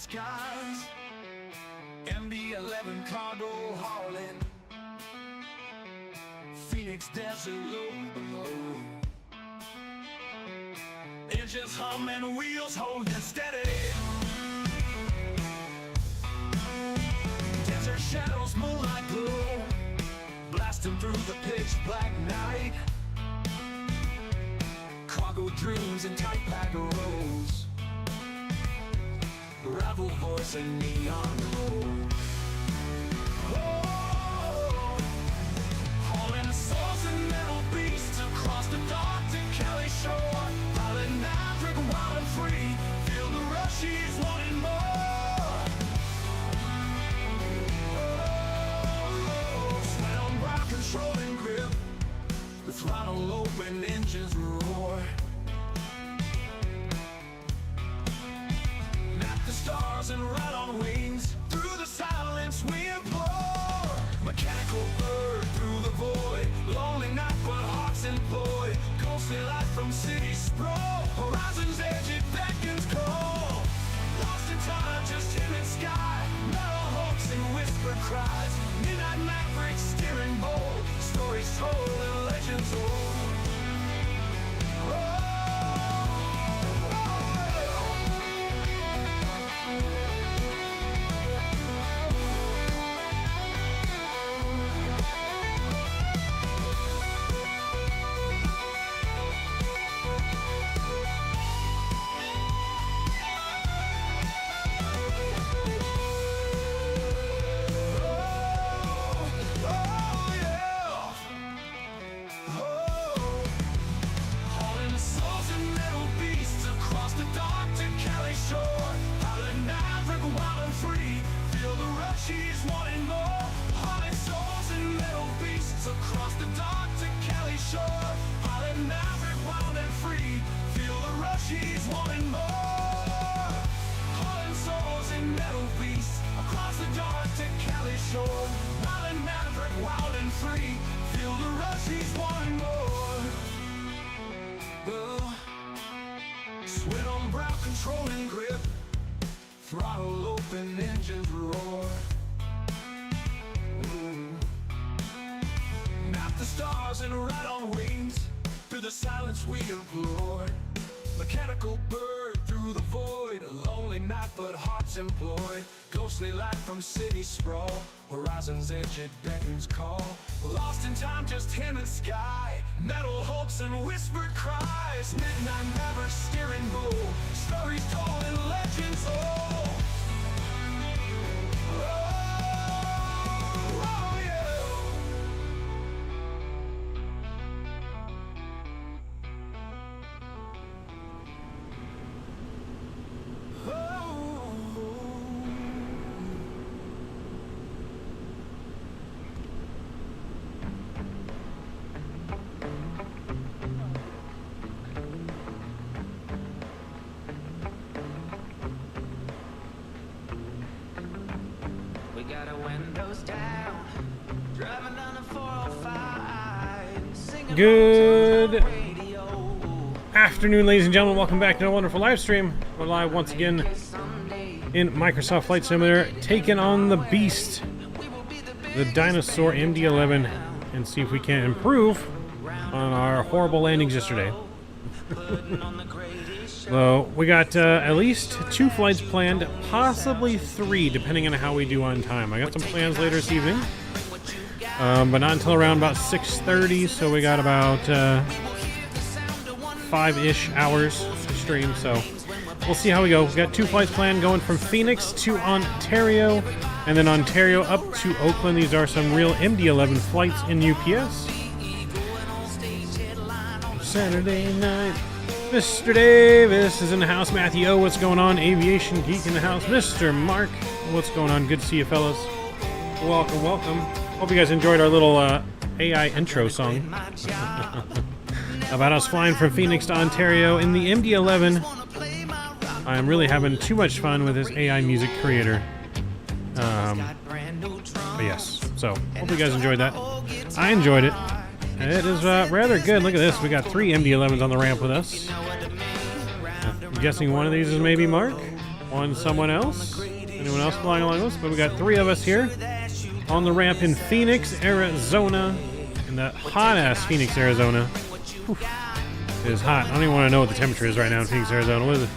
skies, MD-11Cargo hauling, Phoenix desert low below. Engines humming, wheels holding steady. Desert shadows, moonlight glow, blasting through the pitch black night. Cargo dreams in tight pack rows, rival voice and neon glow. Oh, hauling souls and metal beasts across the dark to Kelly shore. Pilot Maverick, wild and free, feel the rush, he's wanting more. Oh, sweat on brow, controlling grip, the throttle open, engines roar. Stars and ride on wings, through the silence we implore. Mechanical bird through the void, lonely night but hearts employed. Ghostly light from city sprawl, horizon's edge it beckons call. Lost in time, just him and sky, metal hopes and whispered cries. Midnight mavericks steering bold, stories told and legends old. She's wanting more, hauling souls and metal beasts across the dark to Kelly shore. Pilot Maverick, wild and free, feel the rush, he's wanting more. Hauling souls and metal beasts across the dark to Kelly shore. Pilot Maverick, wild and free, feel the rush, he's wanting more. Sweat on brow, controlling grip, throttle open, engines roar. Map the stars and ride on wings, through the silence we implore. Mechanical bird through the void, a lonely night but hearts employed. Ghostly light from city sprawl, horizon's edge it beckons call. Lost in time, just him and sky, metal hopes and whispered cries. Midnight maverick steering bull, stories told and legends old. Got our windows down, driving down the 405, singing Good afternoon, ladies and gentlemen. Welcome back to a wonderful live stream. We're live once again in Microsoft Flight Simulator, taking on the beast, the dinosaur MD-11, and see if we can improve on our horrible landings yesterday. So we got at least 2 flights planned, possibly 3, depending on how we do on time. I got some plans later this evening, but not until around about 6:30. So we got about 5-ish hours to stream. So we'll see how we go. We got 2 flights planned, going from Phoenix to Ontario, and then Ontario up to Oakland. These are some real MD-11 flights in UPS. Saturday night. Mr. Davis is in the house. Matthew O, what's going on? Aviation Geek in the house. Mr. Mark, what's going on? Good to see you, fellas. Welcome, welcome. Hope you guys enjoyed our little AI intro song about us flying from Phoenix to Ontario in the MD-11. I am really having too much fun with this AI music creator. But yes, so hope you guys enjoyed that. I enjoyed it. It is rather good. Look at this. We got 3 MD-11s on the ramp with us. I'm guessing one of these is maybe Mark. on someone else. Anyone else flying along with us? But we got 3 of us here on the ramp in Phoenix, Arizona. In the hot-ass Phoenix, Arizona. Whew. It is hot. I don't even want to know what the temperature is right now in Phoenix, Arizona. What is it?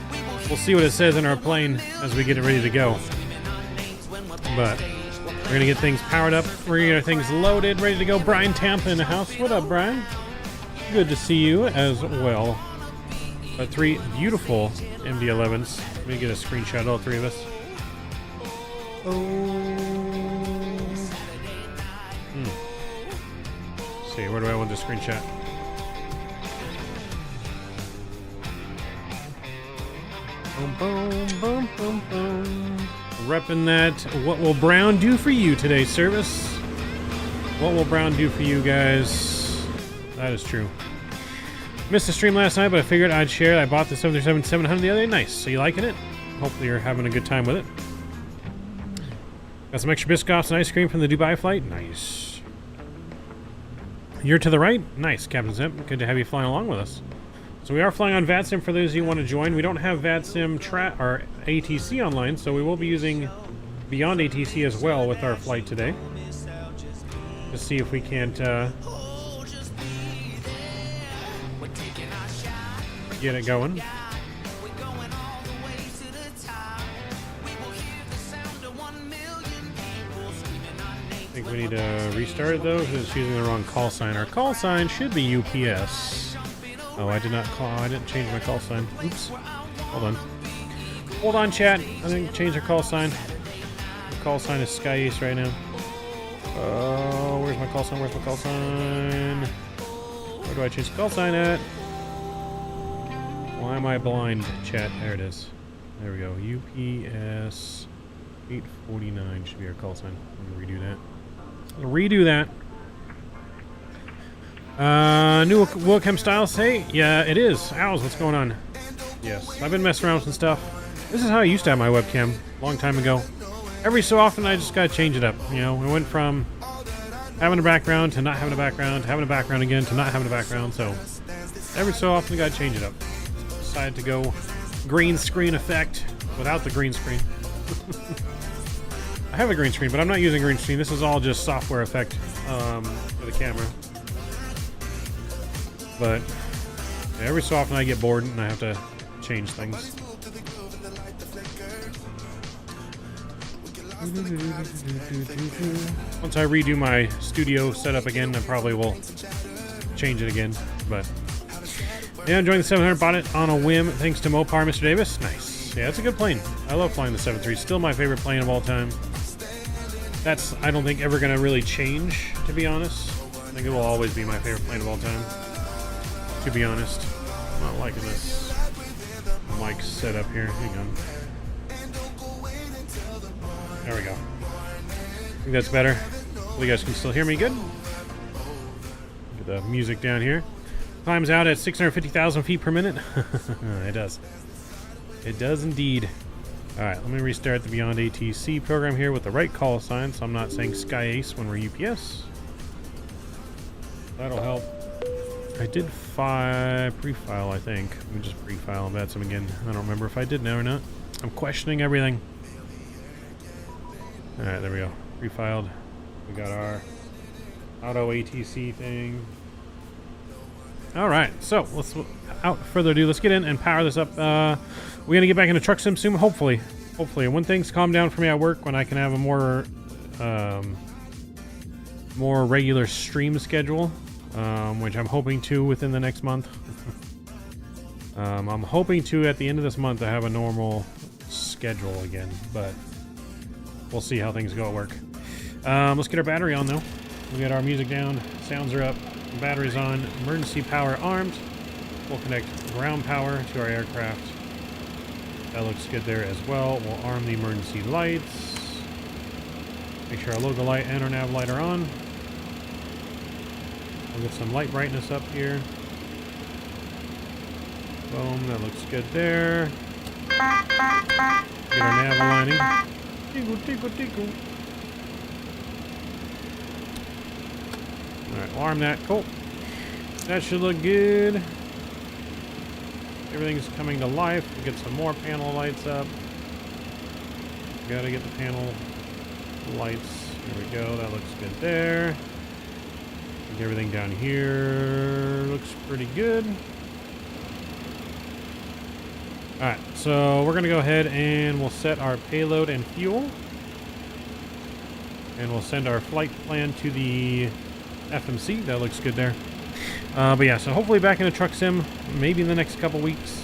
We'll see what it says in our plane as we get it ready to go. But we're going to get things powered up. We're going to get things loaded, ready to go. Brian Tampa in the house. What up, Brian? Good to see you as well. 3 beautiful MD-11s. Let me get a screenshot of all 3 of us. Let's see, where do I want the screenshot? Boom, boom, boom, boom, boom. Repping that. What will Brown do for you today, service? What will Brown do for you guys? That is true. Missed the stream last night, but I figured I'd share it. I bought the 737-700 the other day. Nice. So you liking it? Hopefully you're having a good time with it. Got some extra biscuits and ice cream from the Dubai flight. Nice. You're to the right. Nice, Captain Zimp. Good to have you flying along with us. So we are flying on VATSIM for those of you who want to join. We don't have VATSIM or ATC online, so we will be using Beyond ATC as well with our flight today. To see if we can't get it going. I think we need to restart it though, because it's using the wrong call sign. Our call sign should be UPS. Oh, I didn't change my call sign. Oops. Hold on. Hold on, chat. I didn't change our call sign. The call sign is Sky East right now. Oh, where's my call sign? Where's my call sign? Where do I change the call sign at? Why am I blind, chat? There it is. There we go. UPS 849 should be our call sign. I'm gonna redo that. Redo that. New Wilchem styles. Hey, yeah, it is. Owls, what's going on? Yes, I've been messing around with some stuff. This is how I used to have my webcam a long time ago. Every so often, I just gotta change it up. You know, we went from having a background to not having a background to having a background again to not having a background. So every so often, we gotta change it up. Decided to go green screen effect without the green screen. I have a green screen, but I'm not using green screen. This is all just software effect for the camera. But every so often I get bored and I have to change things. Once I redo my studio setup again, I probably will change it again. But yeah, enjoying the 700. Bought it on a whim thanks to Mopar, Mr. Davis. Nice. Yeah, it's a good plane. I love flying the 7.3. Still my favorite plane of all time. That's, I don't think, ever going to really change, to be honest. I think it will always be my favorite plane of all time. To be honest, I'm not liking this mic setup here. Hang on. There we go. I think that's better. Hopefully you guys can still hear me good. Get the music down here. Climbs out at 650,000 feet per minute. It does. It does indeed. Alright, let me restart the Beyond ATC program here with the right call sign so I'm not saying Sky Ace when we're UPS. That'll help. I did pre-file, I think. Let me just pre-file and VATSIM again. I don't remember if I did now or not. I'm questioning everything. Alright, there we go. Pre-filed. We got our auto ATC thing. Alright, so let's, without further ado, let's get in and power this up. We're going to get back into truck sim soon, hopefully. Hopefully. When things calm down for me at work, when I can have a more regular stream schedule. Which I'm hoping to within the next month. I'm hoping to at the end of this month to have a normal schedule again, but we'll see how things go at work. Let's get our battery on though. We got our music down, sounds are up, batteries on, emergency power armed. We'll connect ground power to our aircraft. That looks good there as well. We'll arm the emergency lights. Make sure our logo light and our nav light are on. We'll get some light brightness up here. Boom, that looks good there. Get our nav aligning. Tickle, tickle, tickle. Alright, we'll arm that. Cool. That should look good. Everything's coming to life. We'll get some more panel lights up. Gotta get the panel lights. There we go. That looks good there. And everything down here looks pretty good. Alright, so we're going to go ahead and we'll set our payload and fuel. And we'll send our flight plan to the FMC. That looks good there. But yeah, so hopefully back in the truck sim, maybe in the next couple weeks.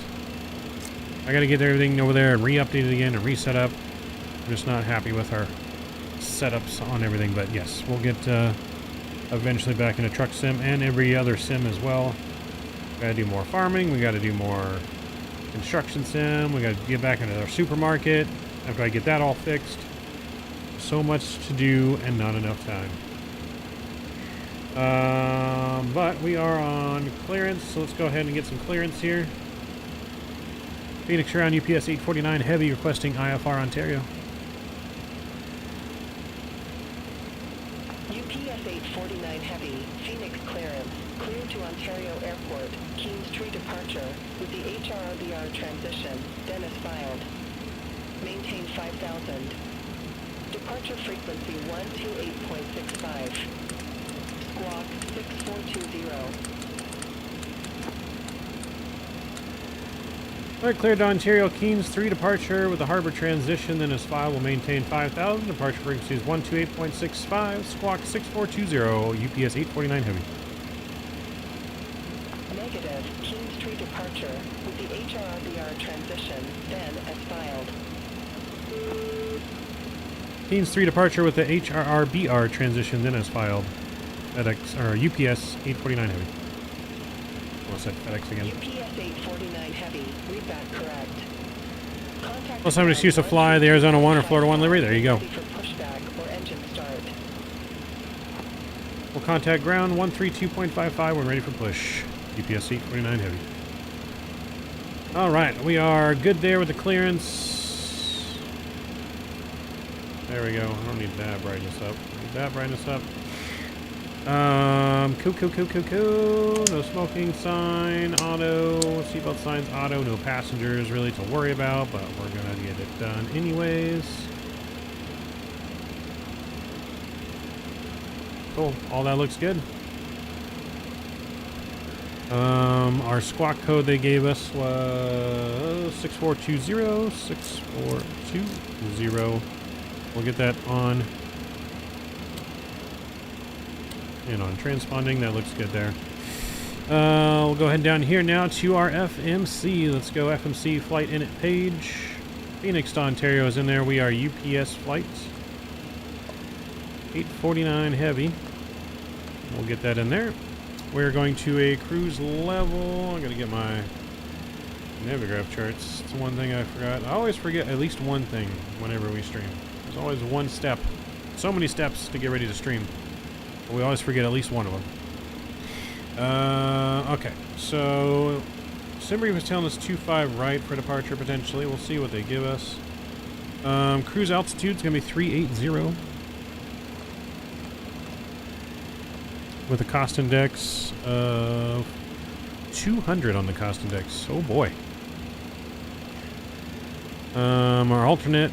I got to get everything over there and re-update it again and reset up. I'm just not happy with our setups on everything. But yes, we'll get eventually back in a truck sim and every other sim as well. Got to do more farming. We got to do more construction sim. We got to get back into our supermarket. After I get that all fixed. So much to do and not enough time. But we are on clearance, so let's go ahead and get some clearance here. Phoenix, you're on UPS 849 Heavy requesting IFR Ontario. UPS 849 Heavy, Phoenix clearance, clear to Ontario Airport, Keynes Tree departure, with the HRRBR transition, Dennis filed. Maintain 5,000. Departure frequency 128.65. Squawk 6420. Alright, cleared to Ontario Keynes 3 departure with the harbor transition, then as file will maintain 5,000. Departure frequency is 128.65. Squawk 6420. UPS 849 Heavy. Negative, Keynes Tree departure, with the HRRBR transition, then as filed. Keynes 3 departure with the HRRBR transition, then as filed. FedEx, or UPS 849 Heavy. I said FedEx again. UPS 849 Heavy, read that correct. Contact Plus, I'm just used to fly the Arizona 1 or Florida 1 livery. There you go. ready for pushback or engine start. We'll contact ground 132.55 when ready for push. UPS 849 Heavy. Alright, we are good there with the clearance. There we go. I don't need that brightness up. Need that brightness up. Cool. No smoking sign, auto, seatbelt signs, auto, no passengers really to worry about, but we're gonna get it done anyways. Cool, all that looks good. Our squawk code they gave us was 6420. We'll get that on. And on transponding, that looks good there. We'll go ahead down here now to our FMC. Let's go FMC flight init page. Phoenix to Ontario is in there. We are UPS flight 849 Heavy. We'll get that in there. We're going to a cruise level. I'm going to get my Navigraph charts. It's one thing I forgot. I always forget at least one thing whenever we stream. There's always one step. So many steps to get ready to stream. But we always forget at least one of them. Okay, so Simbrief was telling us 25 right for departure potentially. We'll see what they give us. Cruise altitude is going to be 380. With a cost index of 200 on the cost index. Oh boy. Our alternate.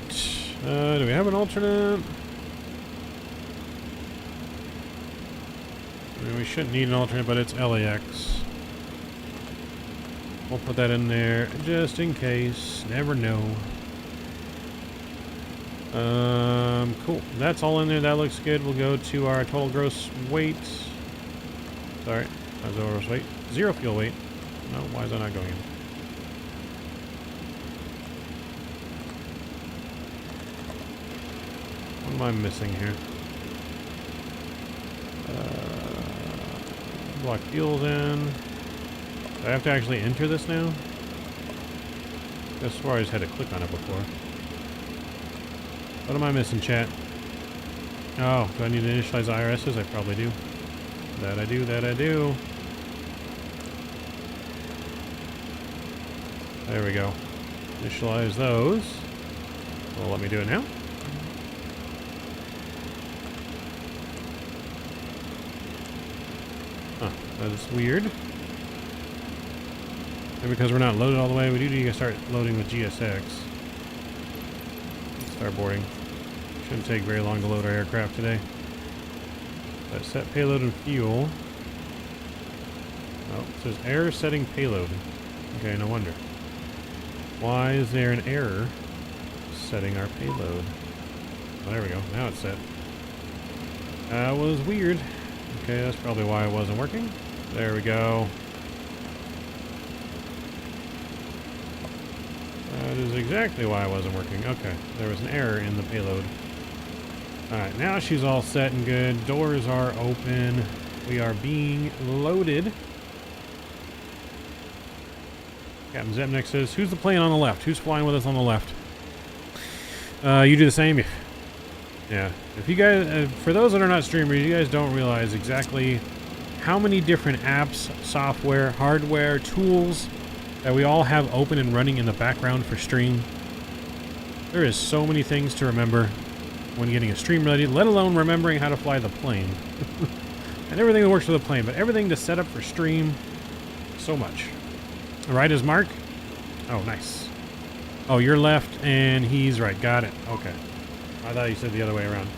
Do we have an alternate? I mean, we shouldn't need an alternate, but it's LAX. We'll put that in there just in case. Never know. Cool. That's all in there. That looks good. We'll go to our total gross weight. Sorry. That's total gross weight. 0 fuel weight. No, why is that not going in? What am I missing here? Block fuels in. Do I have to actually enter this now? I swear I just had to click on it before. What am I missing, chat? Oh, do I need to initialize IRSs? I probably do. That I do, that I do. There we go. Initialize those. Well, let me do it now. Huh, that is weird. And because we're not loaded all the way, we do need to start loading with GSX. Let's start boarding. Shouldn't take very long to load our aircraft today. But set payload and fuel. Oh, it says error setting payload. Okay, no wonder. Why is there an error setting our payload? Oh, there we go. Now it's set. That was weird. Okay, that's probably why it wasn't working. There we go. That is exactly why it wasn't working. Okay, there was an error in the payload. Alright, now she's all set and good. Doors are open. We are being loaded. Captain Zepnik says, who's the plane on the left? Who's flying with us on the left? You do the same. Yeah. If you guys, for those that are not streamers, you guys don't realize exactly how many different apps, software, hardware, tools that we all have open and running in the background for stream. There is so many things to remember when getting a stream ready, let alone remembering how to fly the plane. And everything that works for the plane, but everything to set up for stream, so much. Right as Mark? Oh, nice. Oh, you're left and he's right. Got it. Okay. I thought you said the other way around.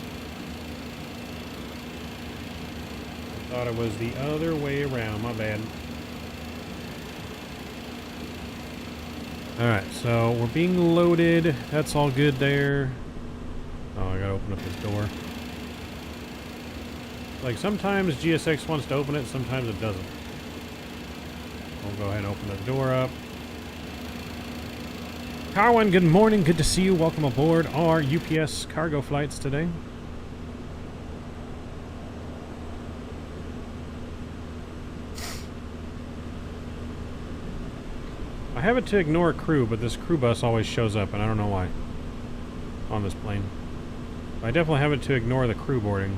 I thought it was the other way around. My bad. Alright, so we're being loaded. That's all good there. Oh, I gotta open up this door. Like, sometimes GSX wants to open it, sometimes it doesn't. We'll go ahead and open the door up. Carwin, good morning. Good to see you. Welcome aboard our UPS cargo flights today. I have it to ignore crew, but this crew bus always shows up, and I don't know why on this plane. I definitely have it to ignore the crew boarding.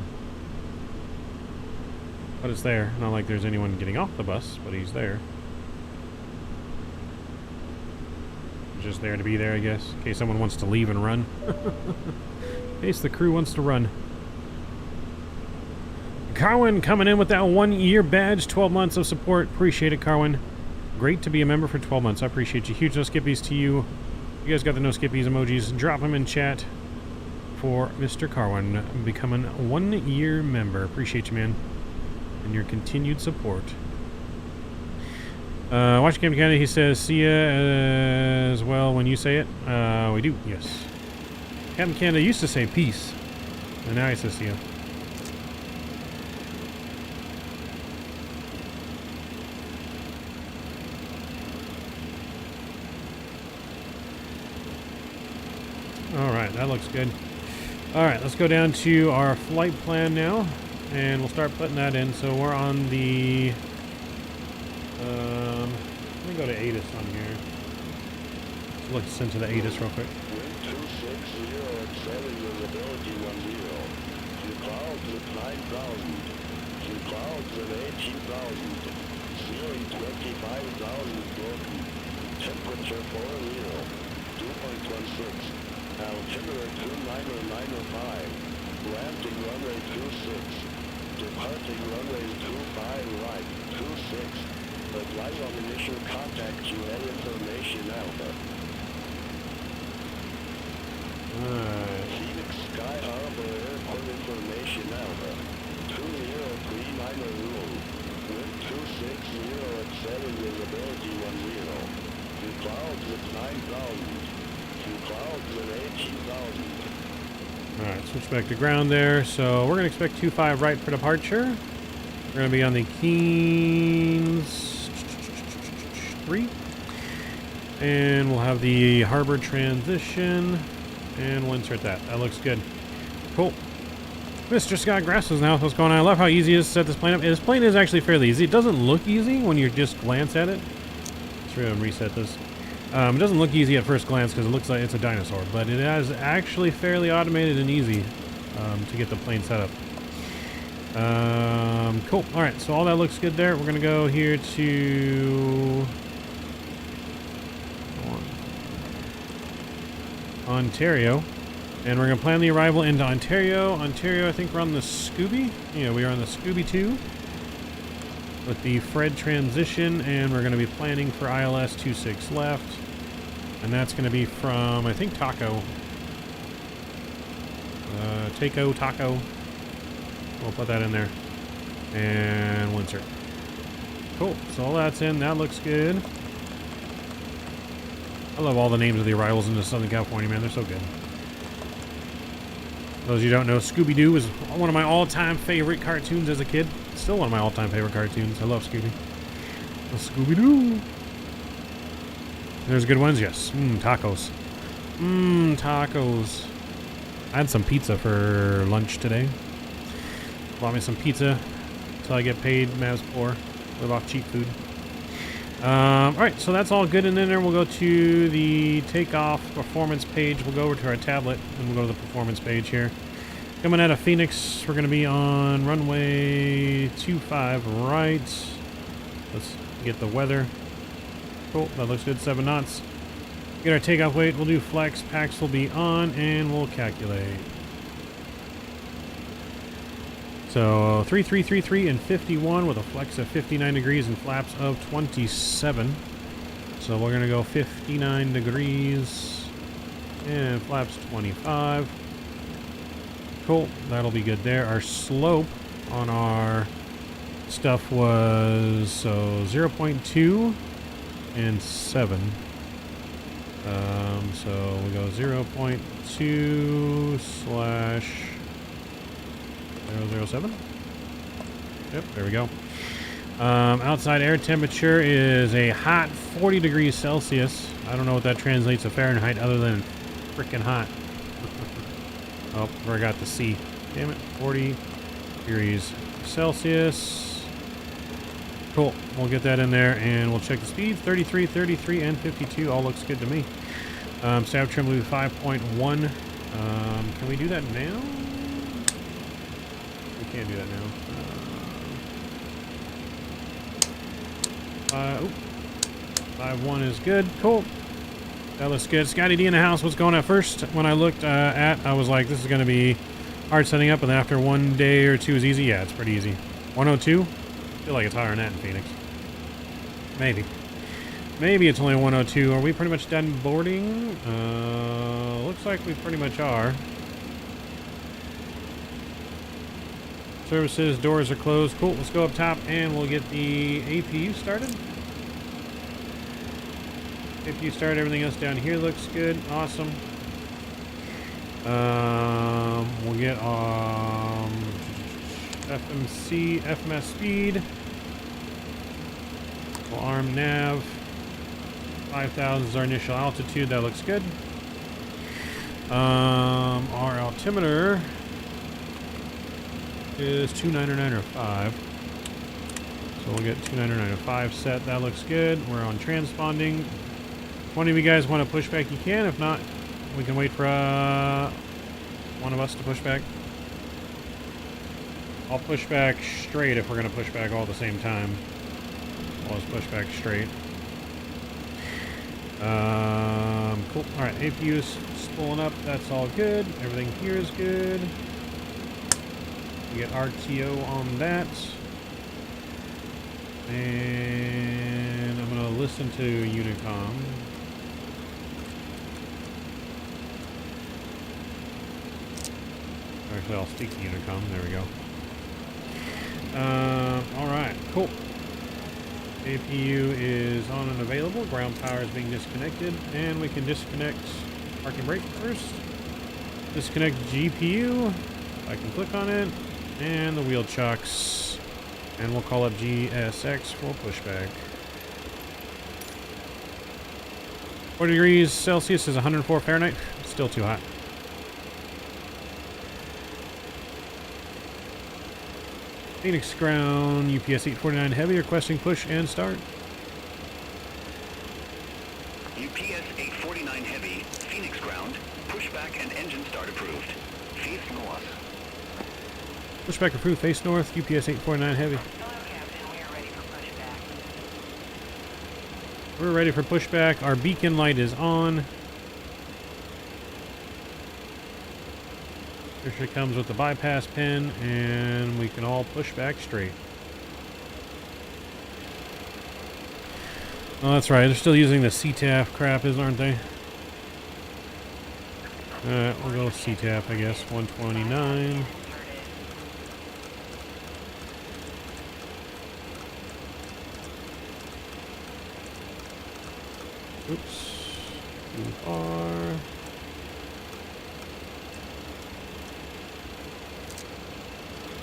But it's there. Not like there's anyone getting off the bus, but he's there. Just there to be there, I guess, in case someone wants to leave and run. In case the crew wants to run. Carwin coming in with that 1-year badge, 12 months of support. Appreciate it, Carwin. Great to be a member for 12 months. I appreciate you. Huge no skippies to you. You guys got the no skippies emojis. Drop them in chat for Mr. Carwin becoming a 1-year member. Appreciate you, man, and your continued support. Watch Captain Canada, he says, see ya as well when you say it. We do, yes. Captain Canada used to say peace, and now he says see ya. Alright, that looks good. Alright, let's go down to our flight plan now, and we'll start putting that in. So we're on the... let me go to ATIS on here. Let's look into the ATIS real quick. Wind 260 accelerating visibility 10. Few clouds at 9,000. Few clouds at 18,000. Ceiling 25,000 broken. Temperature 40. 2.16. Altimeter 29095. Landing runway 26. Departing runway 25 right. 26. Advise on initial contact to add information Alpha. Phoenix Sky Harbor Airport information Alpha. 2039 rule. Wind 260 at 7 visibility 10. Few clouds at 9,000. Few clouds at 18,000. Alright, switch back to ground there. So we're going to expect 25 right for departure. We're going to be on the Keynes 3. And we'll have the harbor transition. And we'll insert that. That looks good. Cool. Mr. Scott Grasses now. What's going on? I love how easy it is to set this plane up. This plane is actually fairly easy. It doesn't look easy when you just glance at it. Let's reset this. It doesn't look easy at first glance because it looks like it's a dinosaur, but it is actually fairly automated and easy to get the plane set up. Cool. All right, so all that looks good there. We're gonna go here to Ontario, and we're gonna plan the arrival into Ontario. Ontario, I think we're on the Scooby. Yeah, we are on the Scooby 2 with the Fred transition, and we're gonna be planning for ILS 26 left. And that's going to be from, I think, Taco. Taco. We'll put that in there. And we'll insert. Cool. So all that's in. That looks good. I love all the names of the arrivals into Southern California, man. They're so good. Those of you who don't know, Scooby-Doo was one of my all-time favorite cartoons as a kid. Still one of my all-time favorite cartoons. I love Scooby. Scooby-Doo. There's good ones, yes. Tacos. Tacos. I had some pizza for lunch today. Bought me some pizza until I get paid. Mav's poor. Live off cheap food. Alright, so that's all good. And then we'll go to the takeoff performance page. We'll go over to our tablet and we'll go to the performance page here. Coming out of Phoenix, we're going to be on runway 25 right. Let's get the weather. Cool, that looks good. 7 knots. Get our takeoff weight. We'll do flex. Packs will be on and we'll calculate. So 3333 and 51 with a flex of 59 degrees and flaps of 27. So we're going to go 59 degrees and flaps 25. Cool. That'll be good there. Our slope on our stuff was 0.2 and 7. So we go 0.2 slash 007. Yep, there we go. Outside air temperature is a hot 40 degrees Celsius. I don't know what that translates to Fahrenheit other than freaking hot. Oh, forgot the C. Damn it. 40 degrees Celsius. Cool. We'll get that in there and we'll check the speed. 33, 33, and 52. All looks good to me. Staff trim will be 5.1. Can we do that now? We can't do that now. 5.1 is good. Cool. That looks good. Scotty D in the house. What's going on? First, when I looked I was like, this is going to be hard setting up. And then after 1 day or two is easy. Yeah, it's pretty easy. 102? I feel like it's higher than that in Phoenix. Maybe. Maybe it's only 102. Are we pretty much done boarding? Looks like we pretty much are. Services, doors are closed. Cool. Let's go up top and we'll get the APU started. APU started. Everything else down here looks good. Awesome. We'll get FMS speed. We'll arm nav. 5,000 is our initial altitude. That looks good. Our altimeter is 29905. So we'll get 29905 set. That looks good. We're on transponding. If one of you guys want to push back, you can. If not, we can wait for one of us to push back. I'll push back straight if we're going to push back all at the same time. I'll just push back straight. Cool. Alright, APU is spooling up. That's all good. Everything here is good. We get RTO on that. And I'm going to listen to Unicom. Actually, I'll speak to Unicom. There we go. Alright, cool. APU is on and available. Ground power is being disconnected. And we can disconnect park and brake first. Disconnect GPU. I can click on it. And the wheel chocks. And we'll call up GSX for pushback. 40 degrees Celsius is 104 Fahrenheit. It's still too hot. Phoenix ground, UPS 849 heavy, requesting push and start. UPS 849 heavy, Phoenix ground, pushback and engine start approved. Face north. Pushback approved, face north, UPS 849 heavy. Hello, Captain. We are ready for pushback. We're ready for pushback. Our beacon light is on. Picture comes with the bypass pin, and we can all push back straight. Oh, that's right. They're still using the CTAF crap, aren't they? Alright, we'll go CTAP, I guess. 129. Oops. Too far.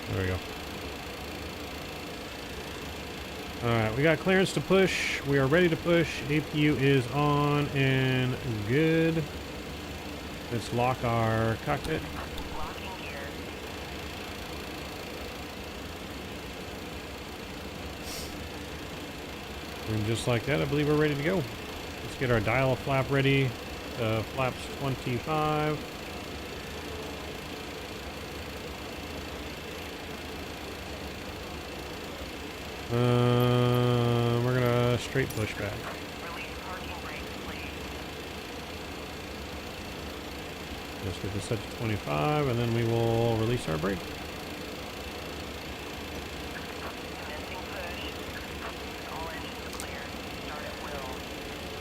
There we go. Alright, we got clearance to push. We are ready to push. APU is on and good. Let's lock our cockpit. And just like that, I believe we're ready to go. Let's get our dial flap ready. Flaps 25. We're gonna straight push back. Let's get this set to 25, and then we will release our brake.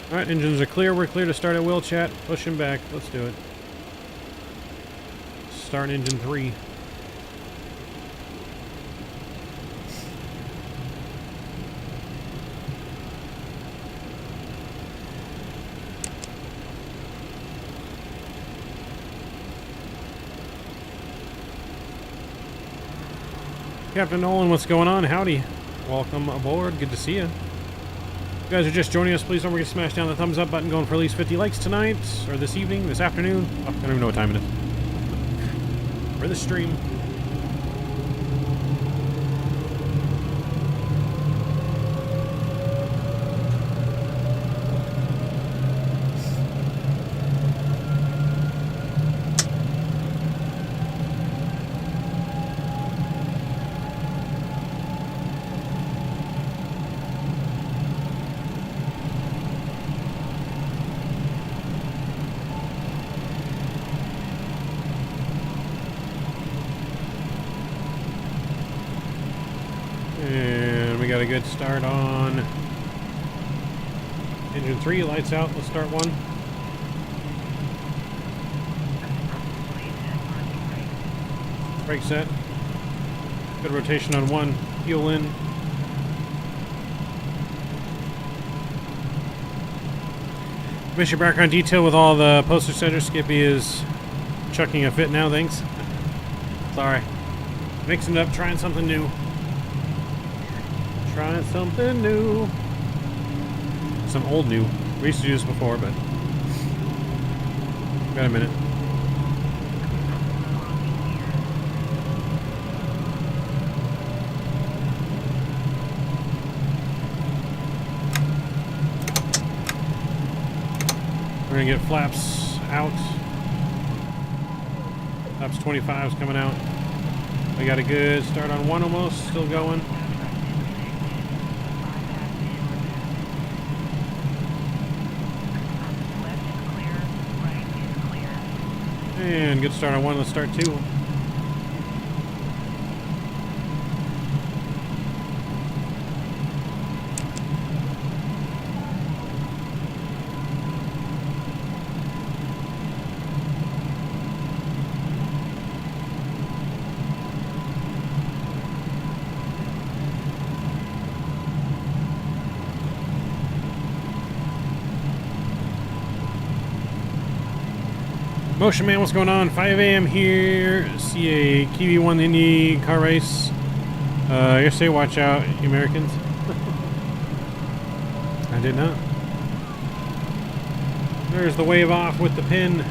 Alright, engines are clear. We're clear to start at will, chat. Pushing back. Let's do it. Start engine 3. Captain Nolan, what's going on? Howdy. Welcome aboard. Good to see you. If you guys are just joining us, please don't forget to smash down the thumbs up button. Going for at least 50 likes tonight, or this evening, this afternoon. Oh, I don't even know what time it is. For the stream. And we got a good start on engine 3. Lights out. Let's start 1. Brake set. Good rotation on 1. Fuel in. Miss your background detail with all the poster setters. Skippy is chucking a fit now. Thanks. Sorry. Mixing it up. Trying something new. Trying something new. Some old new. We used to do this before, but got a minute. We're gonna get flaps out. Flaps 25 is coming out. We got a good start on 1 almost. Still going. And good start on 1. Let's start 2. Motion Man, what's going on? 5 a.m. here. See a Kiwi 1 Indy car race. Yesterday, watch out, you Americans. I did not. There's the wave off with the pin.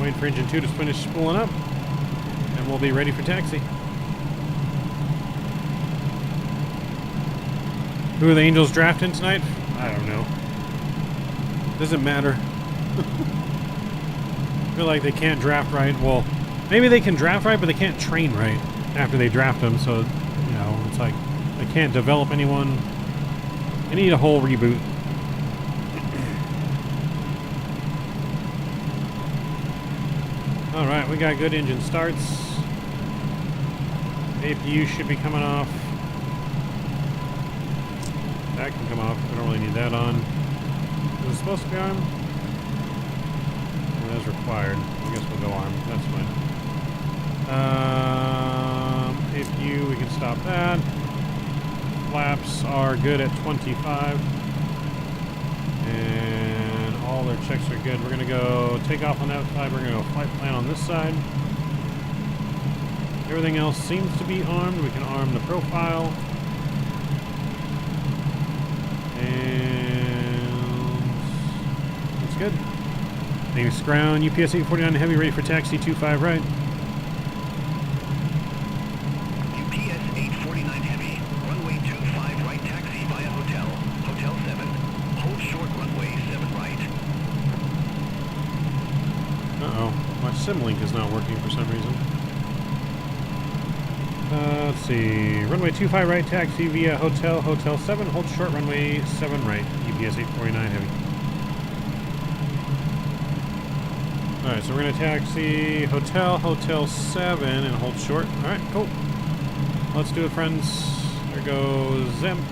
Waiting for engine 2 to finish spooling up. And we'll be ready for taxi. Who are the Angels drafting tonight? I don't know. Doesn't matter. I feel like they can't draft right. Well, maybe they can draft right, but they can't train right after they draft them. So, you know, it's like they can't develop anyone. They need a whole reboot. All right, we got good engine starts. APU should be coming off. That can come off. I don't really need that on. Is it supposed to be armed? As required. I guess we'll go armed. That's fine. If we can stop that. Flaps are good at 25. And all their checks are good. We're going to go take off on that side. We're going to go flight plan on this side. Everything else seems to be armed. We can arm the profile. And that's good. Thanks, ground. UPS 849 heavy, ready for taxi 25 right. UPS 849 heavy, runway 25 right taxi via hotel, hotel 7. Hold short runway 7 right. Uh-oh. My SimLink is not working for some reason. Let's see. Runway 25 right, taxi via hotel, hotel 7. Hold short runway 7 right. UPS 849 heavy. Alright, so we're going to taxi hotel, hotel 7 and hold short. Alright, cool. Let's do it, friends. There goes Zimp.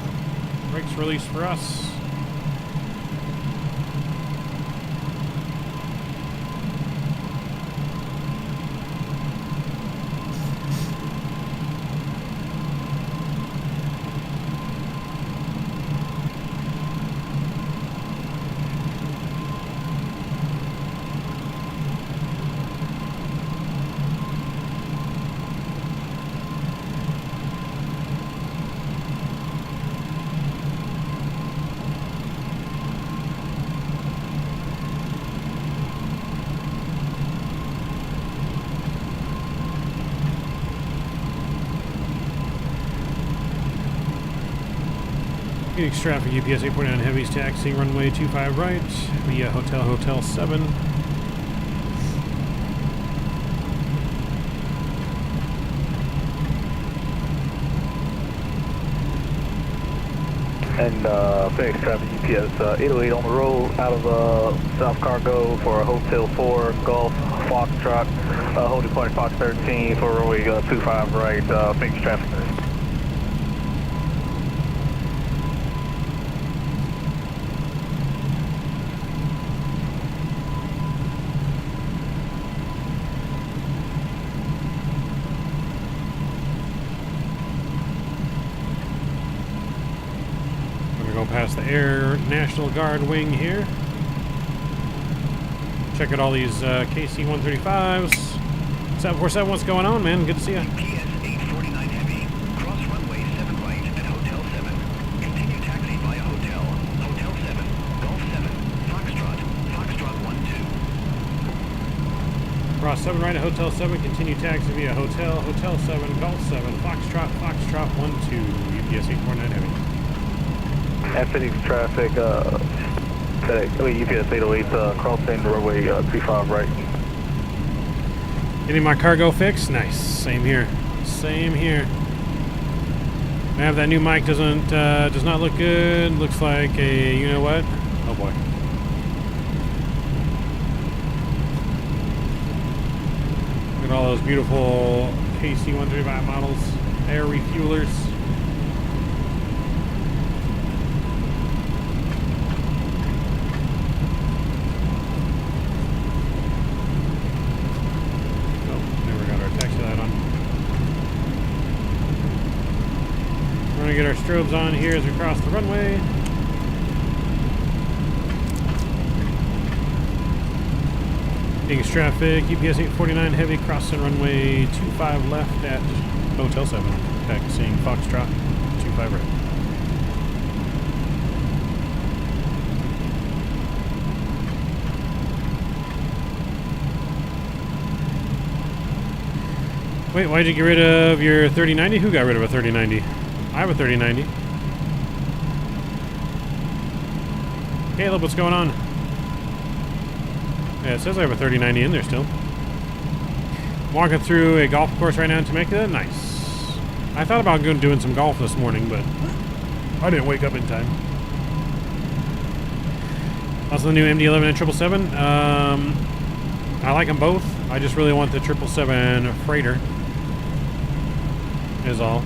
Brakes released for us. Phoenix traffic, UPS 849 heavies taxiing runway 25 right via hotel, hotel 7. And Phoenix traffic, UPS 808 on the road out of South Cargo for Hotel 4, Golf, Foxtrot, holding point Fox 13 for runway 25 right, Phoenix traffic. Past the Air National Guard wing here. Check out all these KC-135s. 747, what's going on, man? Good to see you. UPS 849 heavy, cross runway 7 right at hotel 7. Continue taxi via hotel, hotel 7, Golf 7, Foxtrot, Foxtrot 12. Cross 7 right at hotel 7. Continue taxi via hotel, hotel 7, Golf 7, Foxtrot, Foxtrot 12. UPS 849 heavy. And Phoenix traffic, UPS 808 crossing runway 25 right. Getting my cargo fixed? Nice. Same here. Same here. I have that new mic does not look good. Looks like a, you know what? Oh boy. Look at all those beautiful KC-135 models. Air refuelers. We're going to get our strobes on here as we cross the runway. Phoenix traffic, UPS 849 heavy, crossing runway 25 left at Hotel 7. Taxiing Foxtrot 25 right. Wait, why'd you get rid of your 3090? Who got rid of a 3090? I have a 3090. Caleb, what's going on? Yeah, it says I have a 3090 in there still. Walking through a golf course right now in Temecula. Nice. I thought about doing some golf this morning, but I didn't wake up in time. Also the new MD-11 and 777. I like them both. I just really want the 777 freighter. Is all.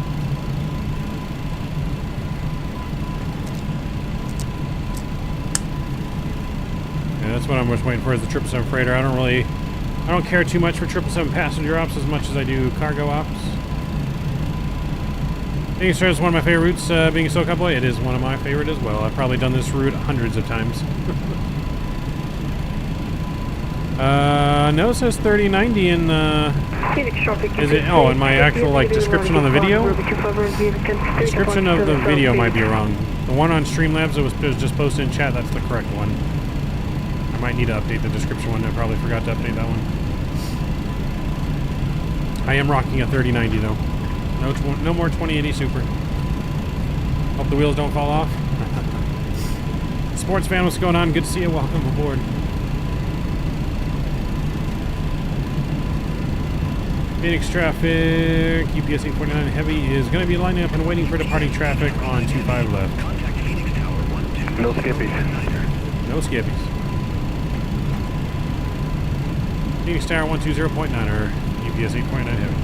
That's what I'm just waiting for, is the 777 freighter. I don't care too much for 777 passenger ops as much as I do cargo ops. Being Star is one of my favorite routes, being a SoCal boy. It is one of my favorite as well. I've probably done this route hundreds of times. No, it says 3090 in, is it, oh, in my actual, like, description on the video? Description of the video might be wrong. The one on Streamlabs that was just posted in chat, that's the correct one. I might need to update the description one. I probably forgot to update that one. I am rocking a 3090 though. No more 2080 Super. Hope the wheels don't fall off. Sports fan, what's going on? Good to see you. Welcome aboard. Phoenix traffic, UPS 849 Heavy is going to be lining up and waiting for departing traffic on 25 left. No skippies. No skippies. Phoenix Tower 120.9er, UPS 849 Heavy.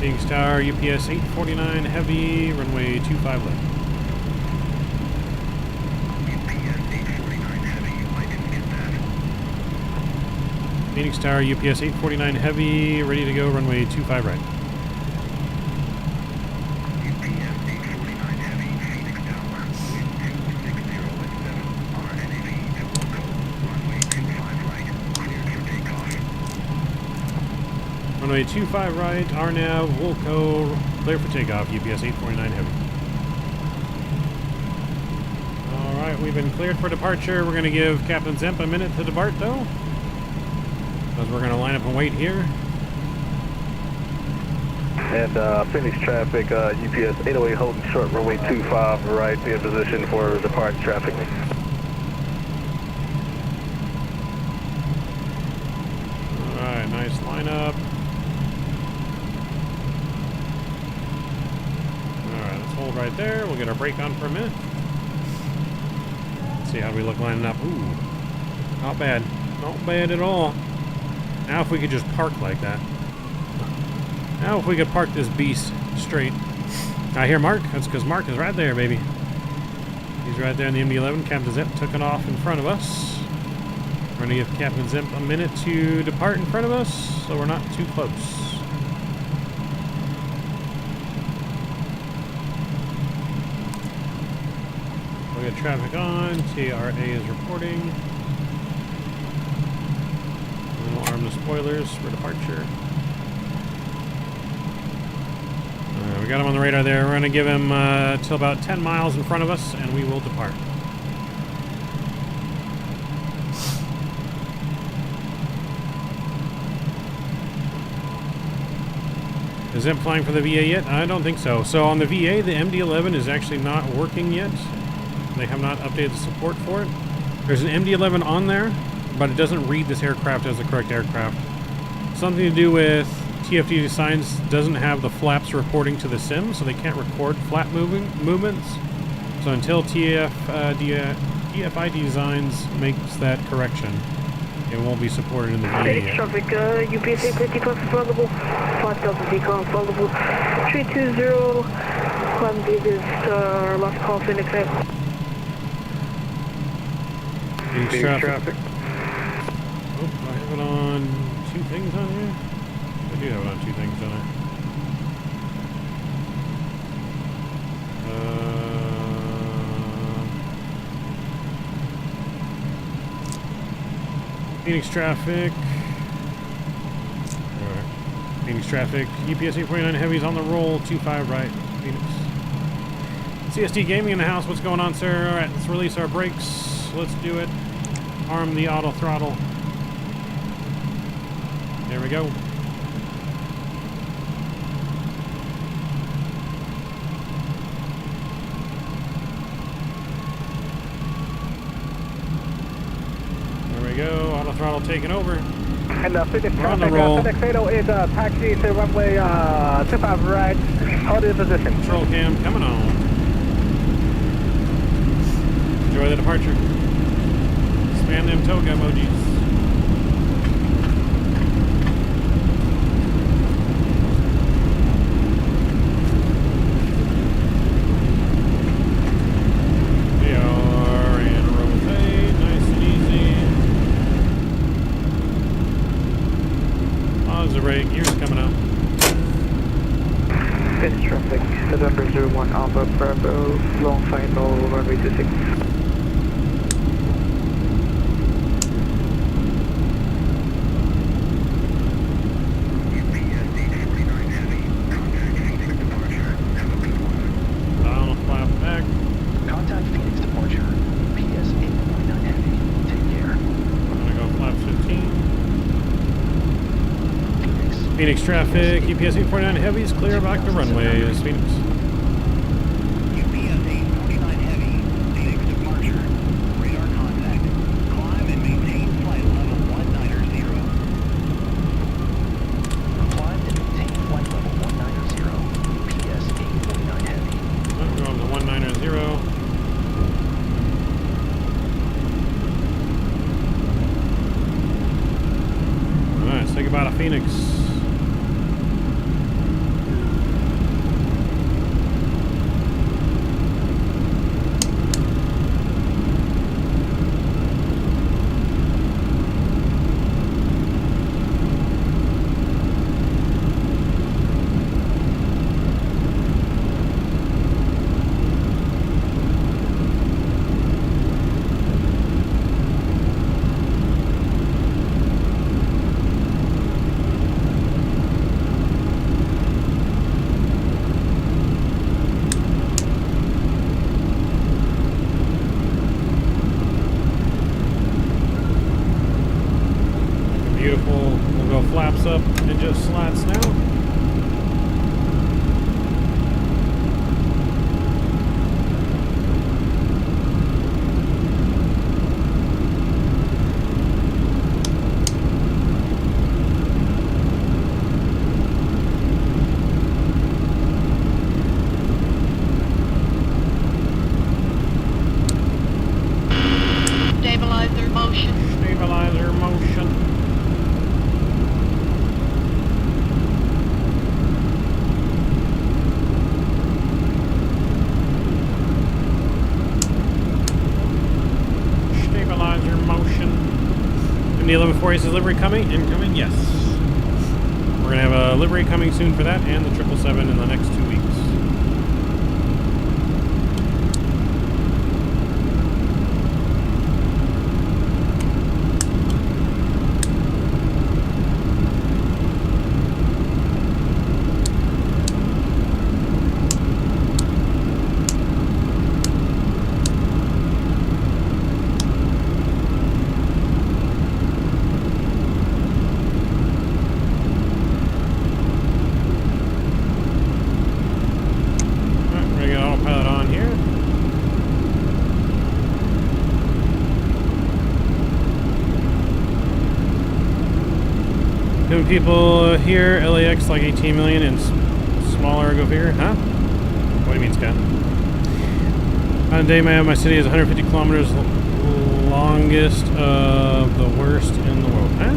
Phoenix Tower, UPS 849 Heavy, runway 25 left. Phoenix Tower, UPS 849 Heavy, ready to go, runway 25 right. Runway 25 right, RNAV, Wilco, clear for takeoff, UPS 849 Heavy. Alright, we've been cleared for departure. We're going to give Captain Zemp a minute to depart though. Because we're going to line up and wait here. And Phoenix traffic, UPS 808 holding short, runway 25 right, be in position for departing traffic. Alright, nice lineup. Alright, let's hold right there. We'll get our brake on for a minute. Let's see how we look lining up. Ooh, not bad. Not bad at all. Now if we could just park like that. Now if we could park this beast straight. I hear Mark. That's because Mark is right there, baby. He's right there in the MD-11. Captain Zimp took it off in front of us. We're going to give Captain Zimp a minute to depart in front of us, so we're not too close. We got traffic on. TRA is reporting. We'll arm the spoilers for departure. We got him on the radar there. We're going to give him till about 10 miles in front of us, and we will depart. Is it flying for the VA yet? I don't think so. So on the VA, the MD-11 is actually not working yet. They have not updated the support for it. There's an MD-11 on there, but it doesn't read this aircraft as the correct aircraft. Something to do with TFD Designs doesn't have the flaps reporting to the sim, so they can't record flap movements. So until TFI Designs makes that correction, it won't be supported in the VA yet. Traffic, UPS 850 plus available, 5000 feet available, 320, climb is last call, Phoenix Air. Phoenix traffic. Oh, do I have it on two things on here? I do have it on two things on it. Phoenix traffic. Phoenix traffic. UPS 849 Heavy's on the roll. 25 right. Phoenix. CSD Gaming in the house. What's going on, sir? All right, let's release our brakes. Let's do it. Arm the auto throttle. There we go. There we go. Auto throttle taking over. And Phoenix We're on the traffic, roll. Phoenix 808 taxi to runway 25 right, hold in position. Control cam coming on. Enjoy the departure. Spam them toga emojis. Finish traffic, November 01 Alpha Bravo, long final, runway 26. I'll flap back. Contact Phoenix departure. PS 849 Heavy. Take care. I'm gonna go flaps 15. Phoenix. Phoenix traffic, UPS 849 heavy is clear back to runways. Phoenix. UPS 849 Heavy. Phoenix departure. Radar contact. Climb and maintain flight level 190. Climb and maintain flight level 190. PS 849 Heavy. We're going to 190. Alright, let's think about a Phoenix. Beautiful. We'll go flaps up and just slats now. Stabilizer motion. Stabilizer motion. Stabilizer motion. MD-11Cargo is livery coming? Incoming? Yes. We're going to have a livery coming soon for that and the 777 in the next 2 weeks. New people here, LAX like 18 million and smaller go figure, huh? What do you mean, Scott? On a day, my city is 150 kilometers longest of the worst in the world, huh?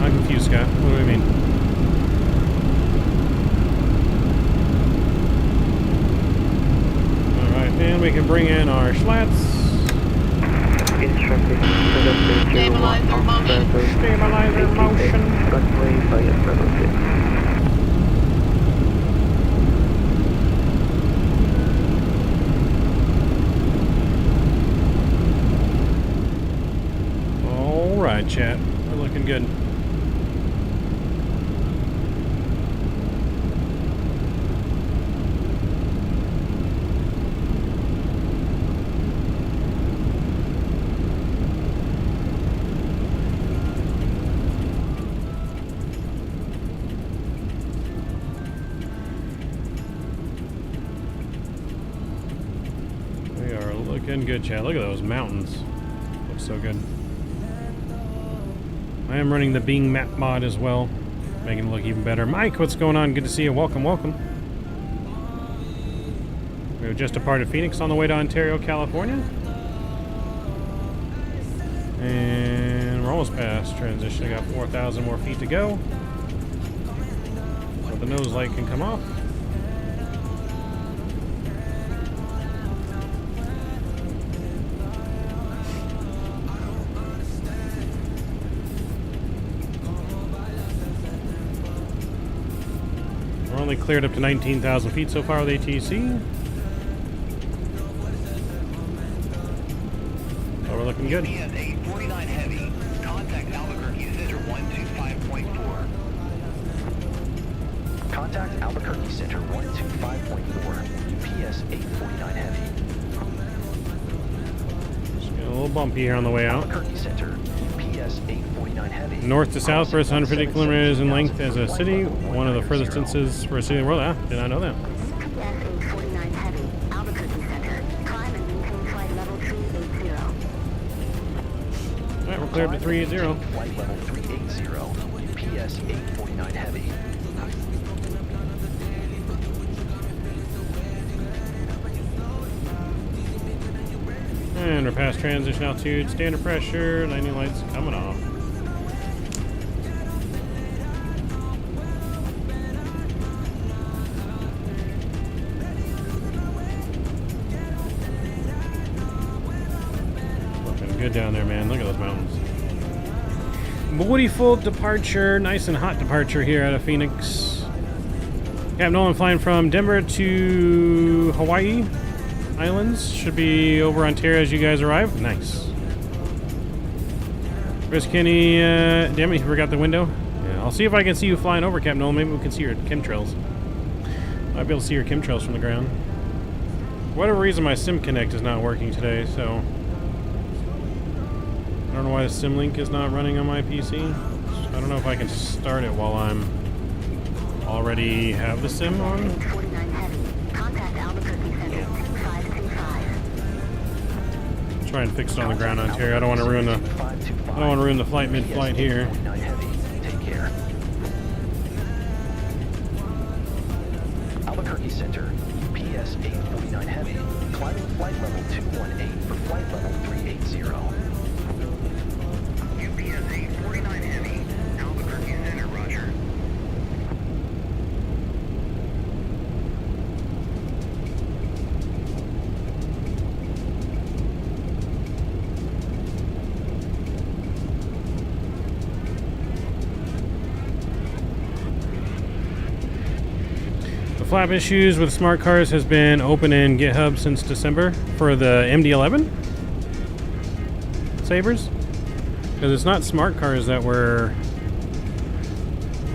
I'm confused, Scott. What do you mean? Alright, and we can bring in our slats. Stabilizer motion. Stabilizer motion. Runway 706. Alright, chat. We're looking good. Looking good, chat. Look at those mountains. Looks so good. I am running the Bing map mod as well, making it look even better. Mike, what's going on? Good to see you. Welcome, welcome. We have just departed Phoenix on the way to Ontario, California. And we're almost past transition. I got 4,000 more feet to go. So the nose light can come off. Currently cleared up to 19,000 feet so far with ATC. So we're looking good. UPS 849 Heavy. Contact Albuquerque Center 125.4. Contact Albuquerque Center 125.4. UPS 849 Heavy. Just get a little bumpy here on the way out. Albuquerque Center, UPS 849 Heavy. North to south, first 150 kilometers in length as a city. One of the furthest distances for a city in the world. Ah, did not know that. UPS 849 Heavy, Albuquerque Center. Climb and maintain flight level 380. Alright, we're cleared to 380. Flight level 380. UPS 849 Heavy. And we're past transition altitude, standard pressure, landing lights coming off. Looking good down there, man. Look at those mountains. Beautiful departure, nice and hot departure here out of Phoenix. Captain Nolan flying from Denver to Hawaii Islands. Should be over Ontario as you guys arrive. Nice. Chris Kenny, damn it, you forgot the window. Yeah, I'll see if I can see you flying over, Captain Nolan. Maybe we can see your chemtrails. Might be able to see your chemtrails from the ground. For whatever reason, my Sim Connect is not working today, so I don't know why the Sim Link is not running on my PC. I don't know if I can start it while I'm already have the Sim on. 849 Heavy, contact Albuquerque Center 2525. Try and fix it on the ground, Ontario. I don't want to ruin the flight mid-flight here. 849 Heavy. Take care. Albuquerque Center, UPS 849 Heavy. Climbing flight level 218 for flight level 380. UPS 849 Heavy. Albuquerque Center, roger. The flap issues with smart cars has been open in GitHub since December for the MD-11 Sabres. Because it's not smart cars that were...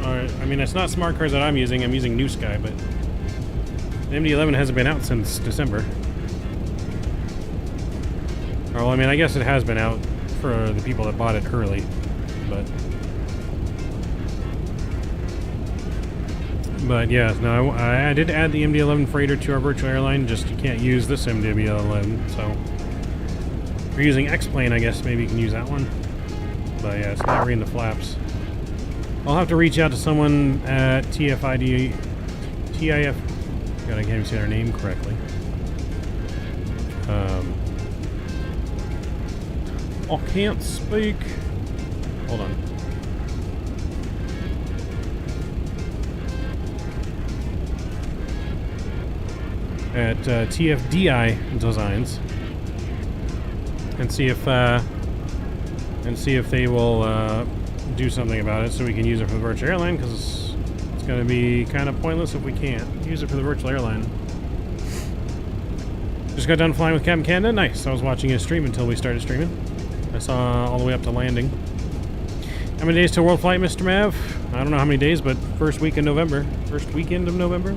I mean, it's not smart cars that I'm using. I'm using New Sky, but the MD-11 hasn't been out since December. Well, I mean, I guess it has been out for the people that bought it early, but yeah, no, I did add the MD-11 freighter to our virtual airline. Just you can't use this MD-11, so if you're using X-Plane, I guess maybe you can use that one. But yeah, it's not reading the flaps. I'll have to reach out to someone at TIF. God, I can't even say their name correctly. I can't speak. Hold on. At TFDI Designs, and see if they will do something about it, so we can use it for the virtual airline. Because it's going to be kind of pointless if we can't use it for the virtual airline. Just got done flying with Captain Canada. Nice. I was watching his stream until we started streaming. I saw all the way up to landing. How many days till World Flight, Mr. Mav? I don't know how many days, but first week in November. First weekend of November.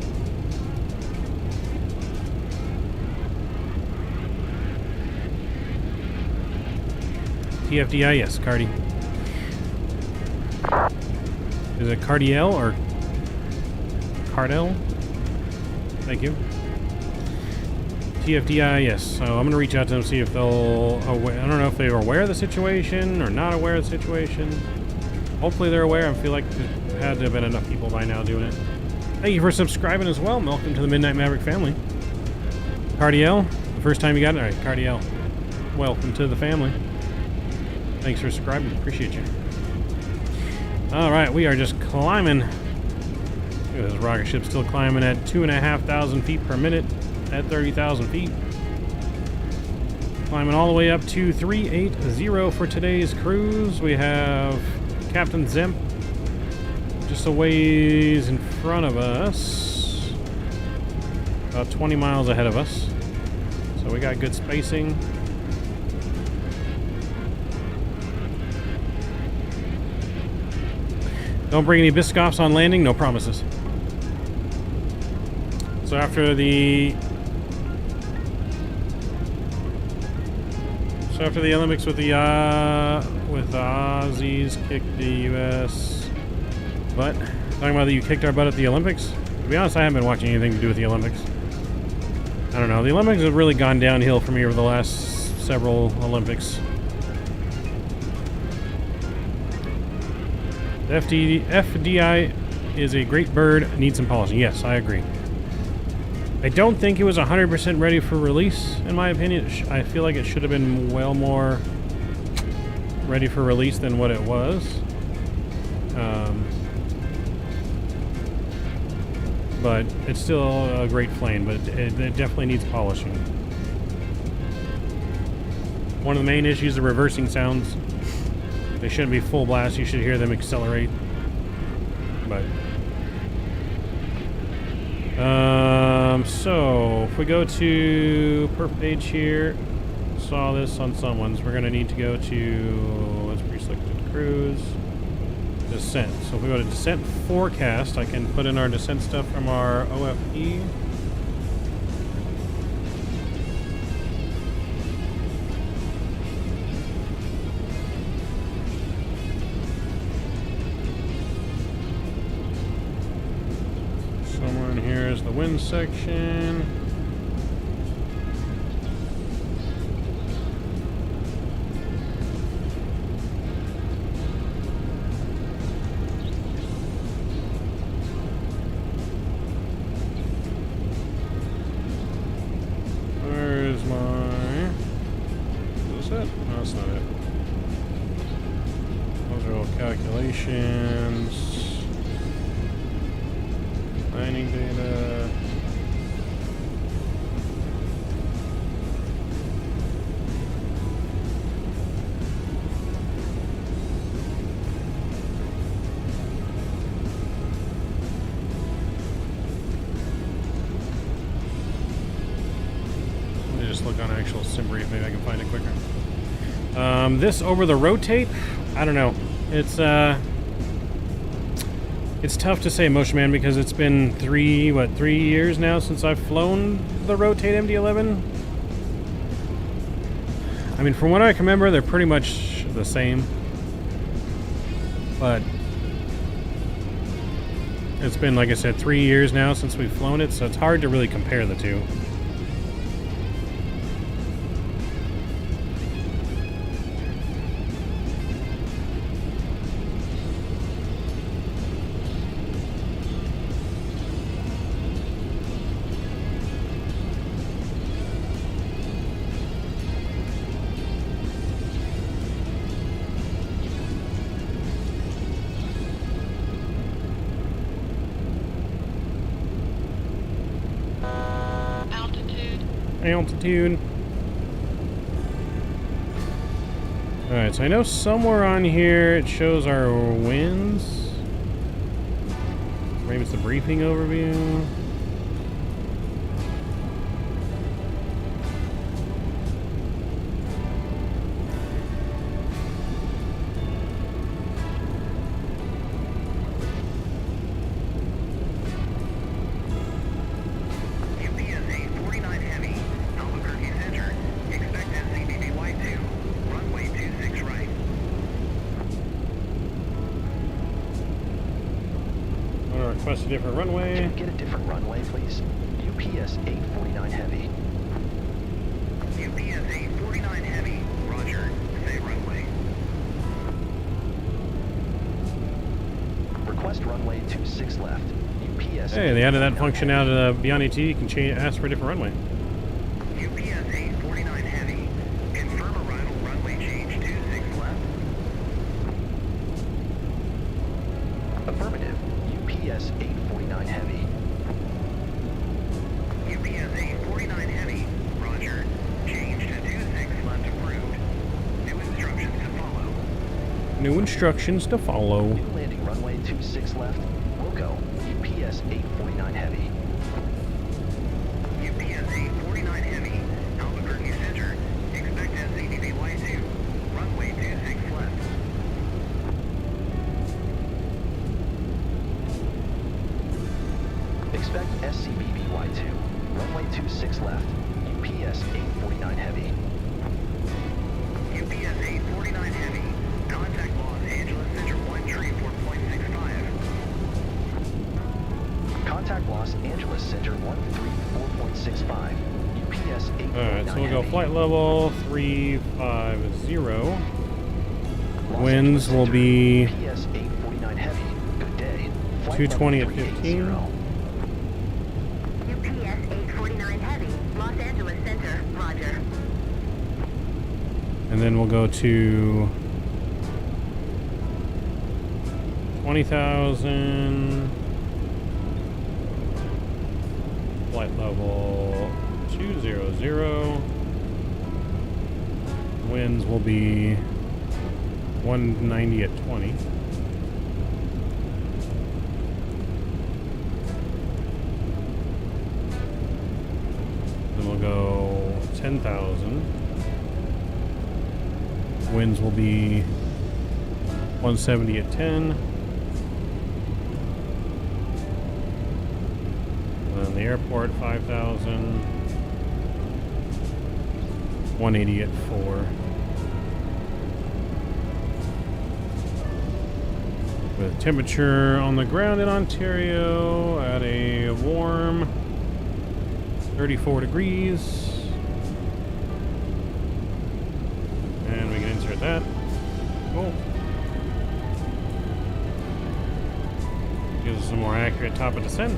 TFDI, yes, Cardi. Is it Cardiel or Cardell? Thank you. TFDI, yes. So I'm going to reach out to them, see if they'll... I don't know if they're aware of the situation or not aware of the situation. Hopefully they're aware. I feel like there had to have been enough people by now doing it. Thank you for subscribing as well. Welcome to the Midnight Maverick family. Cardiel, the first time you got it? All right, Cardiel. Welcome to the family. Thanks for subscribing. Appreciate you. All right, we are just climbing. Look at this rocket ship still climbing at 2,500 feet per minute at 30,000 feet. Climbing all the way up to 380 for today's cruise. We have Captain Zemp just a ways in front of us. about 20 miles ahead of us. So we got good spacing. Don't bring any biscoffs on landing, no promises. So after the Olympics with the Aussies kicked the U.S. butt. Talking about that you kicked our butt at the Olympics. To be honest, I haven't been watching anything to do with the Olympics. I don't know. The Olympics have really gone downhill for me over the last several Olympics. The FDI is a great bird, needs some polishing. Yes, I agree. I don't think it was 100% ready for release, in my opinion. I feel like it should have been well more ready for release than what it was. But it's still a great plane, but it definitely needs polishing. One of the main issues are reversing sounds. They shouldn't be full blast. You should hear them accelerate. But so if we go to perf page here, saw this on someone's. We're gonna need to go to, let's pre-select cruise, descent. So if we go to descent forecast, I can put in our descent stuff from our OFE. Somewhere in here is the wind section. Where's my... Is this it? No, that's not it. Those are all calculations. Mining data. Let me just look on actual SimBrief. Maybe I can find it quicker. This over the rotate, I don't know. It's tough to say, Motion Man, because it's been 3 years now since I've flown the Rotate MD-11. I mean, from what I can remember, they're pretty much the same. But it's been, like I said, 3 years now since we've flown it, so it's hard to really compare the two. Altitude. Alright, so I know somewhere on here it shows our winds. Maybe it's the briefing overview. Request a different runway. Can we get a different runway, please? UPS 849 Heavy. UPS 849 Heavy. Roger. Say runway. Request runway 26 left. UPS. Hey, they added that function now to Beyond AT. You can ask for a different runway. UPS 849 Heavy. Confirm arrival runway change 26 left. Affirmative. UPS 849 Heavy. UPS 849 Heavy. Roger. Change to 26 left approved. New instructions to follow. New instructions to follow. New landing runway 26 left. We'll go. UPS 849 Heavy. Expect SCBBY2, runway 26 left, UPS 849 heavy. UPS 849 heavy, contact Los Angeles Center 134.65. Contact Los Angeles Center 134.65, UPS 849 Alright, so we'll go heavy. flight level 350. Los Winds Angeles will Center, be UPS 849 heavy, good day. Flight 220 at level 15. 380. UPS 849 Heavy, Los Angeles Center, roger. And then we'll go to 20,000. Flight level 200. Winds will be 190 at 20. Then we'll go 10,000. Winds will be 170 at 10. And then the airport 5,000. 180 at 4. With temperature on the ground in Ontario at a warm 34 degrees. And we can insert that. Cool. Gives us a more accurate top of descent.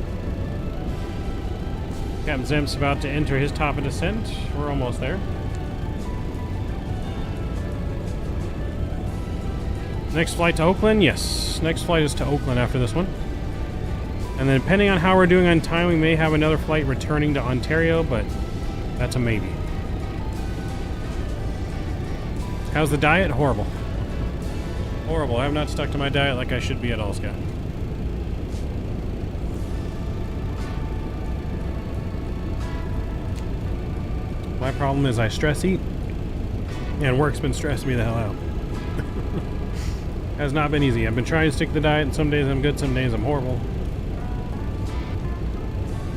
Captain Zemp's about to enter his top of descent. We're almost there. Next flight to Oakland? Yes. Next flight is to Oakland after this one. And then depending on how we're doing on time, we may have another flight returning to Ontario, but that's a maybe. How's the diet? Horrible. Horrible. I have not stuck to my diet like I should be at all, Scott. My problem is I stress eat, and work's been stressing me the hell out. Has not been easy. I've been trying to stick to the diet, and some days I'm good, some days I'm horrible.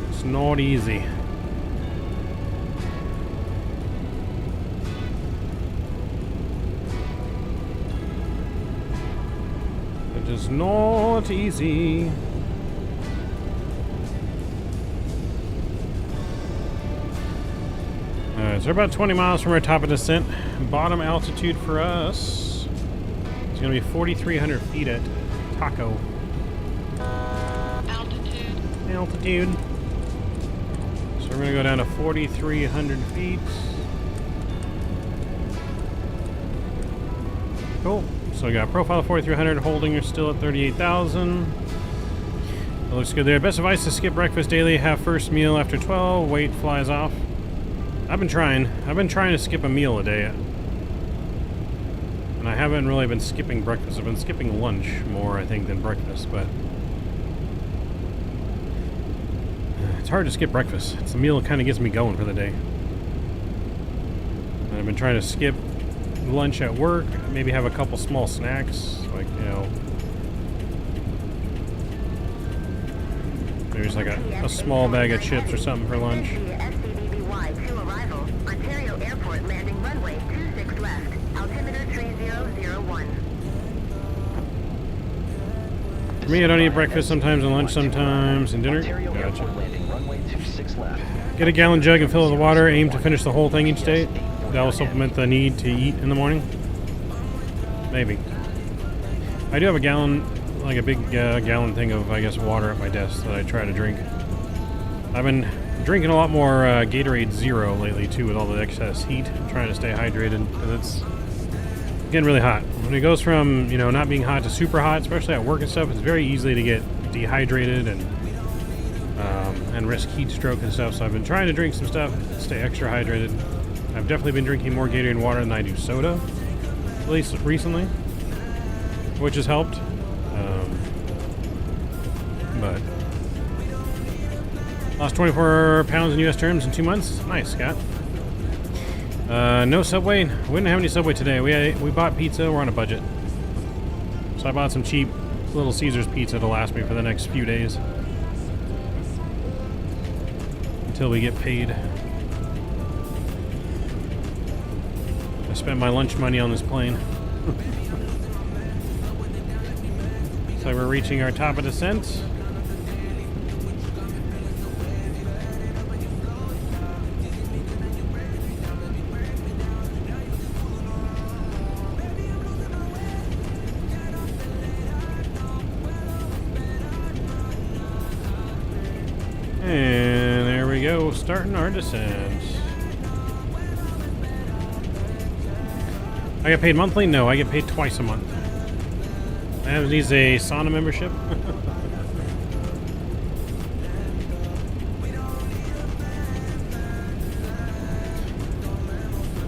It's not easy. It is not easy. Alright, so we're about 20 miles from our top of descent. Bottom altitude for us. It's going to be 4,300 feet at Taco. Altitude. So we're going to go down to 4,300 feet. Cool. So we got profile of 4,300, holding are still at 38,000. It looks good there. Best advice to skip breakfast daily, have first meal after 12, weight flies off. I've been trying to skip a meal a day. And I haven't really been skipping breakfast. I've been skipping lunch more, I think, than breakfast, but it's hard to skip breakfast. It's the meal that kind of gets me going for the day. And I've been trying to skip lunch at work, maybe have a couple small snacks, like, you know, maybe just like a small bag of chips or something for lunch. SCBBY to arrival, Ontario Airport landing runway 26 left, altimeter 3001. For me, I don't eat breakfast sometimes and lunch sometimes and dinner. Ontario Gotcha. Airport landing runway 26 left. Get a gallon jug and fill it with water. Aim to finish the whole thing each day. That will supplement the need to eat in the morning. Maybe. I do have a gallon, like a big gallon thing of, I guess, water at my desk that I try to drink. I've been drinking a lot more Gatorade Zero lately, too, with all the excess heat. I'm trying to stay hydrated, because it's getting really hot. When it goes from, you know, not being hot to super hot, especially at work and stuff, it's very easy to get dehydrated and risk heat stroke and stuff. So I've been trying to drink some stuff, stay extra hydrated. I've definitely been drinking more Gatorade water than I do soda, at least recently, which has helped. But lost 24 pounds in U.S. terms in 2 months. Nice, Scott. No Subway. We didn't have any Subway today. We bought pizza. We're on a budget. So I bought some cheap Little Caesars pizza to last me for the next few days. until we get paid. I spent my lunch money on this plane. So we're reaching our top of descent. And there we go, starting our descent. I get paid monthly? No, I get paid twice a month. That needs a sauna membership.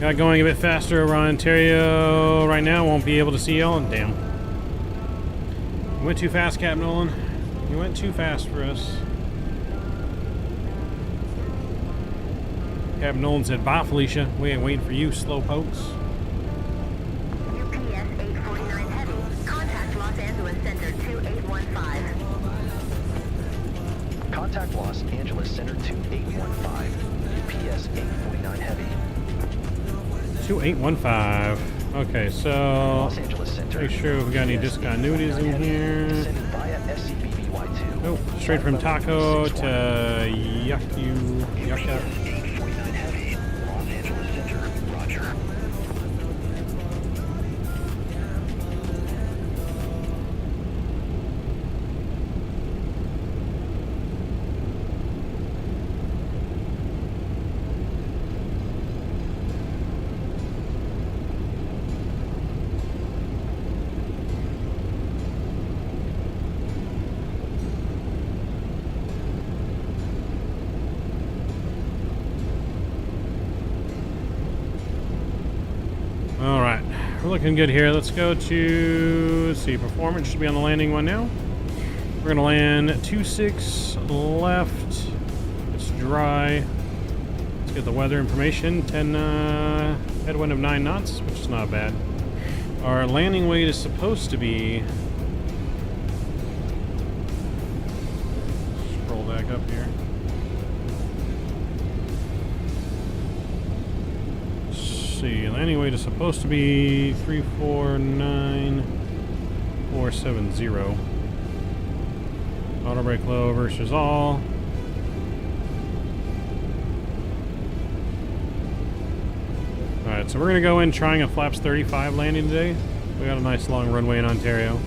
Got going a bit faster over on Ontario right now. Won't be able to see y'all. Damn. You went too fast, Cap Nolan. You went too fast for us. Cap Nolan said, "Bye, Felicia. We ain't waiting for you, slow pokes." UPS 849 Heavy. Contact Los Angeles Center 2815. Contact Los Angeles Center 2815. UPS 849 Heavy. 2815. Okay, so Los Angeles Center. make sure we got any discontinuities in here. Descending via SCBBY2. Nope, straight from Taco to Yucca. UPS 849 Heavy. Los Angeles Center. Roger. All right, we're looking good here. Let's go to, let's see, performance should be on the landing one now. We're gonna land 26 left. It's dry. Let's get the weather information. 10 headwind of 9 knots, which is not bad. Our landing weight is supposed to be, scroll back up here. See, landing weight is supposed to be 349470. Auto brake low versus all. Alright, so we're gonna go in trying a flaps 35 landing today. We got a nice long runway in Ontario.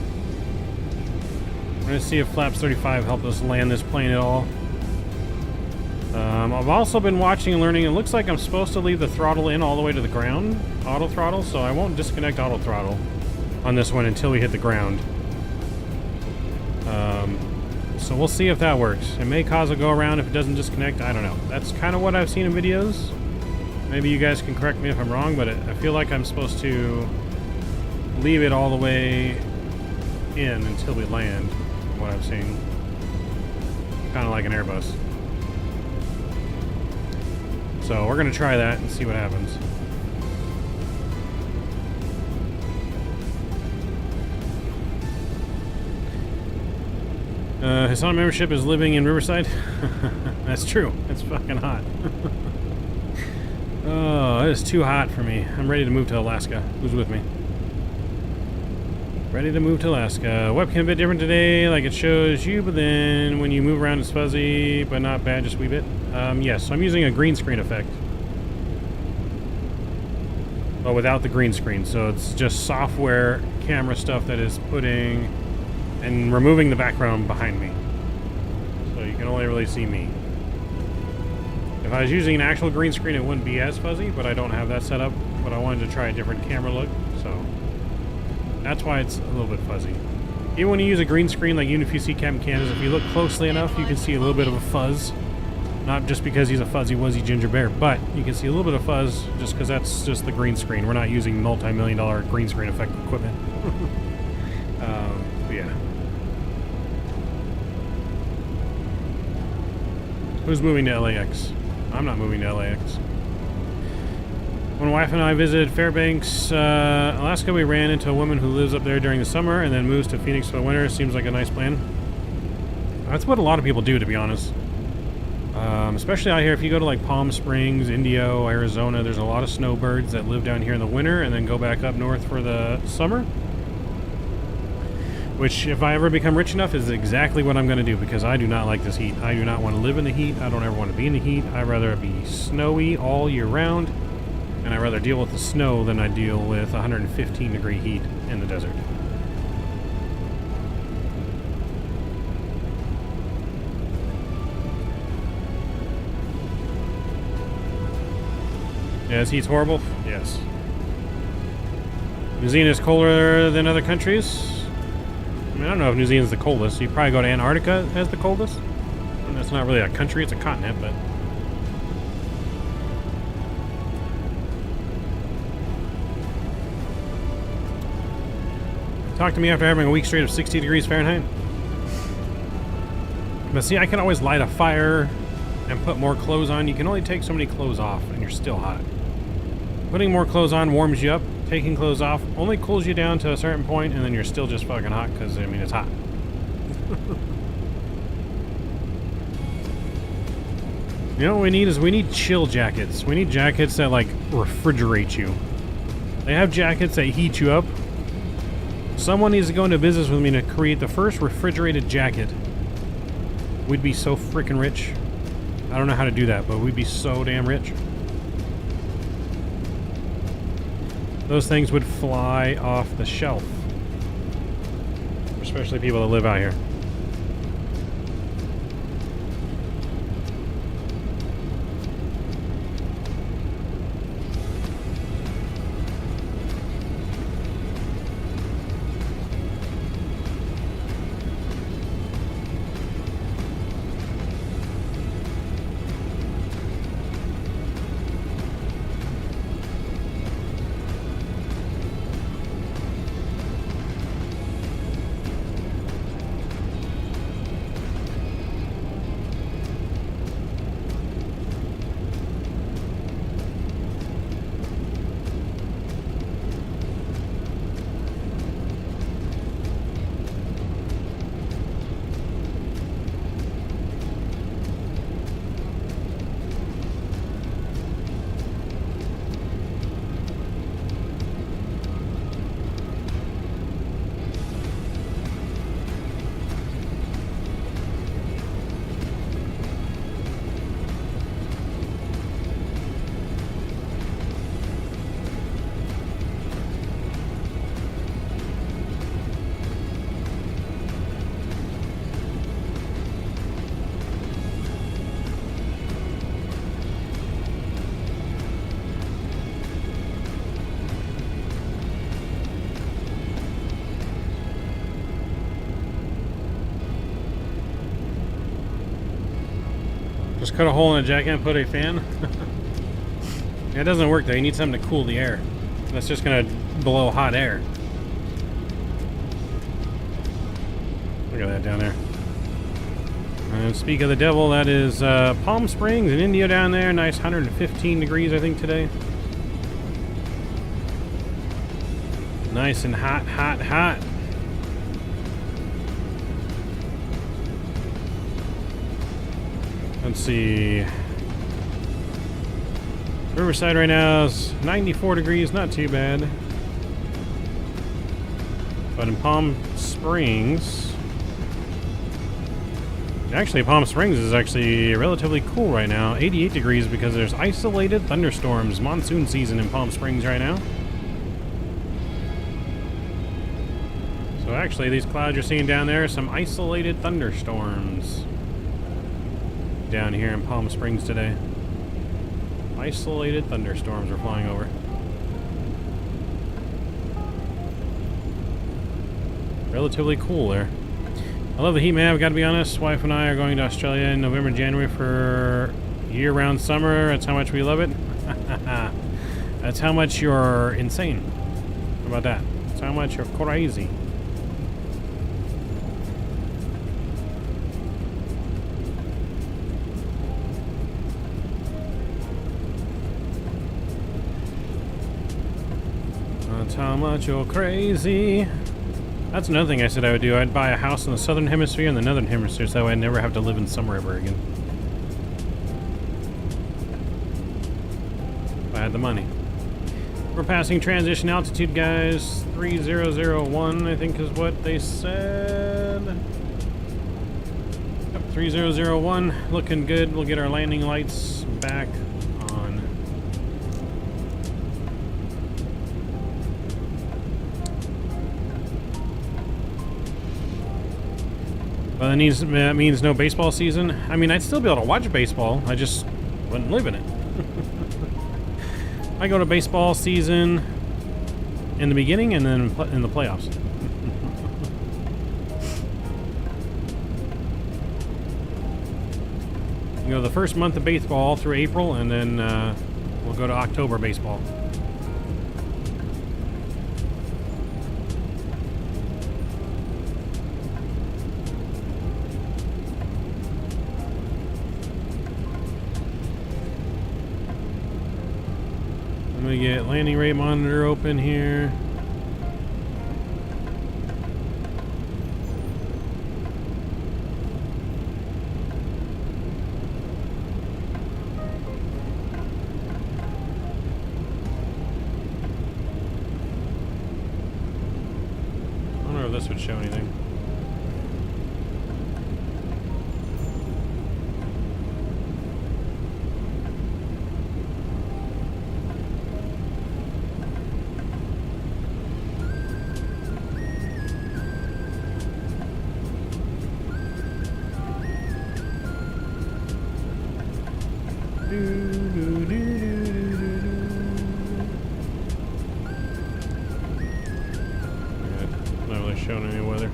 We're gonna see if flaps 35 help us land this plane at all. I've also been watching and learning. It looks like I'm supposed to leave the throttle in all the way to the ground, auto throttle, so I won't disconnect auto throttle on this one until we hit the ground. So we'll see if that works. It may cause a go around if it doesn't disconnect. I don't know. That's kind of what I've seen in videos. Maybe you guys can correct me if I'm wrong, but I feel like I'm supposed to leave it all the way in until we land, from what I've seen. Kind of like an Airbus. So we're going to try that and see what happens. His on membership is living in Riverside. That's true. It's fucking hot. Oh, it is too hot for me. I'm ready to move to Alaska. Who's with me? Ready to move to Alaska. Webcam a bit different today, like it shows you, but then when you move around it's fuzzy, but not bad, just a wee bit. Yes, so I'm using a green screen effect. But without the green screen, so it's just software camera stuff that is putting and removing the background behind me. So you can only really see me. If I was using an actual green screen, it wouldn't be as fuzzy, but I don't have that set up. But I wanted to try a different camera look, so that's why it's a little bit fuzzy. Even when you use a green screen, like even if you see Captain Canada's, if you look closely enough, you can see a little bit of a fuzz. Not just because he's a fuzzy wuzzy ginger bear, but you can see a little bit of fuzz just because that's just the green screen. We're not using multi-million-dollar green screen effect equipment. But yeah. Who's moving to LAX? I'm not moving to LAX. When my wife and I visited Fairbanks, Alaska, we ran into a woman who lives up there during the summer and then moves to Phoenix for the winter. Seems like a nice plan. That's what a lot of people do, to be honest. Especially out here, if you go to like Palm Springs, Indio, Arizona, there's a lot of snowbirds that live down here in the winter and then go back up north for the summer. Which, if I ever become rich enough, is exactly what I'm going to do, because I do not like this heat. I do not want to live in the heat. I don't ever want to be in the heat. I'd rather it be snowy all year round, and I'd rather deal with the snow than I deal with 115-degree heat in the desert. Yeah, this heat's horrible. Yes. New Zealand is colder than other countries. I mean, I don't know if New Zealand's the coldest. You probably go to Antarctica as the coldest. And that's not really a country, it's a continent, but... Talk to me after having a week straight of 60 degrees Fahrenheit. But see, I can always light a fire and put more clothes on. You can only take so many clothes off and you're still hot. Putting more clothes on warms you up. Taking clothes off only cools you down to a certain point, and then you're still just fucking hot because, I mean, it's hot. You know what we need is we need chill jackets. We need jackets that, like, refrigerate you. They have jackets that heat you up. Someone needs to go into business with me to create the first refrigerated jacket. We'd be so freaking rich. I don't know how to do that, but we'd be so damn rich. Those things would fly off the shelf. Especially people that live out here. Just cut a hole in the jacket and put a fan. It doesn't work though. You need something to cool the air. That's just gonna blow hot air. Look at that down there. And speak of the devil, that is Palm Springs in India down there. Nice 115 degrees, I think, today. Nice and hot, hot, hot. Let's see. Riverside right now is 94 degrees, not too bad. But in Palm Springs, actually Palm Springs is actually relatively cool right now. 88 degrees because there's isolated thunderstorms. Monsoon season in Palm Springs right now. So actually these clouds you're seeing down there are some isolated thunderstorms down here in Palm Springs today. Isolated thunderstorms are flying over. Relatively cool there. I love the heat, man. I've got to be honest. Wife and I are going to Australia in November, January for year-round summer. That's how much we love it. That's how much you're insane. How about that? That's how much you're crazy. That's how much you're crazy. That's another thing I said I would do. I'd buy a house in the southern hemisphere and the northern hemisphere so that way I'd never have to live in summer ever again. had the money. We're passing transition altitude, guys. 3001, I think is what they said. Yep, 3001, looking good. We'll get our landing lights back on. Well, that means no baseball season. I mean, I'd still be able to watch baseball. I just wouldn't live in it. I go to baseball season in the beginning and then in the playoffs. You know, the first month of baseball through April, and then we'll go to October baseball. I'm gonna get landing rate monitor open here. I wonder if this would show anything. Not really showing any weather.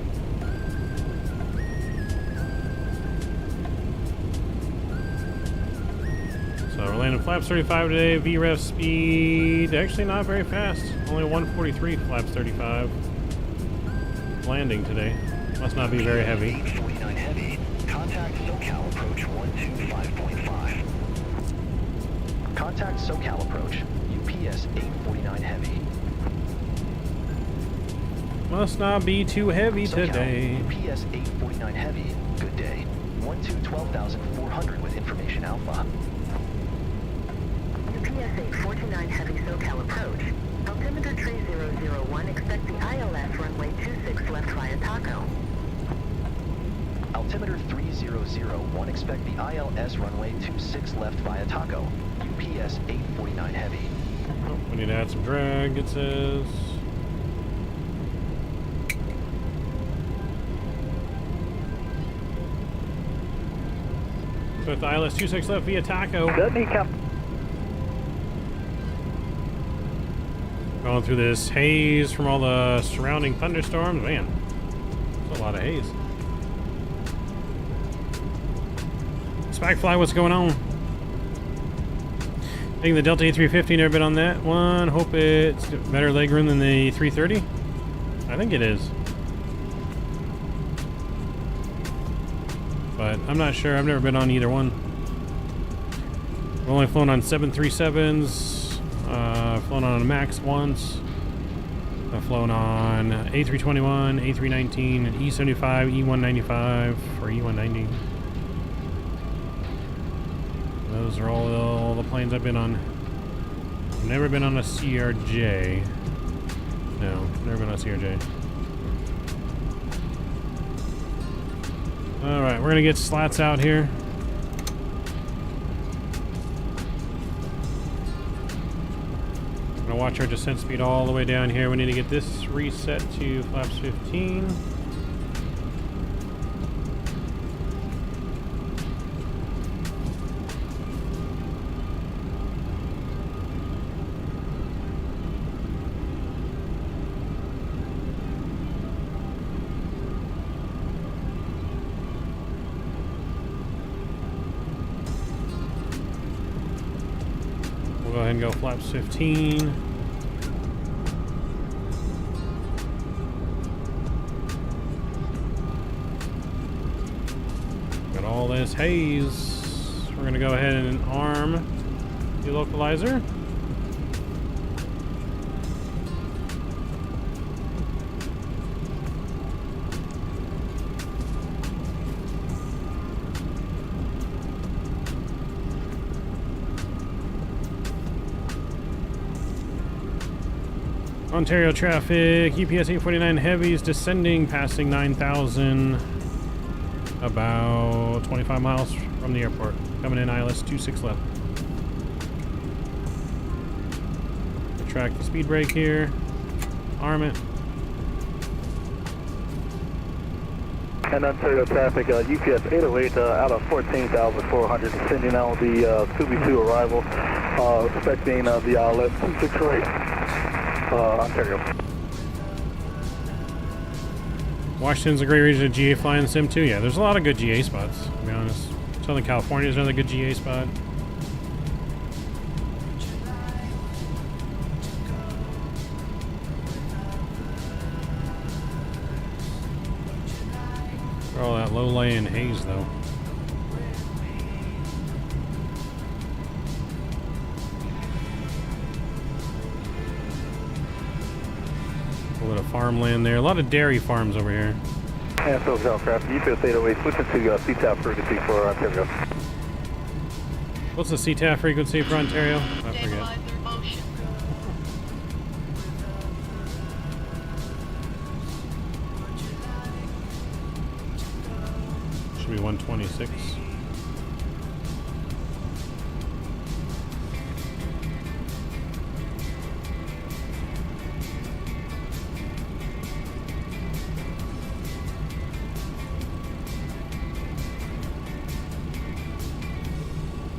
So we're landing flaps 35 today. VREF speed actually not very fast. Only 143 flaps 35. Landing today. Must not be very heavy. 849 heavy. Contact SoCal approach 125.5. Contact SoCal approach. UPS 849 heavy. Must not be too heavy SoCal, today. UPS 849 heavy. Good day. 12,400 with information alpha. UPS 849 heavy SoCal approach. Altimeter 3001, expect the ILS runway 26 left via Taco. Altimeter 3001, expect the ILS runway 26 left via Taco. UPS 849 heavy. Oh, we need to add some drag, it says. So with the ILS 26 left via Taco. Going through this haze from all the surrounding thunderstorms. Man, that's a lot of haze. Spagfly, what's going on? Taking the Delta A350, never been on that one. Hope it's better legroom than the 330. I think it is. But I'm not sure. I've never been on either one. I've only flown on 737s. Flown on a MAX once. I've flown on A321, A319, E75, E195, or E190. Those are all the planes I've been on. I've never been on a CRJ. No, never been on a CRJ. Alright, we're gonna get slats out here. Gonna watch our descent speed all the way down here. We need to get this reset to flaps 15. Go ahead and go flaps 15. Got all this haze. We're gonna go ahead and arm the localizer. Ontario traffic, UPS 849 heavies descending, passing 9,000, about 25 miles from the airport. Coming in ILS 26 left. Retract the speed brake here. Arm it. And Ontario traffic, UPS 808 out of 14,400, descending on the 2B2 arrival, expecting the ILS 26 right, Ontario. Washington's a great region of GA flying sim too. Yeah, there's a lot of good GA spots, to be honest. Southern California is another good GA spot. For all that low-laying haze, though. A little bit of farmland there. A lot of dairy farms over here. And so aircraft, UPS 808, switching to CTAP frequency for Ontario. What's the CTAF frequency for Ontario? I forget. Should be 126.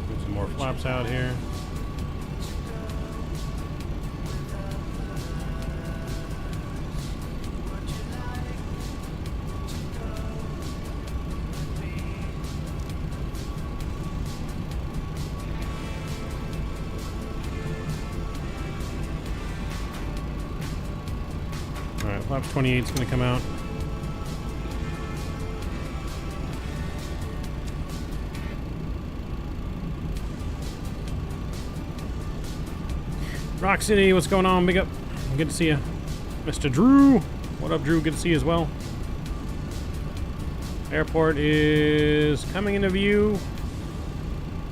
Get some more flaps out here. Alright, flaps 28 is going to come out. Rock City, what's going on? Big up. Good to see you. Mr. Drew. What up, Drew? Good to see you as well. Airport is coming into view.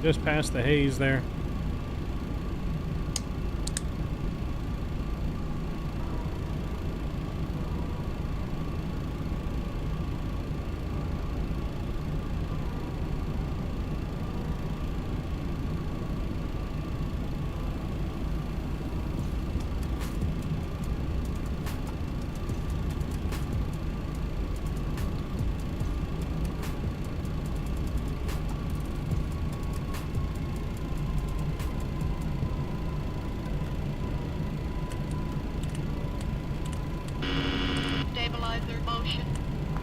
Just past the haze there. Stabilizer motion.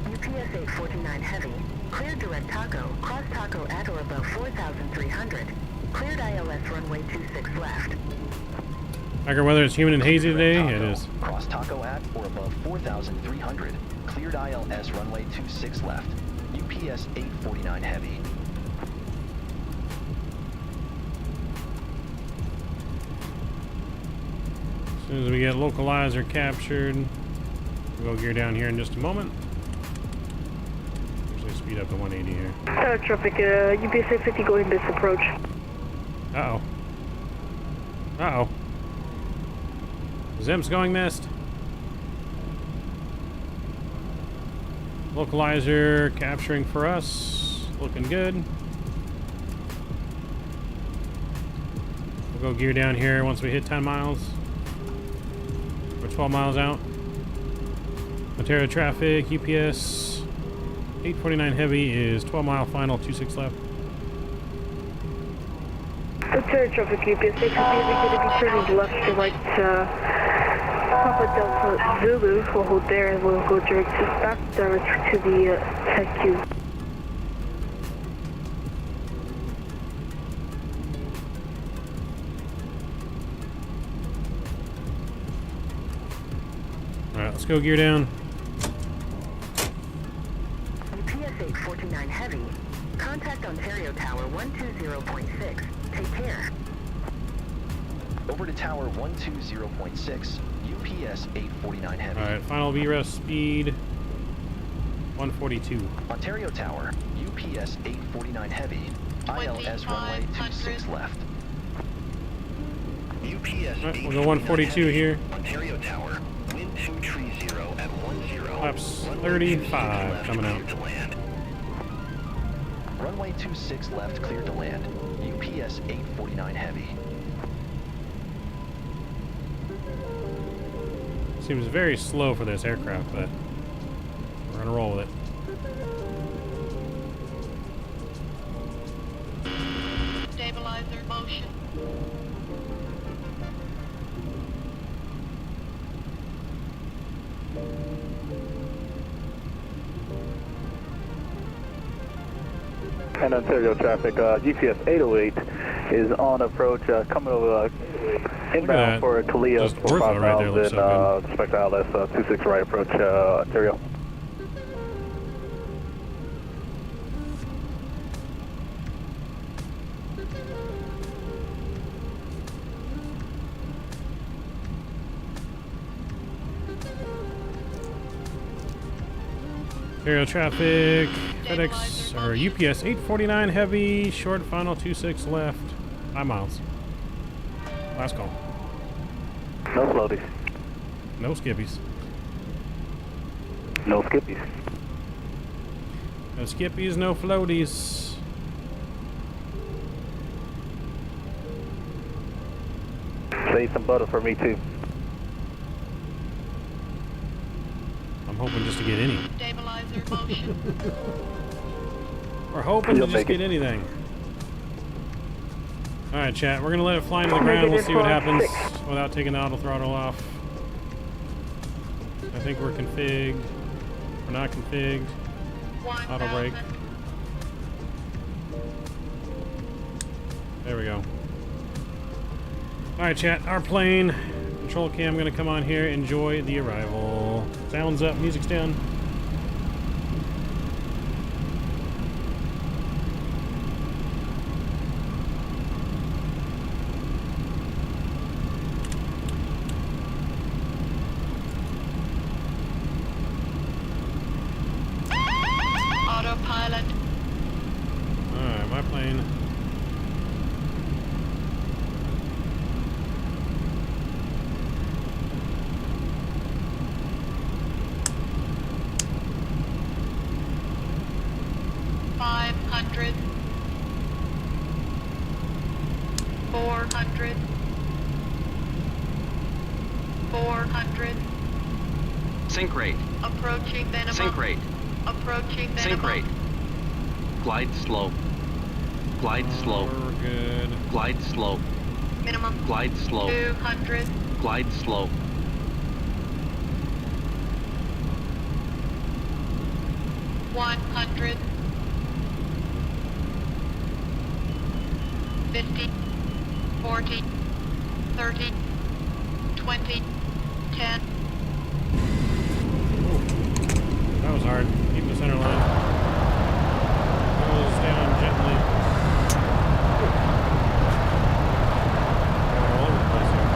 UPS 849 heavy. Cleared direct taco. Cross taco at or above 4,300. Cleared ILS runway 26 left. Tiger weather is humid and hazy today. Yeah, it is. Cross taco at or above 4,300. Cleared ILS runway 26 left. UPS 849 heavy. As soon as we get localizer captured, we'll go gear down here in just a moment. Actually, speed up to 180 here. Traffic, UPS 850 going bis approach. Uh-oh. Uh-oh. Zim's going missed. Localizer capturing for us. Looking good. We'll go gear down here once we hit 10 miles. We're 12 miles out. Ontario traffic, UPS 849 heavy is 12 mile final, 26 left. Ontario traffic, UPS 850 going to be turning left to right, Papa Delta Zulu. We'll hold there and we'll go back direct to the tech queue. Alright, let's go gear down. UPS 849 heavy. Contact Ontario Tower 120.6. Take care. Over to tower 120.6. UPS 849 heavy. Alright, final VREF speed 142. Ontario Tower, UPS 849 heavy. ILS runway 26 left. UPS Alright, we'll go 142 here. Ontario Tower, wind 230 at 10. Flaps Runway 26 35 left, coming out. cleared to land. Runway 26 left, cleared to land. UPS 849 Heavy. Seems very slow for this aircraft, but we're gonna roll with it. Stabilizer motion. And Ontario traffic, GPS 808 is on approach, coming over inbound for Kalia Just for ortho right there looks 5000, so expect ILS 26 right approach, Ontario. Aerial traffic, FedEx, or UPS 849 heavy, short final 26 left, 5 miles. Last call. No floaties. No skippies. No skippies. No skippies, no floaties. Save some butter for me too. I'm hoping just to get any. Stabilizer motion. We're hoping You'll to just make get it. anything. Alright, chat, we're gonna let it fly into the ground. We'll see what happens without taking the auto throttle off. I think we're configured. We're not configured. Auto brake. There we go. Alright, chat, our plane. Control cam gonna come on here. Enjoy the arrival. Sounds up, music's down. Autopilot. Alright, my plane. $500. $400. $400. Sync rate. Approaching minimum. Sync rate. Approaching minimum. Sync rate. Glide slope. Glide slope. We're good. Glide slope. Minimum. Glide slope. 200. Glide slope. $100. 50. 40. 30. 20. 10. That was hard. Keep the center line. Goes down gently. All over the place here.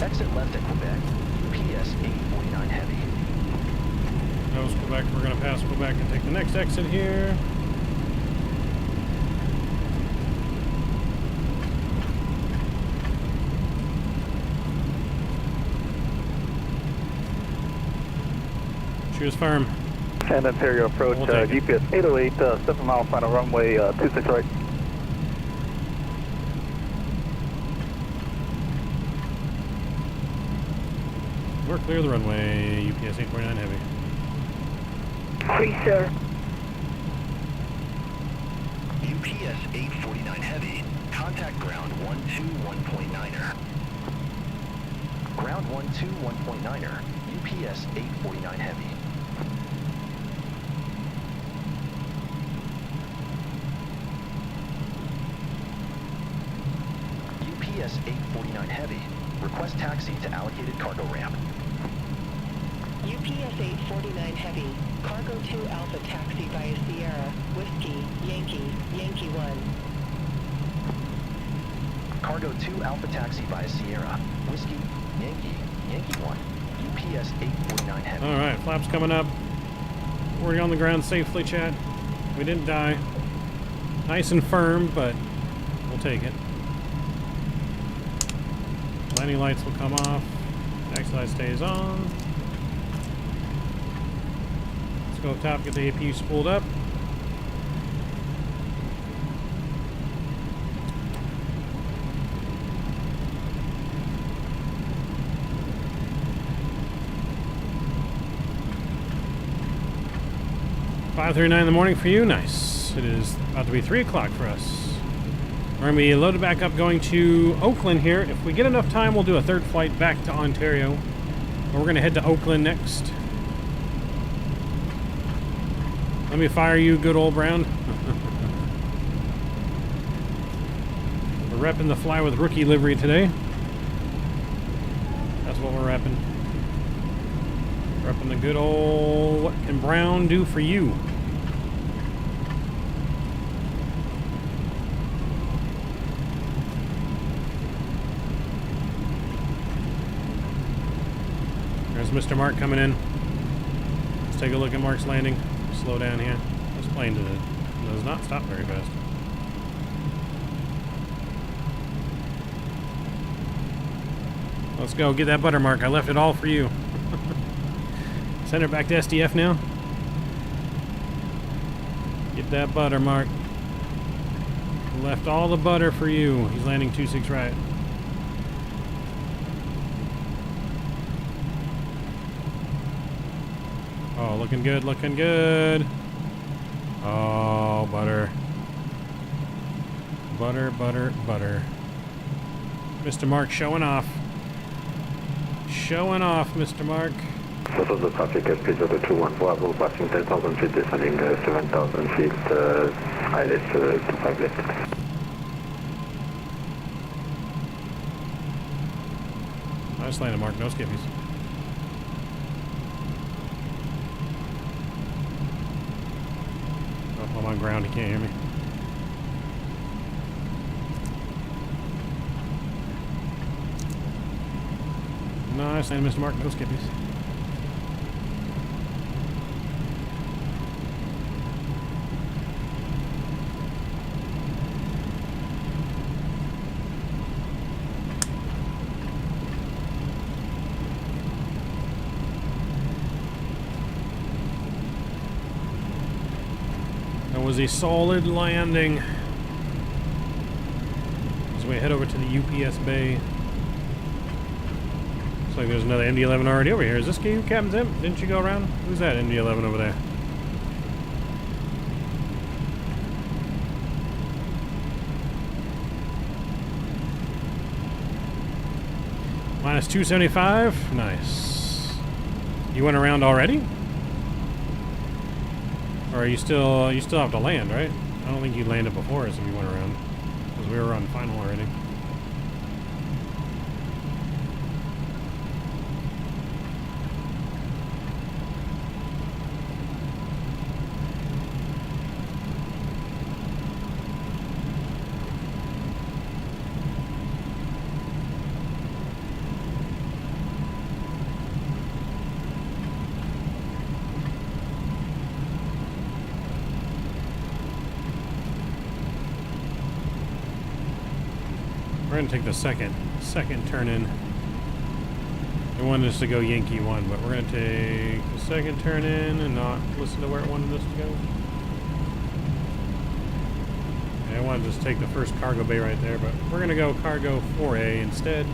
Exit left at Quebec. UPS 849 Heavy. That was Quebec. We're going to pass Quebec and take the next exit here. Choose firm. And Ontario approach, We'll take it. GPS 808, 7 mile final runway, 26 right. We're clear of the runway. UPS 849 heavy. Free, sir. UPS 849 Heavy. Contact ground 121.9er. Ground 121.9er. UPS 849 Heavy. UPS 849 Heavy. Request taxi to allocated cargo ramp. UPS 849 Heavy, Cargo 2 Alpha taxi via Sierra, Whiskey, Yankee, Yankee 1. Cargo 2 Alpha taxi via Sierra, Whiskey, Yankee, Yankee 1. UPS 849 Heavy. Alright, flaps coming up. Already on the ground safely, chat. We didn't die. Nice and firm, but we'll take it. Landing lights will come off. Taxi light stays on. Let's go up top, get the APU spooled up. $5:39 in the morning for you. Nice. It is about to be 3 o'clock for us. We're going to be loaded back up going to Oakland here. If we get enough time, we'll do a third flight back to Ontario. But we're going to head to Oakland next. Let me fire you, good old Brown. We're repping the Fly with Rookie livery today. That's what we're repping. Repping the good old what can Brown do for you? There's Mr. Mark coming in. Let's take a look at Mark's landing. Slow down here. This plane does not stop very fast. Let's go get that butter, Mark. I left it all for you. Send her back to SDF now. Get that butter, Mark. Left all the butter for you. He's landing 26 right. Oh, looking good, looking good. Oh, butter. Butter, butter, butter. Mr. Mark showing off. Showing off, Mr. Mark. Total the traffic at speed of 214, passing 10,000 feet, descending 7,000 feet, ILS 25 left. Nice landing, Mark. No skippies. Oh, I'm on ground. He can't hear me. Nice landing, Mr. Mark. No skippies. That was a solid landing. As we head over to the UPS bay. Looks like there's another MD-11 already over here. Is this you, Captain Zim? Didn't you go around? Who's that MD-11 over there? Minus 275. Nice. You went around already? Or you still have to land, right? I don't think you landed before us if you went around. Because we were on final already. We're gonna take the second turn in. They wanted us to go Yankee 1, but we're gonna take the second turn in and not listen to where it wanted us to go. Yeah, I wanted to just take the first cargo bay right there, but we're gonna go cargo 4A instead.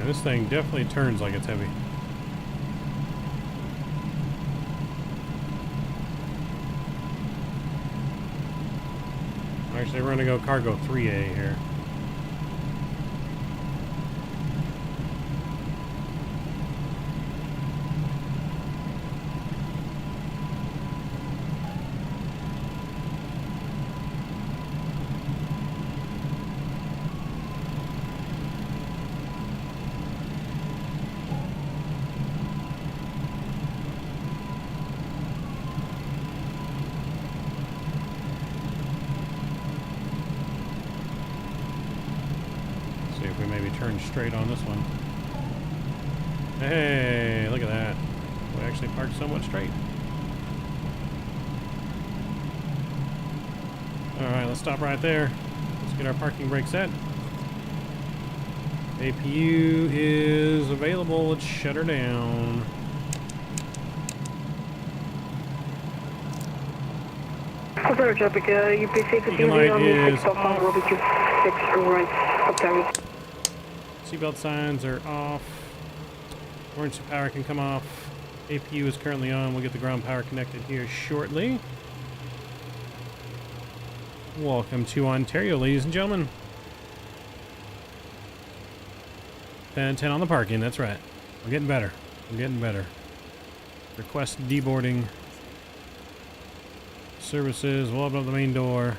This thing definitely turns like it's heavy. Actually, we're gonna go cargo 3A here. turn straight on this one. Hey, look at that. We actually parked somewhat straight. Alright, let's stop right there. Let's get our parking brake set. APU is available. Let's shut her down. Clear traffic, UPC Beacon light is off. Seatbelt signs are off. Emergency power can come off. APU is currently on. We'll get the ground power connected here shortly. Welcome to Ontario, ladies and gentlemen. 10 and 10 on the parking, that's right. I'm getting better. I'm getting better. Request deboarding. Services, we'll open up the main door.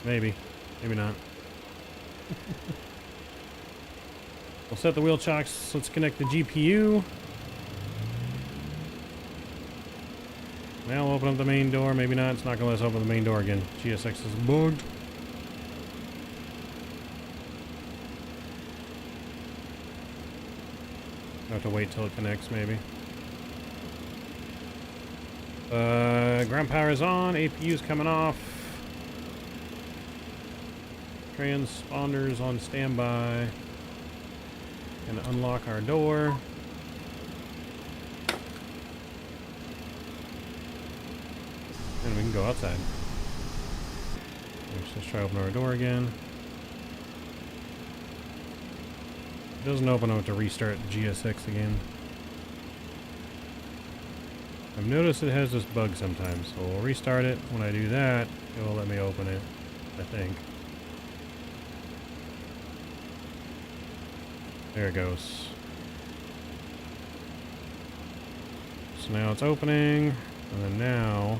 Maybe. Maybe not. We'll set the wheel chocks. Let's connect the GPU. Now we'll open up the main door. Maybe not. It's not going to let us open the main door again. GSX is bugged. I have to wait till it connects, maybe. Ground power is on. APU is coming off. Transponders on standby. Gonna unlock our door. And we can go outside. Let's try to open our door again. It doesn't open up to restart GSX again. I've noticed it has this bug sometimes, so we'll restart it. When I do that, it will let me open it, I think. There it goes. So now it's opening, and then now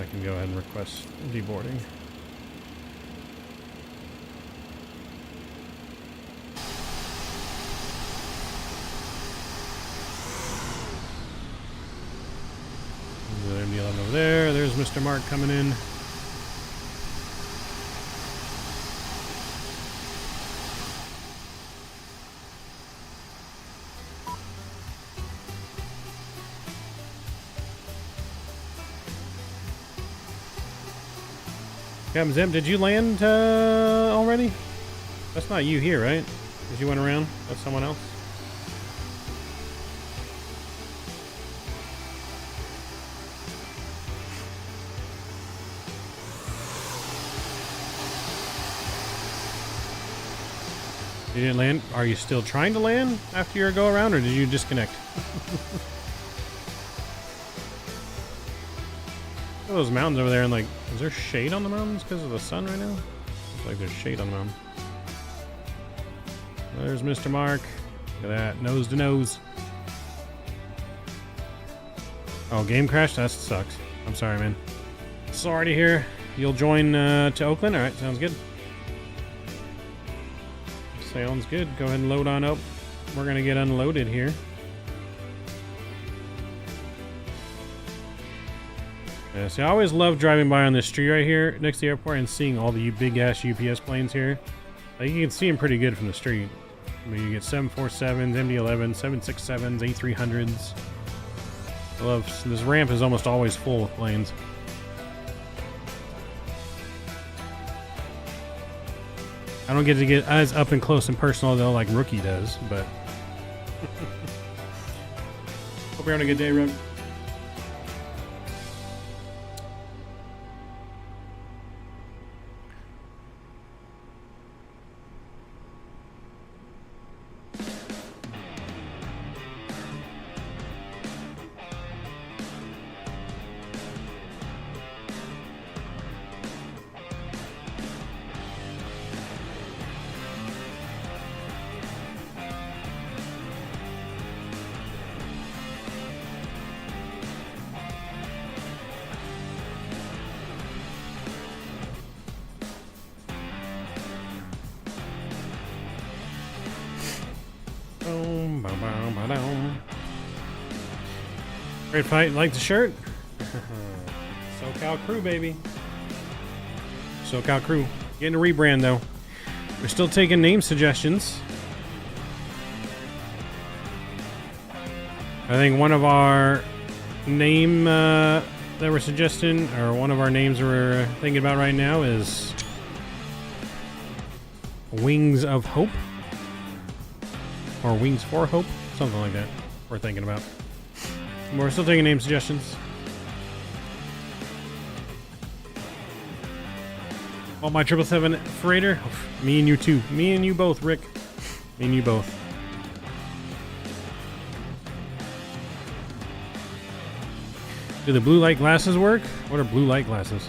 I can go ahead and request deboarding. There's the MD-11 over there. There's Mr. Mark coming in. Captain Zimp, did you land already? That's not you here, right? Because you went around? That's someone else? You didn't land? Are you still trying to land after your go around, or did you disconnect? Look at those mountains over there, and like, is there shade on the mountains because of the sun right now? Looks like there's shade on the mountain. There's Mr. Mark. Look at that, nose to nose. Oh, game crash? That sucks. I'm sorry, man. Sorry to hear. You'll join to Oakland? Alright, sounds good. Sounds good. Go ahead and load on up. We're gonna get unloaded here. Yeah, see, I always love driving by on this street right here next to the airport and seeing all the big ass UPS planes here. Like, you can see them pretty good from the street. I mean, you get 747s, MD-11s, 767s, A300s. I love this ramp is almost always full with planes. I don't get to get as up and close and personal though, like Rookie does, but hope you're having a good day, Rook. Great fight. Like the shirt? SoCal crew, baby. SoCal crew. Getting a rebrand though. We're still taking name suggestions. I think one of our name that we're suggesting, or one of our names we're thinking about right now is Wings of Hope. Or Wings for Hope. Something like that we're thinking about. But we're still taking name suggestions. Oh, my 777 freighter. Me and you too. Me and you both, Rick. Me and you both. Do the blue light glasses work? What are blue light glasses?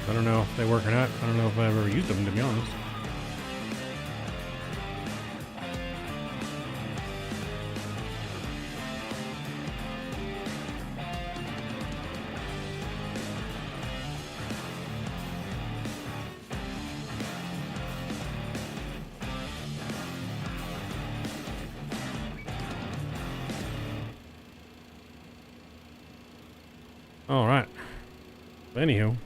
I don't know if they work or not. I don't know if I've ever used them, to be honest. All right. Anywho.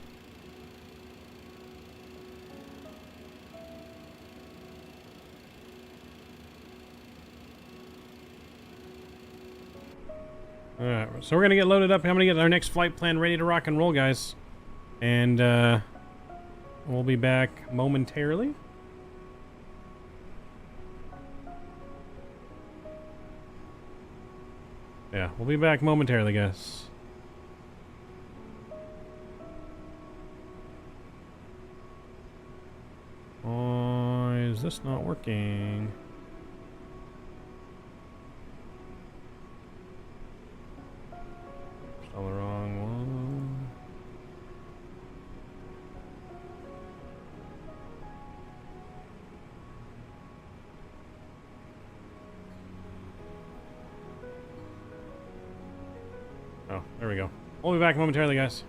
All right, so we're gonna get loaded up. I'm gonna get our next flight plan ready to rock and roll, guys, and we'll be back momentarily. Yeah, we'll be back momentarily, guys. Is this not working? Still the wrong one. Oh, there we go. We'll be back momentarily, guys.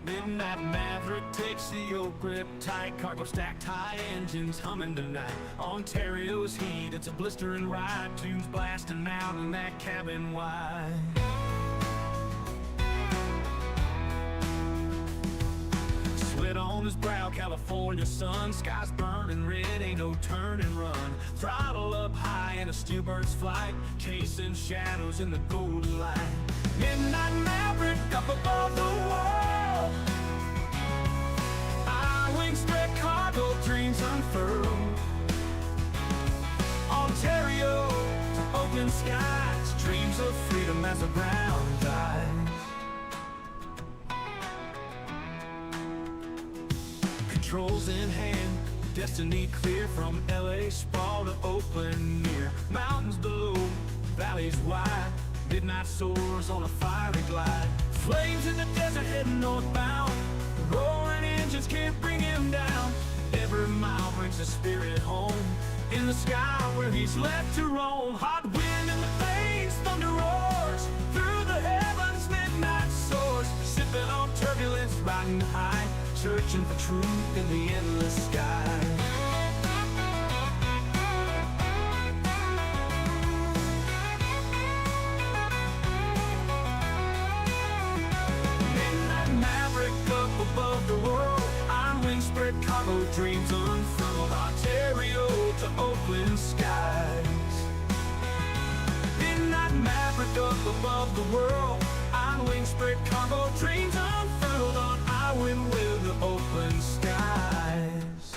Midnight Maverick takes the old grip tight, cargo stacked high, engines humming tonight. Ontario's heat, it's a blistering ride, tunes blasting out in that cabin wide. Sweat on his brow, California sun, skies burning red, ain't no turn and run. Throttle up high in a stewbird's flight, chasing shadows in the golden light. Midnight Maverick up above the world, our wings spread, cargo dreams unfurl. Ontario to open skies, dreams of freedom as the ground dies. Controls in hand, destiny clear, from LA sprawl to Oakland near. Mountains below, valleys wide, midnight soars on a fiery glide. Flames in the desert heading northbound, roaring engines can't bring him down. Every mile brings a spirit home, in the sky where he's left to roam. Hot wind in the veins, thunder roars, through the heavens midnight soars. Sipping on turbulence, riding high, searching for truth in the endless sky. Midnight Maverick up above the world, iron wings spread, cargo dreams unfurled. Ontario to Oakland skies. Midnight Maverick up above the world, iron wings spread, cargo dreams unfurled. On I win with the open skies.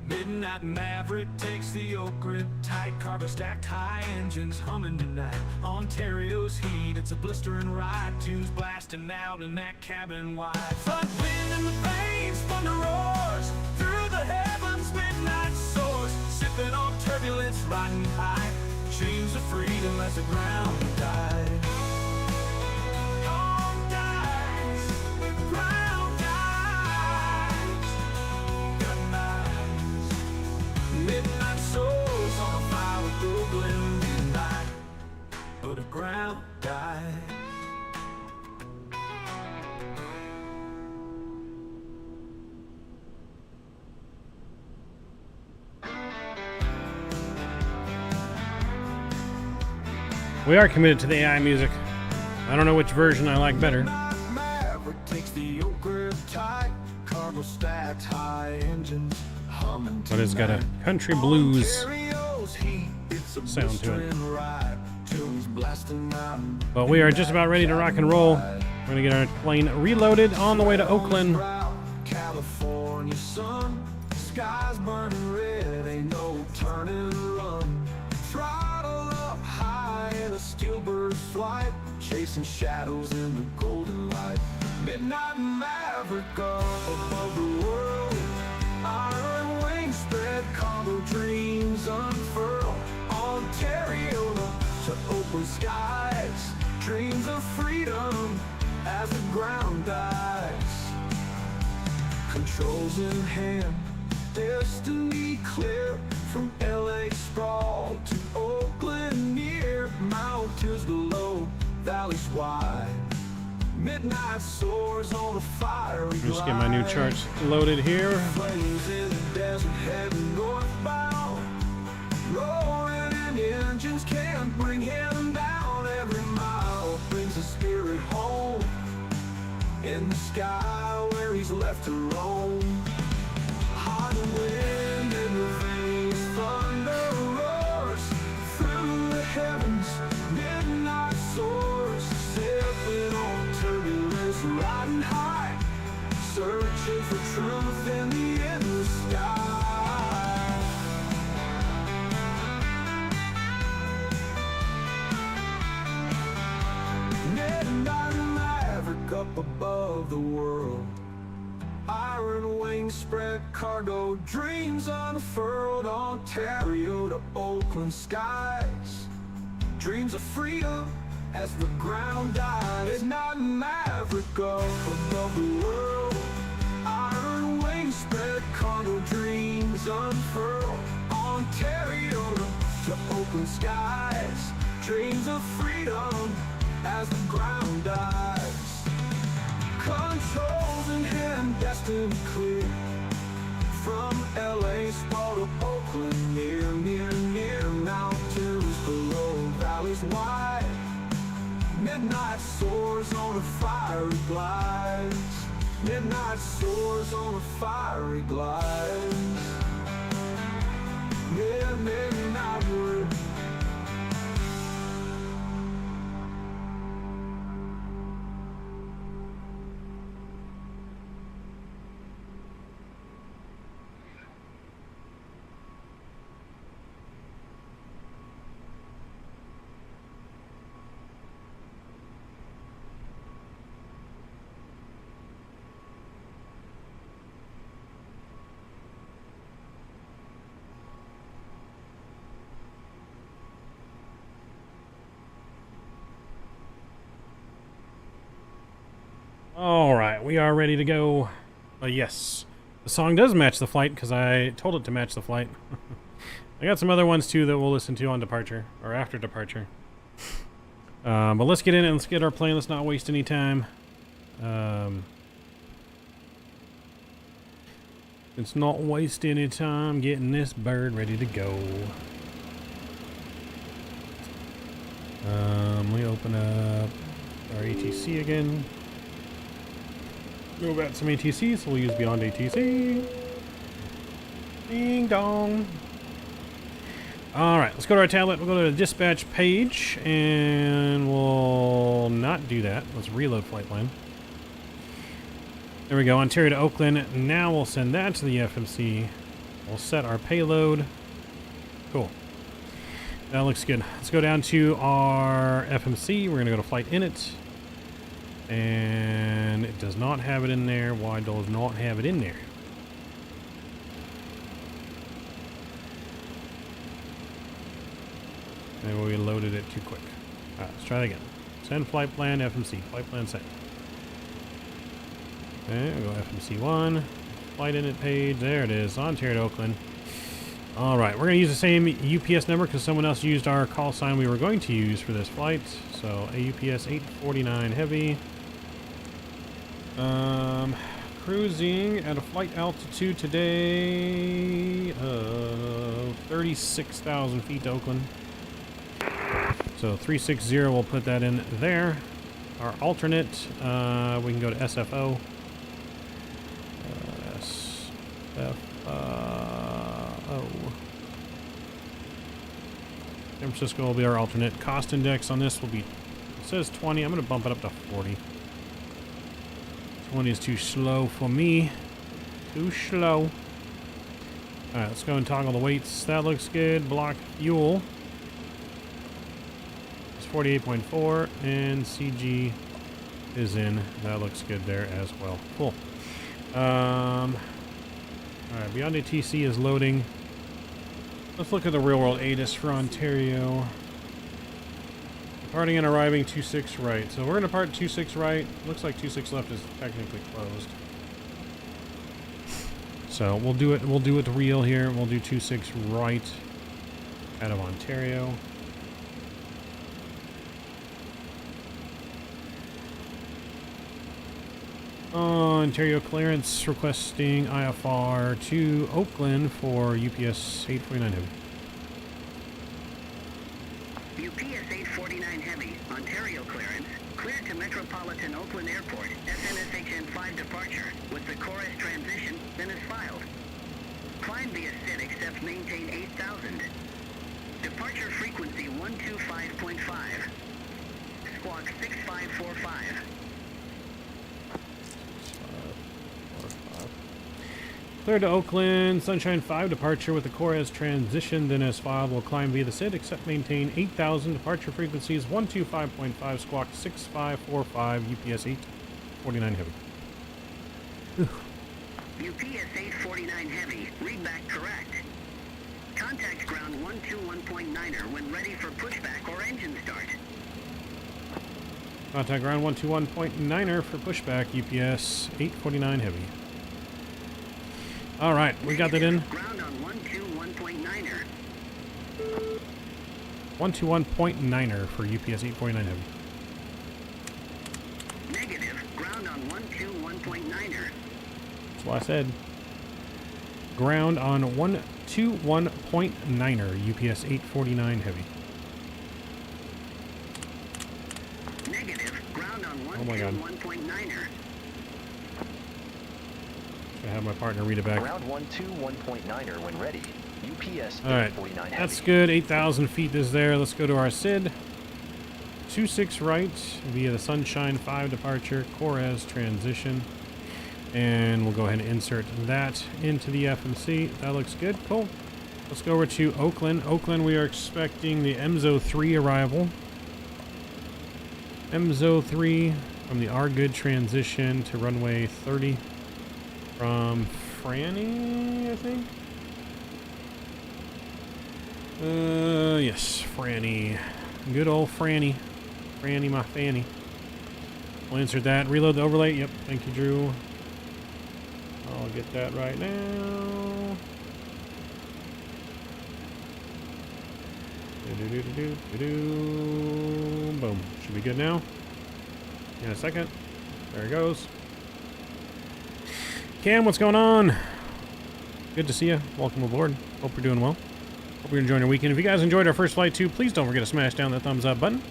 Midnight Maverick takes the oak grip tight, cargo stacked high, engines humming tonight. Ontario's heat, it's a blistering ride, tunes blasting out in that cabin wide. Front wind in the veins, thunder roars, through the heavens midnight soars. Sipping on turbulence, riding high, dreams of freedom as the ground dies. Midnight soars on a fire with Brooklyn midnight, but the ground dies. We are committed to the AI music. I don't know which version I like better. Maverick takes the oak grip tight, cargo stacked high, engines humming. But it's got a country blues sound to it. But we are just about ready to rock and roll. We're gonna get our plane reloaded on the way to Oakland. California sun, skies burning red, ain't no turning run. Throttle up high in a steel burst flight, chasing shadows in the golden light. Midnight Maverick up above the world, iron wings spread, cargo dreams unfurl. Ontario to open skies, dreams of freedom as the ground dies. Controls in hand, destiny clear, from LA sprawl to Oakland near. Mountains below, valleys wide, midnight soars on a fiery Just get my new charts loaded here. Flames in the desert heading northbound, roaring and engines can't bring him down. Every mile brings a spirit home, in the sky where he's left to roam. Hot wind in the veins, thunder roars through the heavens, midnight soars, sipping on turbulence, riding high, searching for truth in the endless sky. Midnight Maverick up above the world, iron wings spread, cargo dreams unfurled. Ontario to Oakland skies, dreams of freedom as the ground dies. Midnight Maverick up above the world, iron wings spread, cargo dreams unfurled. Ontario to Oakland skies, dreams of freedom as the ground dies. Controls in hand, destined clear, from LA sprawl to Oakland near, near, near. Mountains below, valleys wide, midnight soars on a fiery glides. Midnight soars on a fiery glides. Midnight red. Alright, we are ready to go. Yes, the song does match the flight because I told it to match the flight. I got some other ones too that we'll listen to on departure, or after departure. But let's get in and let's get our plane. Let's not waste any time. Let's not waste any time getting this bird ready to go. We open up our ATC again. We've got some ATC, so we'll use Beyond ATC. Ding dong. Alright, let's go to our tablet. We'll go to the dispatch page, and we'll not do that. Let's reload flight plan. There we go, Ontario to Oakland. Now we'll send that to the FMC. We'll set our payload. Cool. That looks good. Let's go down to our FMC. We're going to go to flight init. And it does not have it in there. Why does not have it in there? Maybe we loaded it too quick. Alright, let's try that again. Send flight plan, FMC. Flight plan sent. Okay, we'll go FMC1. Flight init page. There it is. Ontario to Oakland. Alright, we're going to use the same UPS number because someone else used our call sign we were going to use for this flight. So, AUPS 849 Heavy. Cruising at a flight altitude today of 36,000 feet to Oakland. So 360, we'll put that in there. Our alternate, we can go to SFO. SFO. San Francisco will be our alternate. Cost index on this will be, it says 20. I'm going to bump it up to 40. 20 is too slow for me. Too slow. Alright, let's go and toggle the weights. That looks good. Block fuel. 48.4 and CG is in. That looks good there as well. Cool. Alright, Beyond ATC is loading. Let's look at the real world ATIS for Ontario. Departing and arriving 26 right. So we're going to depart 26 right. Looks like 26 left is technically closed. So we'll do it real here. We'll do 26 right out of Ontario. Ontario clearance requesting IFR to Oakland for UPS 849 Heavy. UPS 849 Heavy, Ontario clearance, cleared to Metropolitan Oakland Airport, SNSHN 5 departure, with the chorus transition, then is filed. Climb via SID except maintain 8,000. Departure frequency 125.5. Squawk 6545. Clear to Oakland, Sunshine 5 departure with the core as transitioned and as filed. Will climb via the SID except maintain 8,000. Departure frequencies 125.5, squawk 6545, UPS 849 Heavy. UPS 849 Heavy, read back correct. Contact ground 121.9er when ready for pushback or engine start. Contact ground 121.9er for pushback, UPS 849 Heavy. All right, we got that in. Ground on 121.9er. 121.9er for UPS 849 Heavy. Negative, ground on 121.9er. That's what I said. Ground on 121.9er, UPS 849 Heavy. Negative, ground on Oh my God. 121.9er. I have my partner read it back. Ground 121.9er when ready. UPS All right, 849 Heavy. that's good. 8,000 feet is there. Let's go to our SID. 26 right via the Sunshine 5 departure, Corez transition. And we'll go ahead and insert that into the FMC. That looks good. Cool. Let's go over to Oakland. Oakland, we are expecting the MZO 3 arrival. MZO 3 from the R Good transition to runway 30 from Franny, I think. Yes, Franny. Good old Franny. Franny, my fanny. We'll insert that. Reload the overlay. Yep. Thank you, Drew. I'll get that right now. Boom. Should be good now. In a second. There it goes. Cam, what's going on? Good to see you. Welcome aboard. Hope you're doing well. Hope you're enjoying your weekend. If you guys enjoyed our first flight too, please don't forget to smash down that thumbs up button.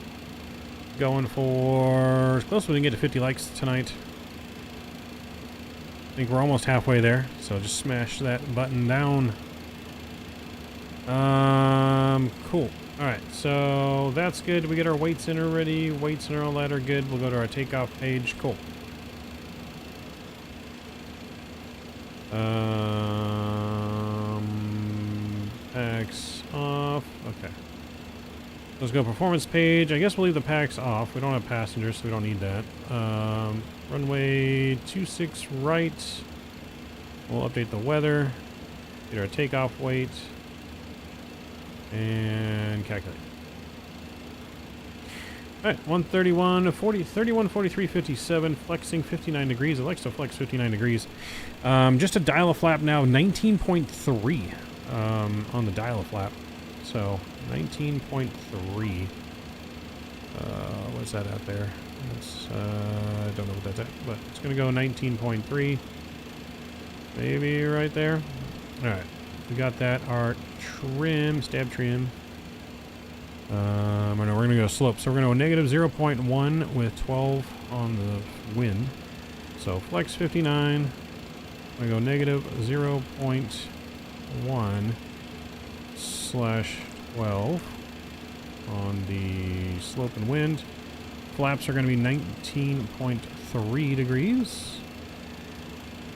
Going for as close as we can get to 50 likes tonight. I think we're almost halfway there, so just smash that button down. Cool. Alright, so that's good. We get our weights in already. Weights and all that are good. We'll go to our takeoff page. Cool. Packs off. Okay. Let's go performance page. I guess we'll leave the packs off. We don't have passengers, so we don't need that. Runway 26 right. We'll update the weather. Get our takeoff weight. And calculate. Alright, 131, 40, 31, 43, 57, flexing 59 degrees. It likes to flex 59 degrees. Just a dial-a-flap now, 19.3 on the dial-a-flap. So, 19.3. What's that out there? That's, I don't know what that's at, but it's going to go 19.3. Maybe right there. Alright, we got that. Our trim, stab trim. We're going to go slope. So we're going to go negative 0.1 with 12 on the wind. So flex 59. I'm going to go negative 0.1 slash 12 on the slope and wind. Flaps are going to be 19.3 degrees.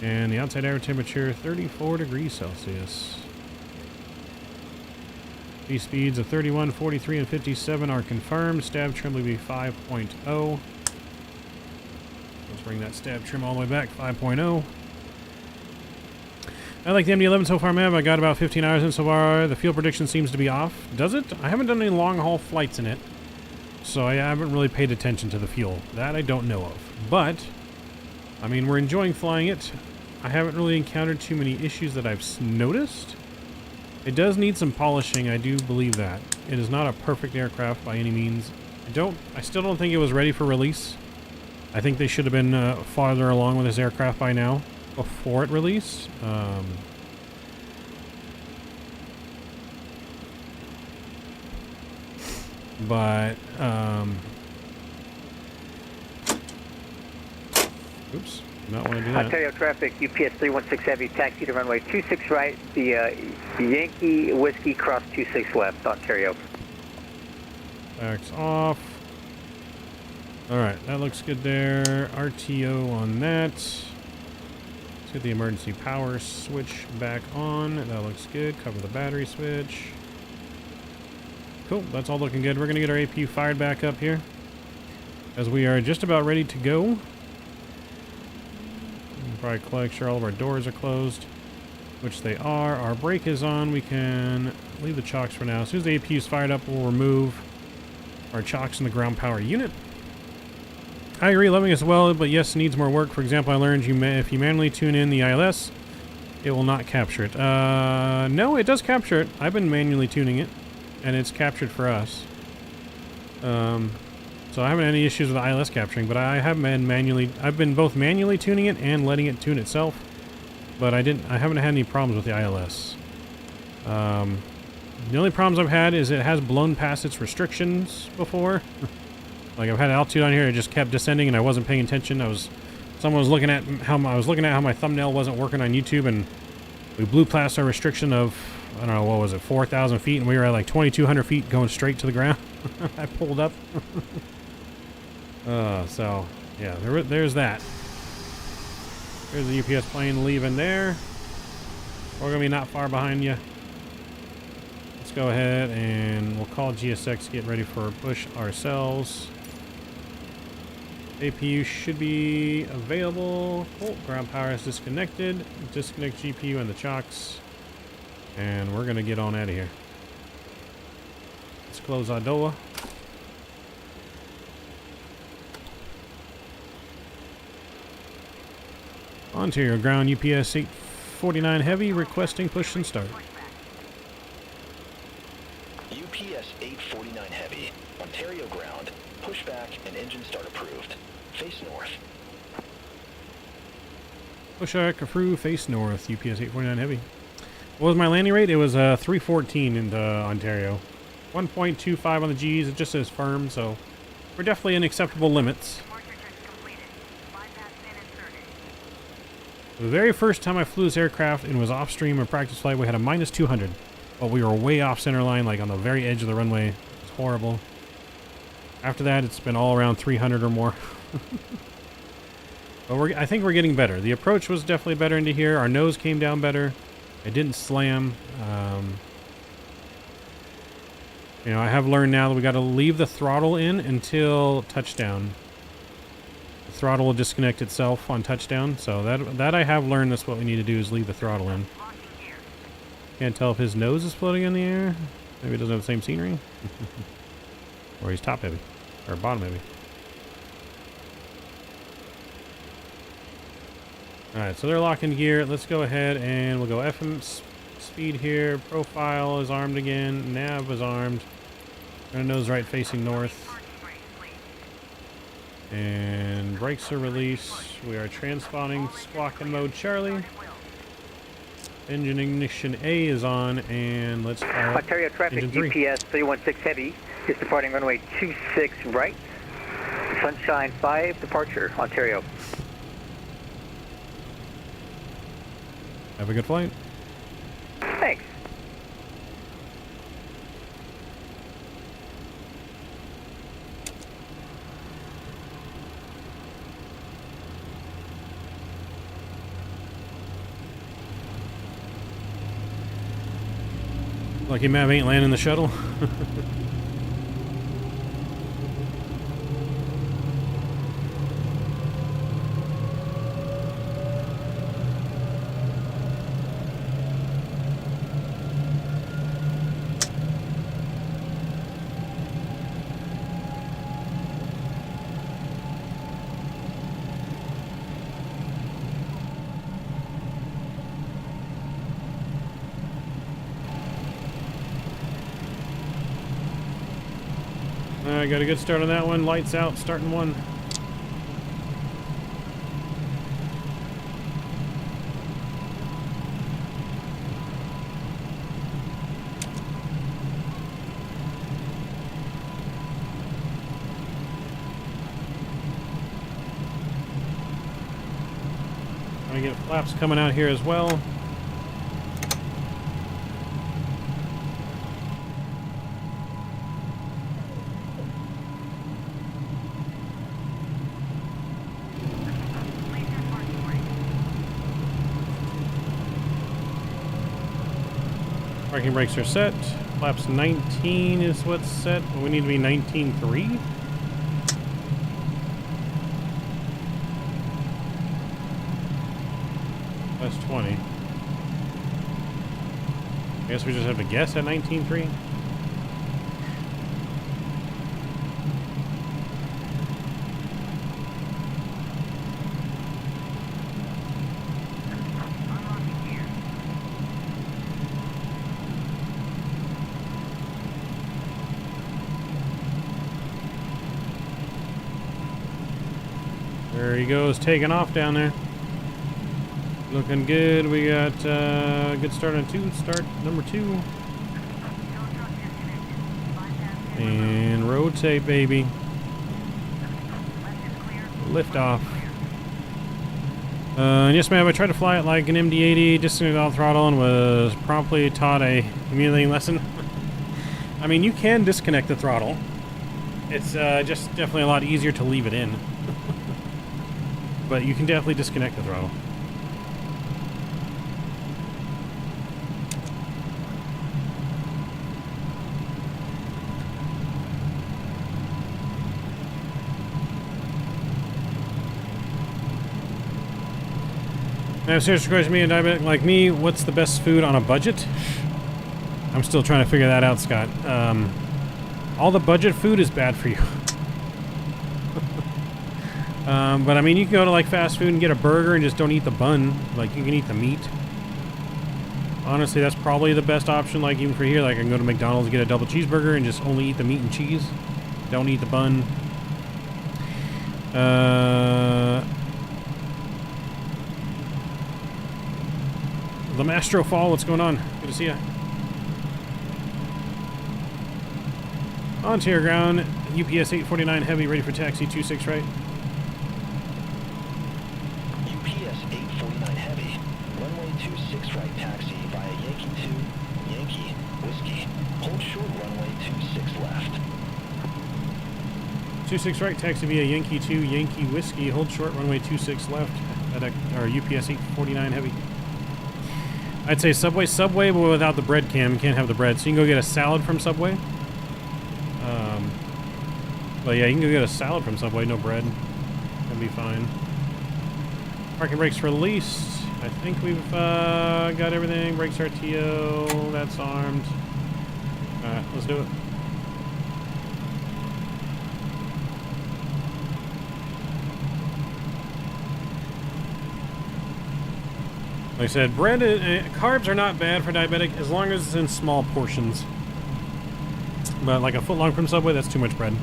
And the outside air temperature, 34 degrees Celsius. These speeds of 31, 43, and 57 are confirmed. Stab trim will be 5.0. Let's bring that stab trim all the way back, 5.0. I like the MD-11 so far, Mav. I got about 15 hours in so far. The fuel prediction seems to be off. Does it? I haven't done any long-haul flights in it, so I haven't really paid attention to the fuel. That I don't know of. But, I mean, we're enjoying flying it. I haven't really encountered too many issues that I've noticed. It does need some polishing, I do believe that. It is not a perfect aircraft by any means. I still don't think it was ready for release. I think they should have been farther along with this aircraft by now, before it released. Oops. Not want to do that. Ontario traffic, UPS 316 Heavy, taxi to runway 26 right, the Yankee Whiskey cross 26 left, Ontario. Backs off. Alright, that looks good there. RTO on that. Let's get the emergency power switch back on. That looks good. Cover the battery switch. Cool, that's all looking good. We're going to get our APU fired back up here, as we are just about ready to go. Probably make sure all of our doors are closed, which they are. Our brake is on. We can leave the chocks for now. As soon as the APU is fired up, we'll remove our chocks in the ground power unit. I agree, loving as well, but yes, needs more work. For example, I learned if you manually tune in the ILS, it will not capture it. No, it does capture it. I've been manually tuning it, and it's captured for us. So I haven't had any issues with the ILS capturing, but I have been I've been both manually tuning it and letting it tune itself, but I haven't had any problems with the ILS. The only problems I've had is it has blown past its restrictions before. Like I've had altitude on here, it just kept descending and I wasn't paying attention. Someone was looking at how my thumbnail wasn't working on YouTube, and we blew past our restriction of, I don't know, what was it, 4,000 feet, and we were at like 2,200 feet going straight to the ground. I pulled up. So, yeah, there's that. There's the UPS plane leaving there. We're going to be not far behind you. Let's go ahead and we'll call GSX, get ready for a push ourselves. APU should be available. Oh, ground power is disconnected. Disconnect GPU and the chocks. And we're going to get on out of here. Let's close our door. Ontario ground, UPS 849 Heavy, requesting push and start. UPS 849 Heavy, Ontario ground, pushback and engine start approved. Face north. Pushback approved, face north, UPS 849 Heavy. What was my landing rate? It was 314 in Ontario. 1.25 on the G's, it just says firm, so we're definitely in acceptable limits. The very first time I flew this aircraft and was off stream or practice flight, we had a minus 200. But we were way off center line, like on the very edge of the runway. It's horrible. After that, it's been all around 300 or more. But I think we're getting better. The approach was definitely better into here. Our nose came down better. It didn't slam. You know, I have learned now that we got to leave the throttle in until touchdown. The throttle will disconnect itself on touchdown, so that I have learned. That's what we need to do, is leave the throttle in. Can't tell if his nose is floating in the air. Maybe it doesn't have the same scenery. Or he's top heavy. Or bottom heavy. Alright, so they're locking gear. Let's go ahead and we'll go FM speed here. Profile is armed again. Nav is armed. Our nose right facing north. And brakes are released. We are transponding squawk in mode Charlie. Engine ignition A is on, and let's fire up Ontario traffic, engine 3. UPS 316 Heavy. is departing runway 26 right. Sunshine 5, departure, Ontario. Have a good flight. Thanks. Lucky Mav ain't landing the shuttle. I got a good start on that one. Lights out, starting one. I get flaps coming out here as well. Parking brakes are set. Flaps 19 is what's set. We need to be 19.3. That's 20. I guess we just have to guess at 19.3. There he goes, taking off down there. Looking good. We got a good start on start number 2. And rotate, baby. Lift off. Yes, ma'am, I tried to fly it like an MD-80, disconnected all throttle, and was promptly taught a humiliating lesson. I mean, you can disconnect the throttle. It's just definitely a lot easier to leave it in. But you can definitely disconnect the throttle. Now, seriously, question me, a diabetic like me, what's the best food on a budget? I'm still trying to figure that out, Scott. All the budget food is bad for you. But I mean, you can go to like fast food and get a burger and just don't eat the bun. Like, you can eat the meat. Honestly, that's probably the best option. Like, even for here, like I can go to McDonald's and get a double cheeseburger and just only eat the meat and cheese. Don't eat the bun. The Mastro Fall, what's going on? Good to see ya. Onto your ground, UPS 849 Heavy, ready for taxi 26 right. UPS 849 Heavy, runway 26 right taxi via Yankee 2, Yankee, Whiskey. Hold short runway 26 left. 26 right, taxi via Yankee 2, Yankee Whiskey. Hold short, runway 26 left. At UPS 849 Heavy. I'd say Subway, but without the bread cam. You can't have the bread. So you can go get a salad from Subway. But yeah, you can go get a salad from Subway, no bread. That'll be fine. Parking brakes released. I think we've got everything. Brakes RTO, that's armed. Alright, let's do it. Like I said, bread, carbs are not bad for diabetic as long as it's in small portions. But like a foot long from Subway, that's too much bread.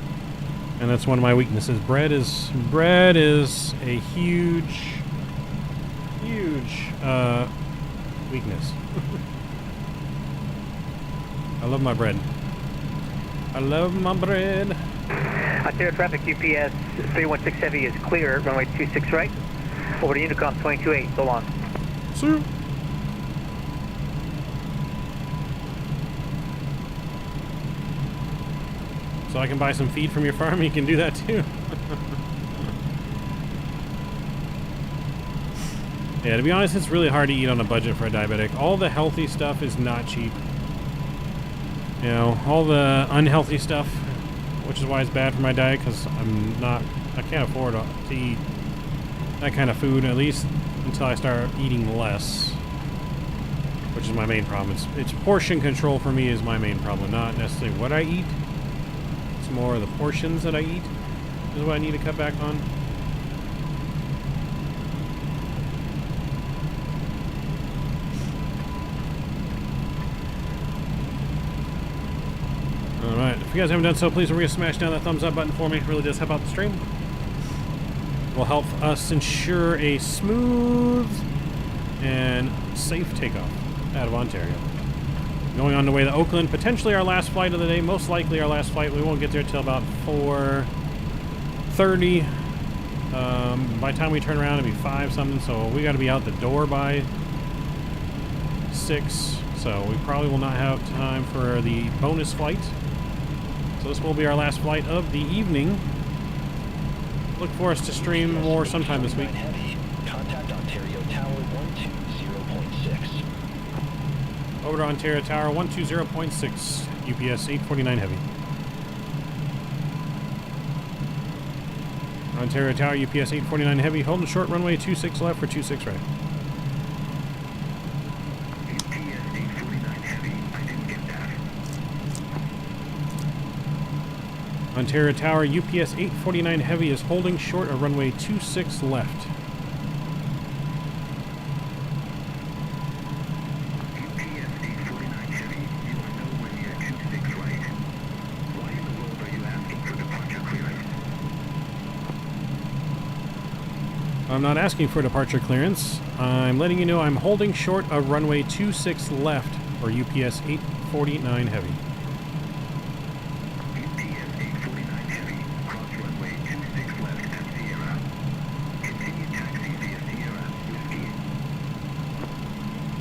And that's one of my weaknesses. Bread is a huge weakness. I love my bread. I love my bread. Ontario traffic, UPS 316 Heavy is clear, runway 26 right. Over to Unicom 228, so long. See you. So I can buy some feed from your farm, you can do that too. Yeah, to be honest, it's really hard to eat on a budget for a diabetic. All the healthy stuff is not cheap. You know, all the unhealthy stuff, which is why it's bad for my diet, because I can't afford to eat that kind of food, at least until I start eating less, which is my main problem. It's portion control for me is my main problem, not necessarily what I eat. It's more the portions that I eat is what I need to cut back on. Alright, if you guys haven't done so, please remember to smash down that thumbs up button for me. It really does help out the stream. Will help us ensure a smooth and safe takeoff out of Ontario. Going on the way to Oakland, potentially our last flight of the day, most likely our last flight. We won't get there till about 4:30. By the time we turn around, it'll be 5 something, so we got to be out the door by 6. So we probably will not have time for the bonus flight. So this will be our last flight of the evening. Look for us to stream more sometime this week. Contact Ontario Tower 120.6. Over to Ontario Tower 120.6, UPS 849 Heavy. Ontario Tower, UPS 849 Heavy, holding short runway 26 left for 26 right. Ontario Tower, UPS 849 Heavy is holding short of runway 26 left. I'm not asking for departure clearance. I'm letting you know I'm holding short of runway 26 left for UPS 849 Heavy.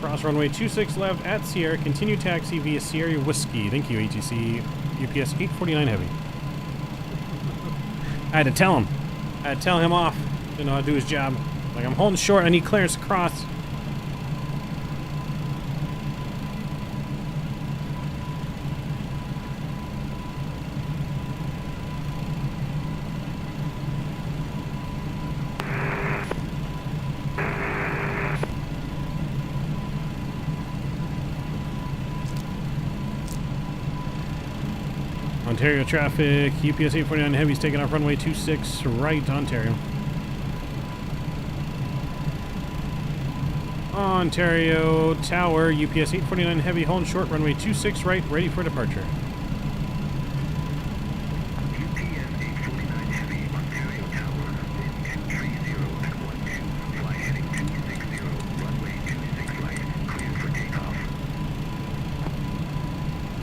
Cross runway 26 left at Sierra. Continue taxi via Sierra Whiskey. Thank you, ATC. UPS 849 Heavy. I had to tell him. I had to tell him off. Didn't know how to do his job. Like, I'm holding short. I need clearance to cross. Ontario traffic, UPS 849 Heavy's taking off runway 26 right, Ontario. Ontario Tower, UPS 849 Heavy, holding short, runway 26 right, ready for departure.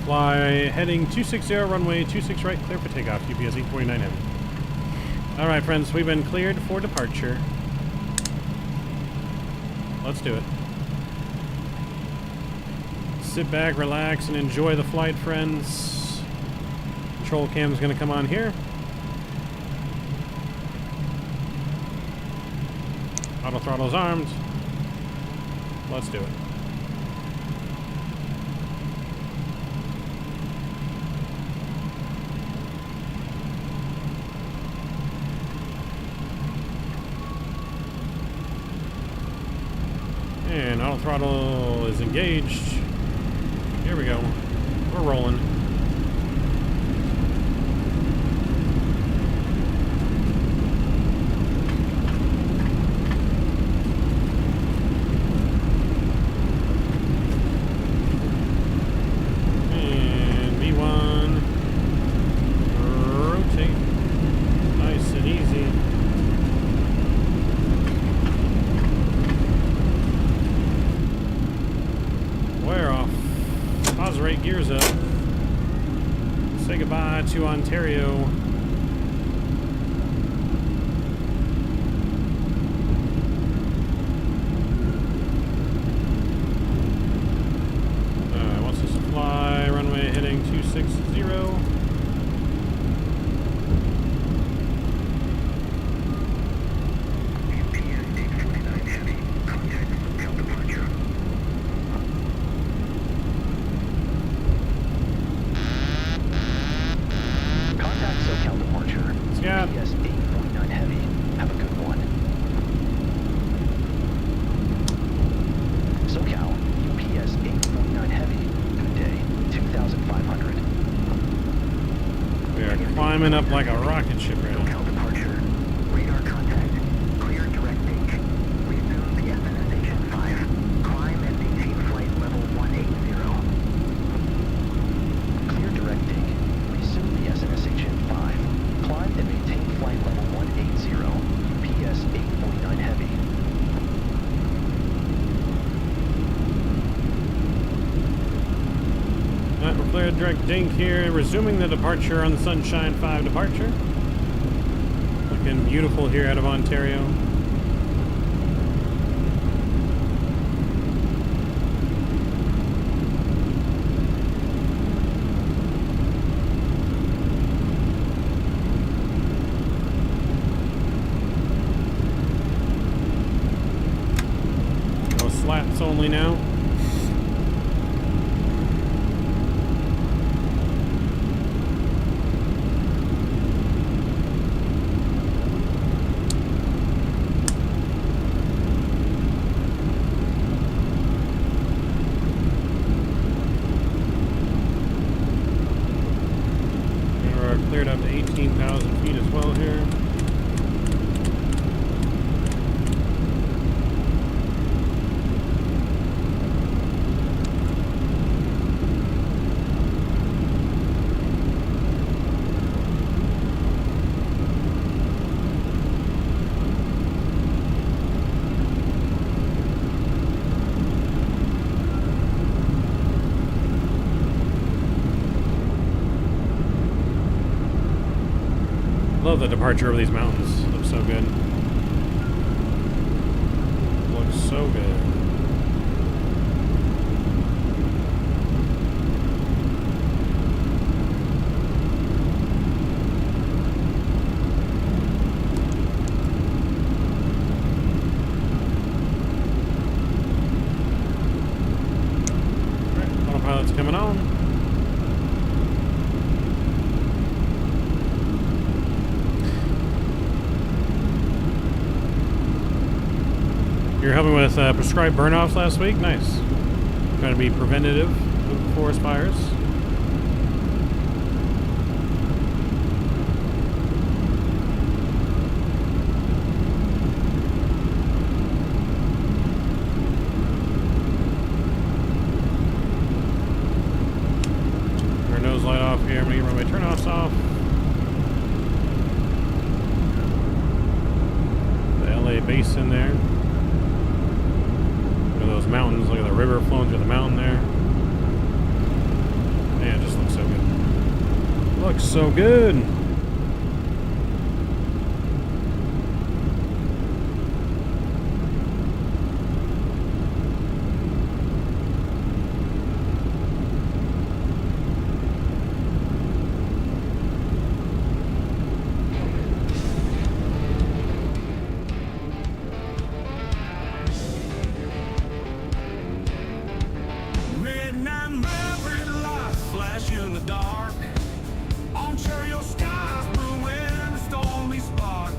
Fly heading 260, runway 26 right, clear for takeoff, UPS 849 Heavy. Alright friends, we've been cleared for departure. Let's do it. Sit back, relax, and enjoy the flight, friends. Control cam is going to come on here. Auto throttle's armed. Let's do it. And auto throttle is engaged. Here we go. We're rolling. And V1. Rotate. Nice and easy. We're off. Pause rate, gears up. say goodbye to Ontario. Wants us to fly, runway heading 260. Yeah. UPS 849 Heavy. Have a good one. SoCal, UPS 849 Heavy. Good day. 2,500. We are climbing up like a rocket ship right now. SoCal departure. Radar contact. Clear directing. Resume the SNSH 5. Climb and maintain flight level 180. Clear directing. Resume the SNSH 5. Climb and maintain flight level 180. UPS 849 Heavy. Alright, we're cleared direct dink here. Resuming the departure on the Sunshine 5 departure. Looking beautiful here out of Ontario. Slats only now. And we're cleared up to 18,000 feet as well here. Love the departure over these mountains. Looks so good. Looks so good. Alright, autopilot's coming on. You were helping with prescribed burn-offs last week? Nice. Trying to be preventative with forest fires. Our nose light off here. I'm going to get runway turn-offs off. The LA basin there. Those mountains, look at the river flowing through the mountain there. Man, it just looks so good. Looks so good. Midnight maverick lights flash in the dark. Ontario skies blue and a stormy spark.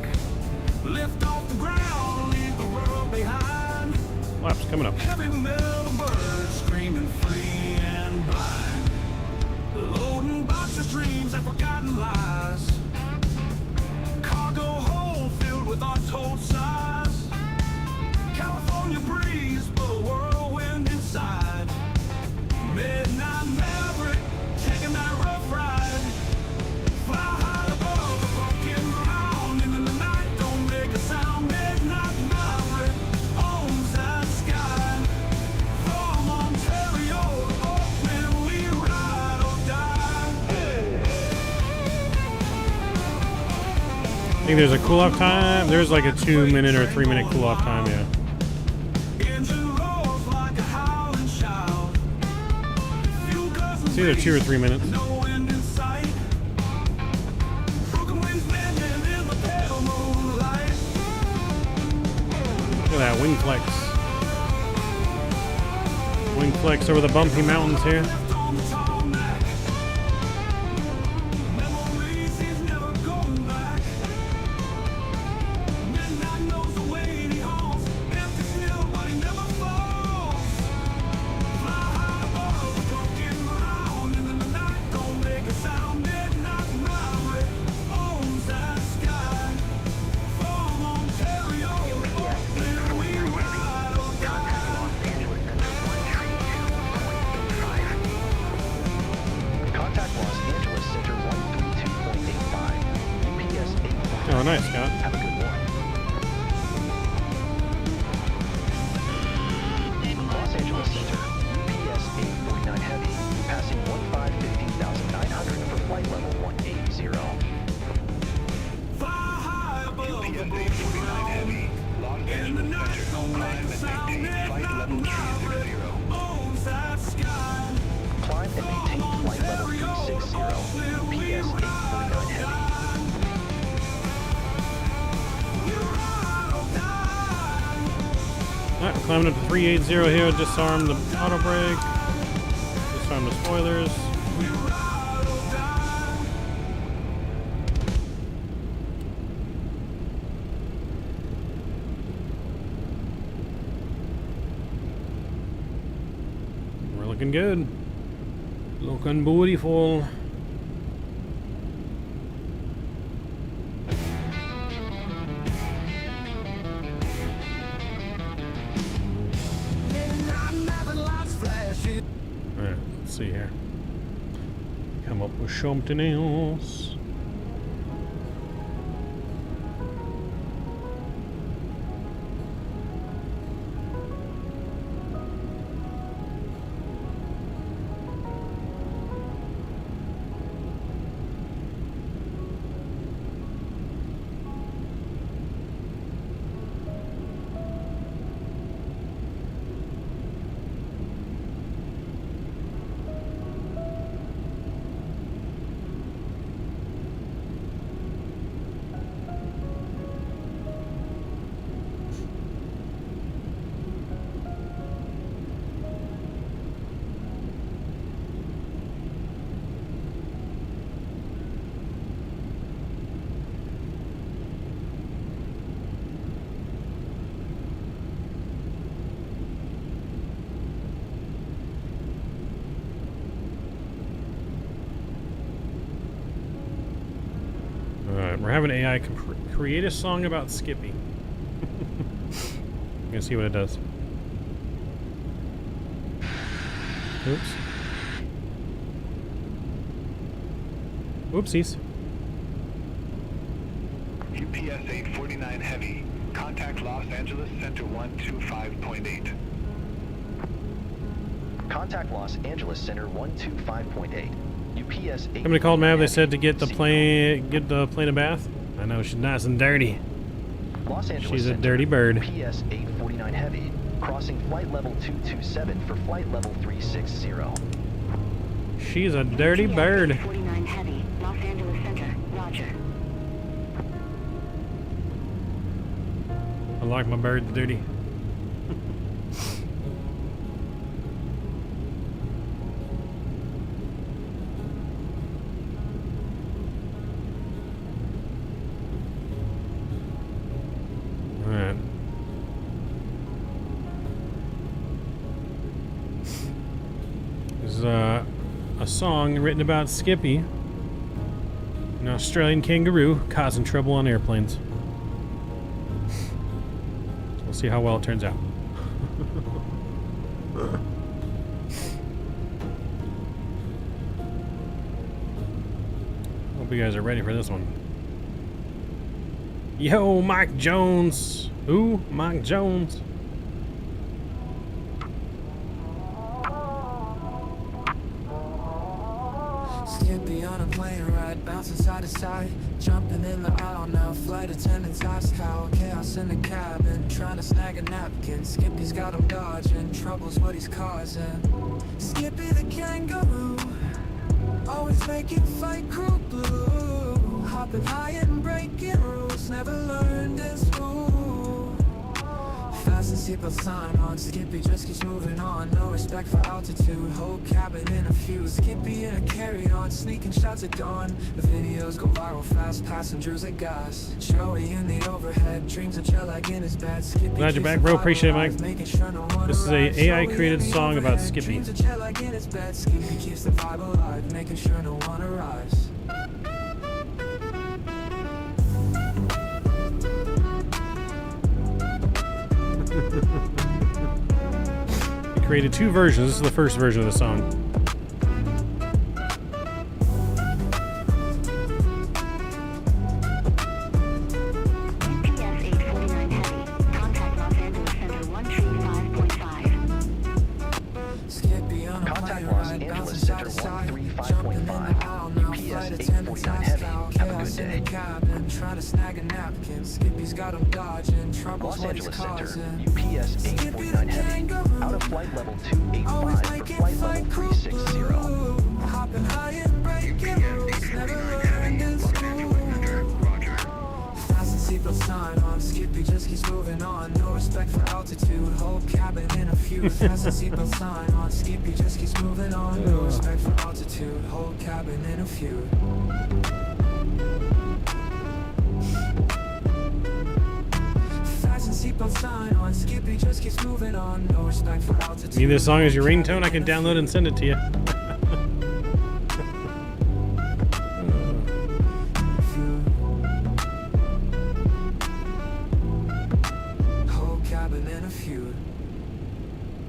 Lift off the ground, leave the world behind. Laps coming up. Heavy metal birds screaming free and blind. Loading boxes, dreams, and forgotten lies. Cargo hold filled with untold size. California breeze, but a whirlwind inside. Midnight maverick, taking that rough ride. Fly high above the broken ground. Into the night, don't make a sound. Midnight maverick owns that sky. From Ontario to Oakland, we ride or die. I think there's a cool off time. There's like a 2-minute or 3-minute cool off time, yeah. It's either 2 or 3 minutes. Look at that wing flex. Wing flex over the bumpy mountains here. Oh, nice, Scott. Have a good one. Los Angeles Center, UPS 849 Heavy, passing 15,900 for flight level 180. UPS 849 Heavy, Los Angeles Center, climb and maintain flight level 360. Climb and maintain flight level 360. UPS 849 Heavy. Alright, we're climbing up to 380 here. Disarm the auto brake. Disarm the spoilers. We're looking good. Looking beautiful. Alright, let's see here. Come up with something else. Alright, we're having AI create a song about Skippy. I'm gonna see what it does. Oops. Oopsies. UPS 849 Heavy, contact Los Angeles Center 125.8. Contact Los Angeles Center 125.8. UPS 8. Somebody called Mav. They said to get the plane a bath. I know she's nice and dirty. Los Angeles She's a Center, dirty bird. UPS 849 Heavy, crossing flight level 227 for flight level 360. She's a dirty bird. 849 Heavy, Los Angeles Center, Roger. I like my birds dirty. Alright. This is a song written about Skippy, an Australian kangaroo causing trouble on airplanes. We'll see how well it turns out. Hope you guys are ready for this one. Yo, Mike Jones. Who? Mike Jones. Skippy on a plane ride, bouncing side to side, jumping in the aisle now. Flight attendants ask how. Chaos in the cabin, trying to snag a napkin. Skippy's got him dodging, trouble's what he's causing. Skippy the kangaroo, always making fight crew blue. Hopping high and breaking rules, never learned in school. Fasten seatbelt sign on, Skippy just keeps moving on. No respect for altitude, whole cabin in a fuse. Skippy in a carry-on, sneaking shots at dawn. The videos go viral fast, passengers at gas. Joey in the overhead, dreams of jet lag in his bed. Skippy Glad you're back, bro. Appreciate it, Mike. This is a AI-created song about Skippy. Skippy keeps the vibe alive, making sure no one arrives. He created two versions. This is the first version of the song. UPS 849 Heavy. Contact Los Angeles Center 135.5. Skippy on a Contact plane Los ride, Angeles bouncing Center side to side, jumping in the aisle 135.5. now. UPS Flight attendants 849 ask Heavy. how. Have a Chaos good in day. the cabin, trying to snag a napkin. Skippy's got him dodging, trouble's Los what he's Angeles Center, causing. UPS 849 Heavy. Out of flight level 285 for flight level 360. Hopping high and breaking rules, never learned in school. Fasten seatbelt sign on, Skippy just keeps moving on. No respect for altitude, whole cabin in a fuse. Fasten seatbelt sign on, Skippy just keeps moving on. No respect for altitude, whole cabin in a feud. Fasten seatbelt sign on, Skippy just keeps moving on. No respect for altitude. Need this song as your ringtone? I can download and send it to you. Whole cabin in a feud.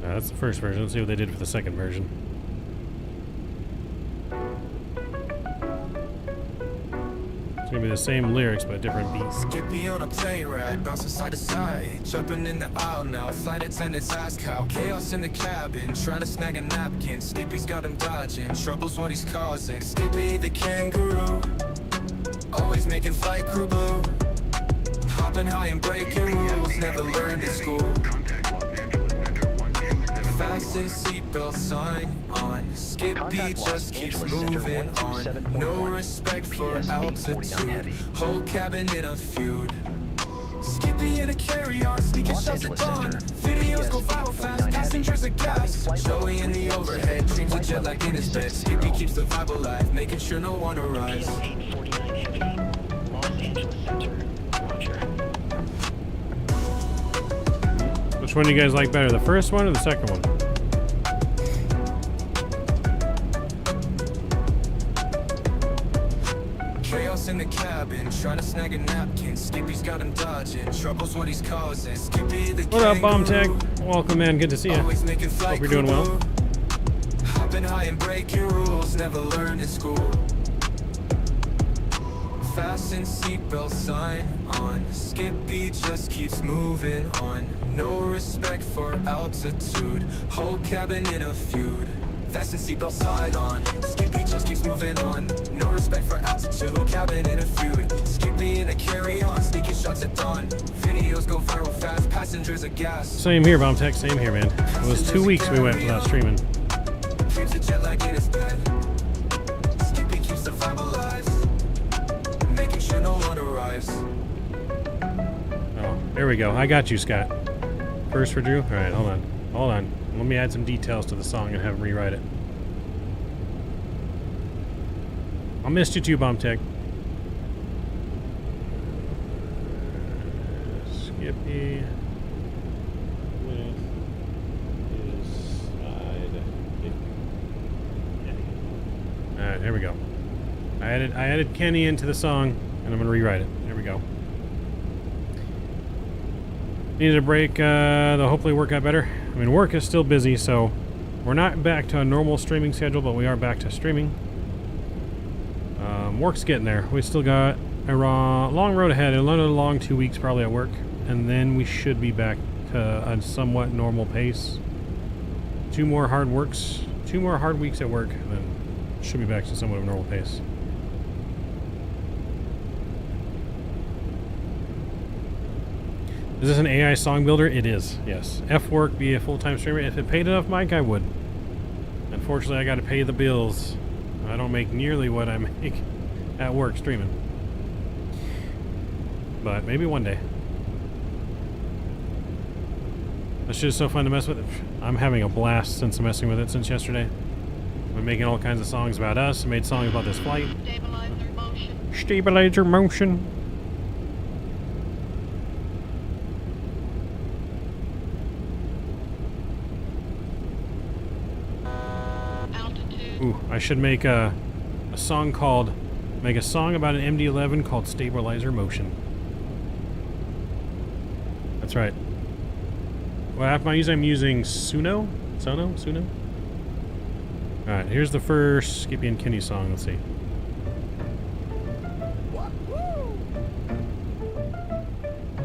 That's the first version. Let's see what they did for the second version. It's gonna be the same lyrics but different beats. Skippy on a plane ride, bouncing side to side, jumping in the aisle now. Flight attendants ask how. Chaos in the cabin, trying to snag a napkin. Skippy's got him dodging, trouble's what he's causing. Skippy the kangaroo, always making flight crew blue. Hopping high and breaking rules, never learned in school. Fasten seatbelt sign on, Skippy just keeps moving on. No respect for altitude, whole cabin in a feud. Skippy in a carry-on, sneaking shots at dawn. Videos go viral fast, passengers at gas. Joey in the overhead, dreams of jet lag in his bed. Skippy keeps the vibe alive, making sure no one arrives. 849 Heavy. Los Angeles Center. Roger. Which one do you guys like better, the first one or the second one? Chaos in the cabin, trying to snag a napkin. Skippy's got him dodging, trouble's what he's causing. Skippy the What up, Bomb Tech? kangaroo, Welcome, man. Good to see you. always making flight Hope you're doing well. crew. Hopping high and breaking rules, never learned in school. Fasten seatbelt sign on, Skippy just keeps moving on. No respect for altitude, whole cabin in a feud. Fasten seatbelt sign on, Skippy just keeps moving on. No respect for altitude, cabin in a feud. Skippy in a carry-on, sneaking shots at dawn. Videos go viral fast, passengers at gas. Same here, Bomb Tech. Same here, man. It was 2 weeks we went without streaming. Dreams of jet lag in his bed. Skippy keeps the vibe alive, making sure no one arrives. Oh, there we go. I got you, Scott. First for Drew? Alright, hold on. Hold on. Let me add some details to the song and have him rewrite it. I missed you too, Bomb Tech. Skippy with his side. Alright, here we go. I added Kenny into the song, and I'm gonna rewrite it. There we go. Needed a break. They'll hopefully work out better. I mean, work is still busy, so we're not back to a normal streaming schedule, but we are back to streaming. Work's getting there. We still got a long road ahead. Another long 2 weeks probably at work, and then we should be back to a somewhat normal pace. 2 more hard weeks at work, and then Should be back to somewhat of a normal pace. Is this an AI song builder? It is, yes. F-Work be a full-time streamer. If it paid enough, Mike, I would. Unfortunately, I got to pay the bills. I don't make nearly what I make at work streaming. But maybe one day. It's just so fun to mess with it. I'm having a blast since messing with it since yesterday. We're making all kinds of songs about us. I made songs about this flight. Stabilizer motion. Stabilizer motion. Altitude. Ooh, I should make a song called... Make a song about an MD-11 called Stabilizer Motion. That's right. What app am I using? I'm using Suno? Suno? Alright, here's the first Skippy and Kenny song. Let's see.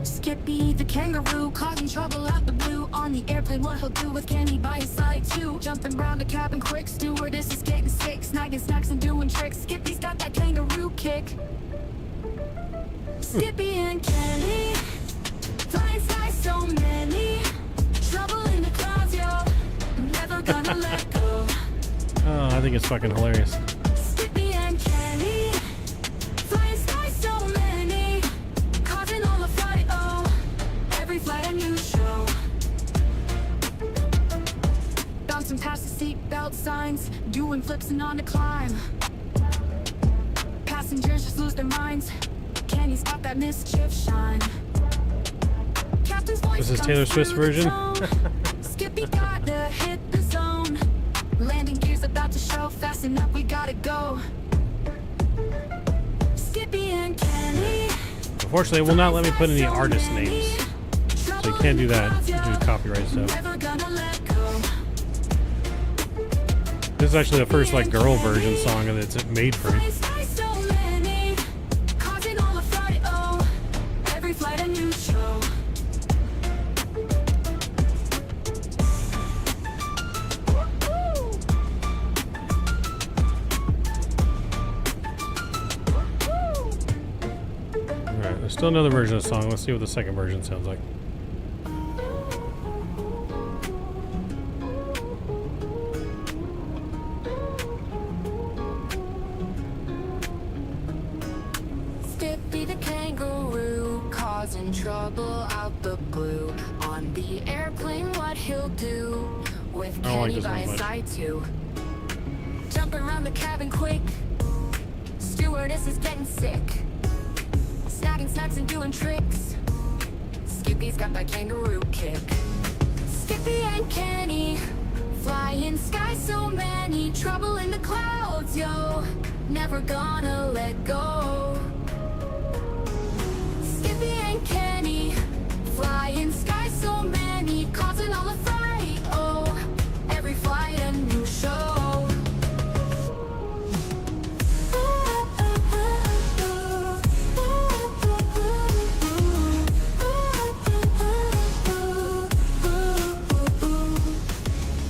Skippy the kangaroo causing trouble out the blue on the airplane. What he'll do with Kenny by his side too. Jumping around the cabin quick. Stewardess is getting sick, snagging snacks and doing tricks. Skippy's got that kangaroo kick. Skippy and Kenny flying skies, so many trouble in the clouds, yo. Never gonna let go. Oh, I think it's fucking hilarious. Skippy and Kenny flying skies, so many causing all the flight, oh. Every flight a new show. Bouncing past the seatbelt signs, doing flips and on the climb. Passengers just lose their minds. Kenny's got that mischief shine. Captain's voice This is comes Taylor through Swift's the version. tone. Skippy gotta hit the zone. Landing gear's about to show. Fasten up, we gotta go. Skippy and Kenny. Unfortunately, it will not let me put any artist names. So you can't do that. You do copyright stuff. Never gonna let go. This is actually the first like girl version song that's made for me. So many causing all the flight, oh. Every flight a new show. Alright, there's still another version of the song. Let's see what the second version sounds like. Skippy the kangaroo causing trouble out the blue on the airplane. What he'll do with I don't like Kenny this by one his much. side too. Jumping around the cabin quick. Stewardess is getting sick. Snagging snacks and doing tricks. Skippy's got that kangaroo kick. Skippy and Kenny flying skies, so many trouble in the clouds, yo. Never gonna let go. Skippy and Kenny flying skies, so many causing all the fright, oh. Every flight a new show.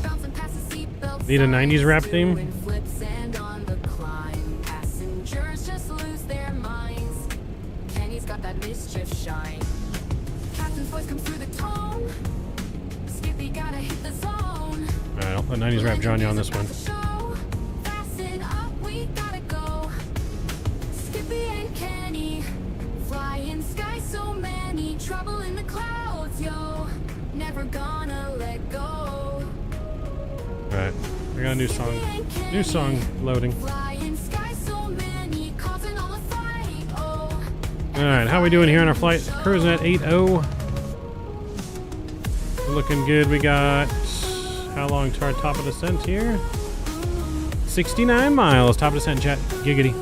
Bouncing past the seatbelt Need a 90s rap signs, theme? doing flips and on the climb. Passengers just lose their minds. Kenny's got that mischief shine. Captain's voice comes through the tone. Skippy gotta hit the zone. Alright, I'll put 90s rap Johnny on this one. Fasten up, we gotta go. Skippy and Kenny flying skies, so many trouble in the clouds, yo. Never gonna let go. Alright, I got a new song. New song loading. Flying skies, so many causing all the fight, oh. Alright, how we doing here on our flight? Cruising at 8:0. Looking good. We got how long to our top of descent here? 69 miles. Top of descent, chat. Giggity.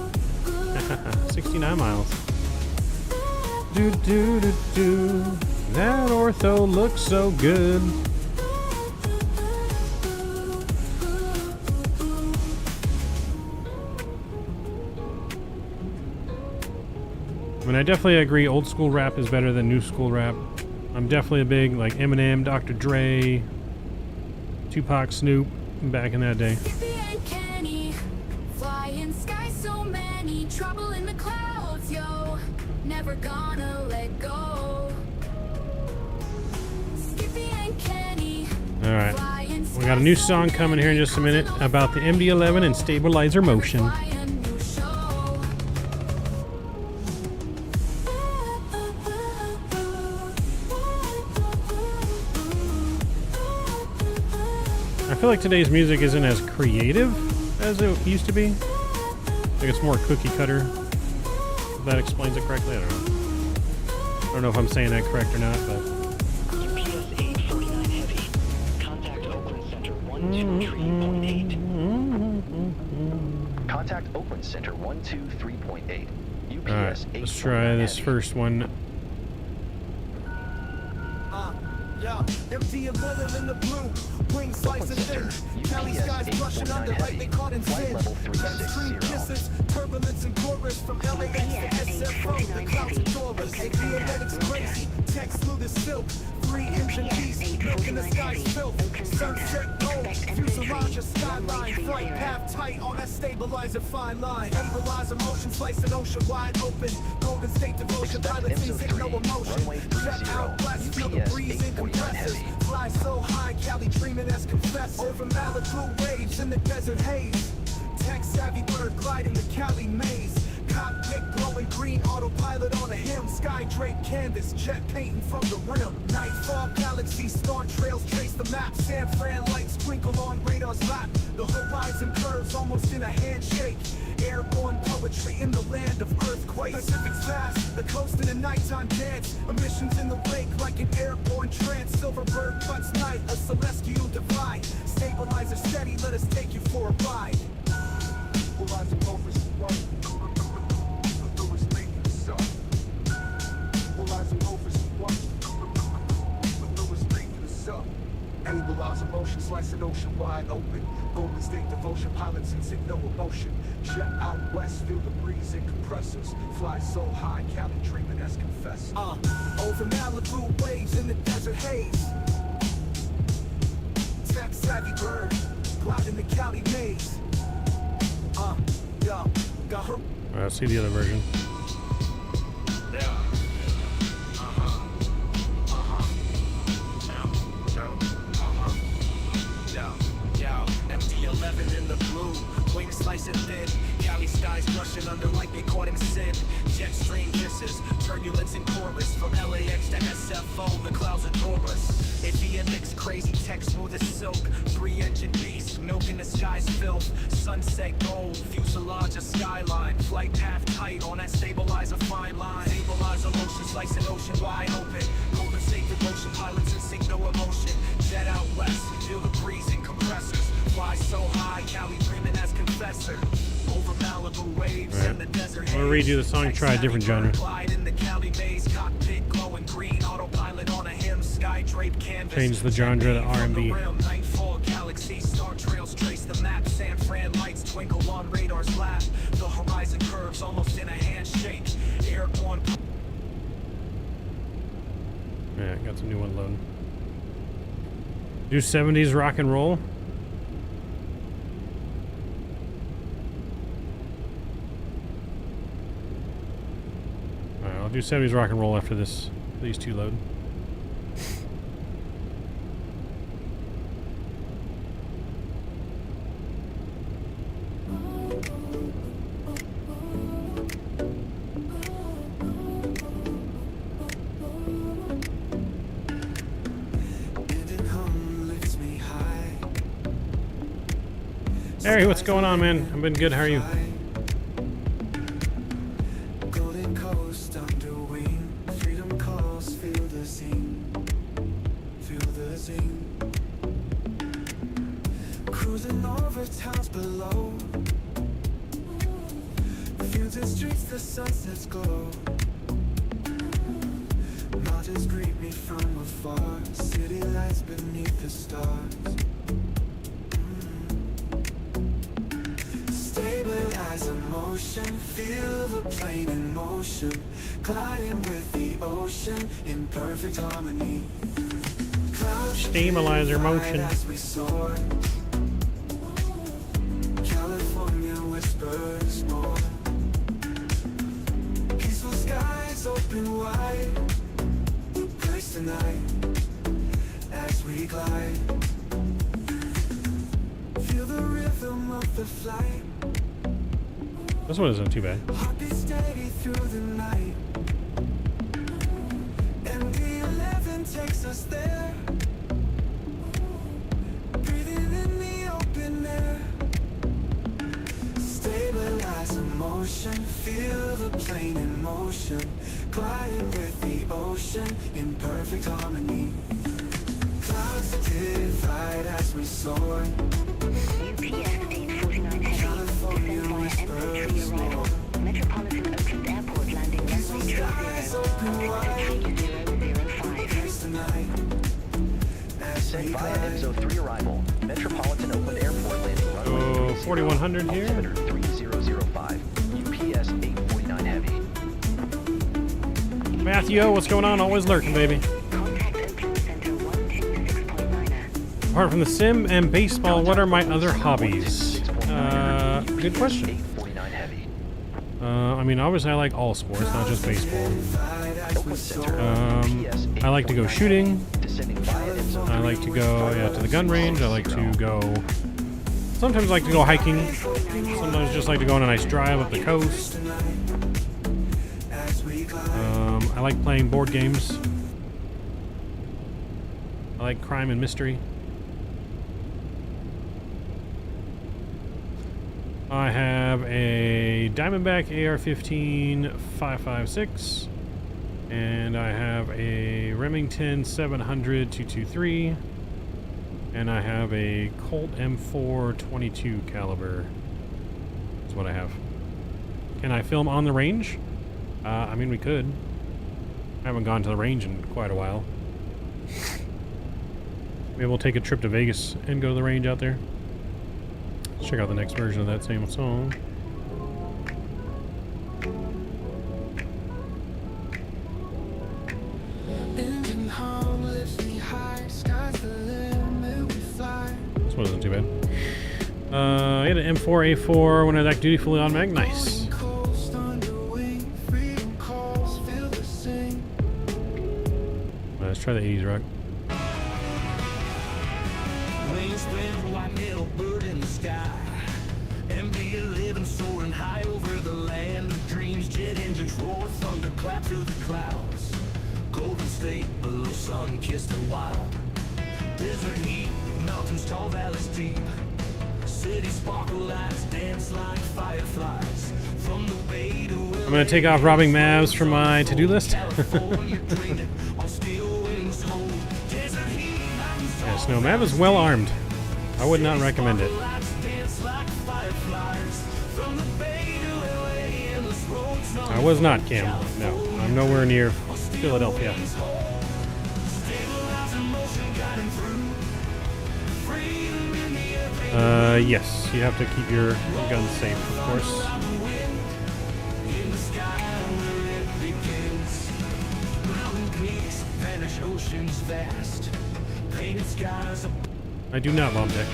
69 miles. Do do do do. That ortho looks so good. I mean, I definitely agree. Old school rap is better than new school rap. I'm definitely a big like Eminem, Dr. Dre, Tupac, Snoop back in that day. Skippy and Kenny Flying sky, so many trouble in the clouds, yo. Never gonna let go. Skippy and Kenny. All right, we got a new song coming here in just a minute about the MD-11 and stabilizer motion. I feel like today's music isn't as creative as it used to be. I think it's more cookie cutter. If that explains it correctly, I don't know. I don't know if I'm saying that correct or not, but. UPS 849 Heavy. Contact Oakland Center 123.8. Contact Oakland Center 123.8. UPS Alright, let's try this first one. Yeah, MD-11 in the blue, wing slice and thin. Cali skies brushing under like they caught in sin. Extreme kisses, turbulence and chorus from LAX to SFO, the clouds and Taurus. KPHX crazy, text through the silk. 3-engine beast, milk in the sky's filth. Sunset gold, fuselage a skyline. Flight path tight on that stabilizer fine line. Equalizer motion, slice and ocean wide open. Golden State devotion, pilots in no emotion. Jet out, blast, feel the breeze in compressors. Fly so high, Cali dreaming as confessor. Over Malibu waves in the desert haze. Tech savvy bird gliding the Cali maze. Cockpit glowing green, autopilot on a hymn. Sky draped canvas, jet painting from the rim. Nightfall galaxy, star trails trace the map. San Fran lights twinkle on radar's lap. The horizon curves almost in a handshake. Airborne poetry in the land of earthquakes. Pacific's vast, the coast in the nighttime dance. Emissions in the lake like an airborne trance. Silverbird cuts night, a celestial divide. Stabilizer steady, let us take you for a ride. Horizon rovers, Equalizer motion, slice an ocean wide open. Golden State devotion, pilots in no emotion. Jet out west, feel the breeze in compressors. Fly so high, Cali dreaming as confessor. Over Malibu waves in the desert haze. Tech savvy bird, gliding the Cali maze. Got her. I'll see the other version. MD-11 in the blue, wing slice and thin. Cali skies brushing under like they caught in sin. Jet stream kisses, turbulence and chorus. From LAX to SFO, the clouds adore us. Avionics crazy, tech smooth as silk. 3-engine beast, milk in the sky's filth. Sunset gold, fuselage a skyline. Flight path tight on that stabilizer fine line. Stabilizer motion, slice an ocean wide open. Golden State devotion, pilots in sync, no emotion. Jet out west, feel the breeze in compressors. Fly so high, Cali dreaming as confessor. Over Malibu waves in the desert. I'm gonna redo the song, try a different genre. In the Cali maze, cockpit glowing green, autopilot on a hymn, sky draped canvas. Change the genre to R&B. Nightfall galaxy, star trails trace the map. San Fran lights twinkle on radar's lap. The horizon curves almost in a handshake. Airborne. Yeah, got some new one loading. Do 70s rock and roll. Alright, I'll do 70s rock and roll after this. These two load. Harry, what's going on, man? I've been good. How are you? Golden coast under wing, freedom calls, feel the zing, feel the zing. Cruising over towns below, fields and streets, the sunsets glow. Mountains greet me from afar, city lights beneath the stars. Stabilize emotion, feel the plane in motion, gliding with the ocean in perfect harmony. Stabilizer motion. As we soar. California whisper the flight. This one isn't too bad. Heartbeat steady through the night. MD-11 takes us there. Breathing in the open air. Stabilize emotion, feel the plane in motion. Gliding with the ocean in perfect harmony. Clouds divide as we soar. UPS 849 Heavy, descend via M3 arrival. Metropolitan Oakland Airport landing runway 30, Descend via MSO3 arrival. Metropolitan Oakland Airport landing runway 30, 4100 here. altimeter 3005. UPS 849 Heavy. Matthew, what's going on? Always lurking, baby. Apart from the sim and baseball, what are my other hobbies? Good question. I mean, obviously I like all sports, not just baseball. I like to go shooting. I like to go to the gun range. I like to go... Sometimes I like to go hiking. Sometimes just like to go on a nice drive up the coast. I like playing board games. I like crime and mystery. I have a Diamondback AR-15 5.56, and I have a Remington 700 223, and I have a Colt M4 22 caliber. That's what I have. Can I film on the range? I mean, we could. I haven't gone to the range in quite a while. Maybe we'll take a trip to Vegas and go to the range out there. Let's check out the next version of that same song. This one isn't too bad. I had an M4A4 when I was active duty fully automatic. Nice. Let's try the 80s rock. Wings spread, white metal bird in the sky. MD-11 soaring high over the land of dreams. Jet engines roar, thunder clap through the clouds. Golden State below, sun-kissed and wild. Desert heat, mountains tall, valleys deep. City sparkle lights dance like fireflies. From the bay to I'm gonna take off robbing Mavs from my to-do list. Yes, no, Mav is well armed. I would not recommend it. I was not, Cam. No, I'm nowhere near Philadelphia. Yes, you have to keep your guns safe, of course. I do not bomb deck.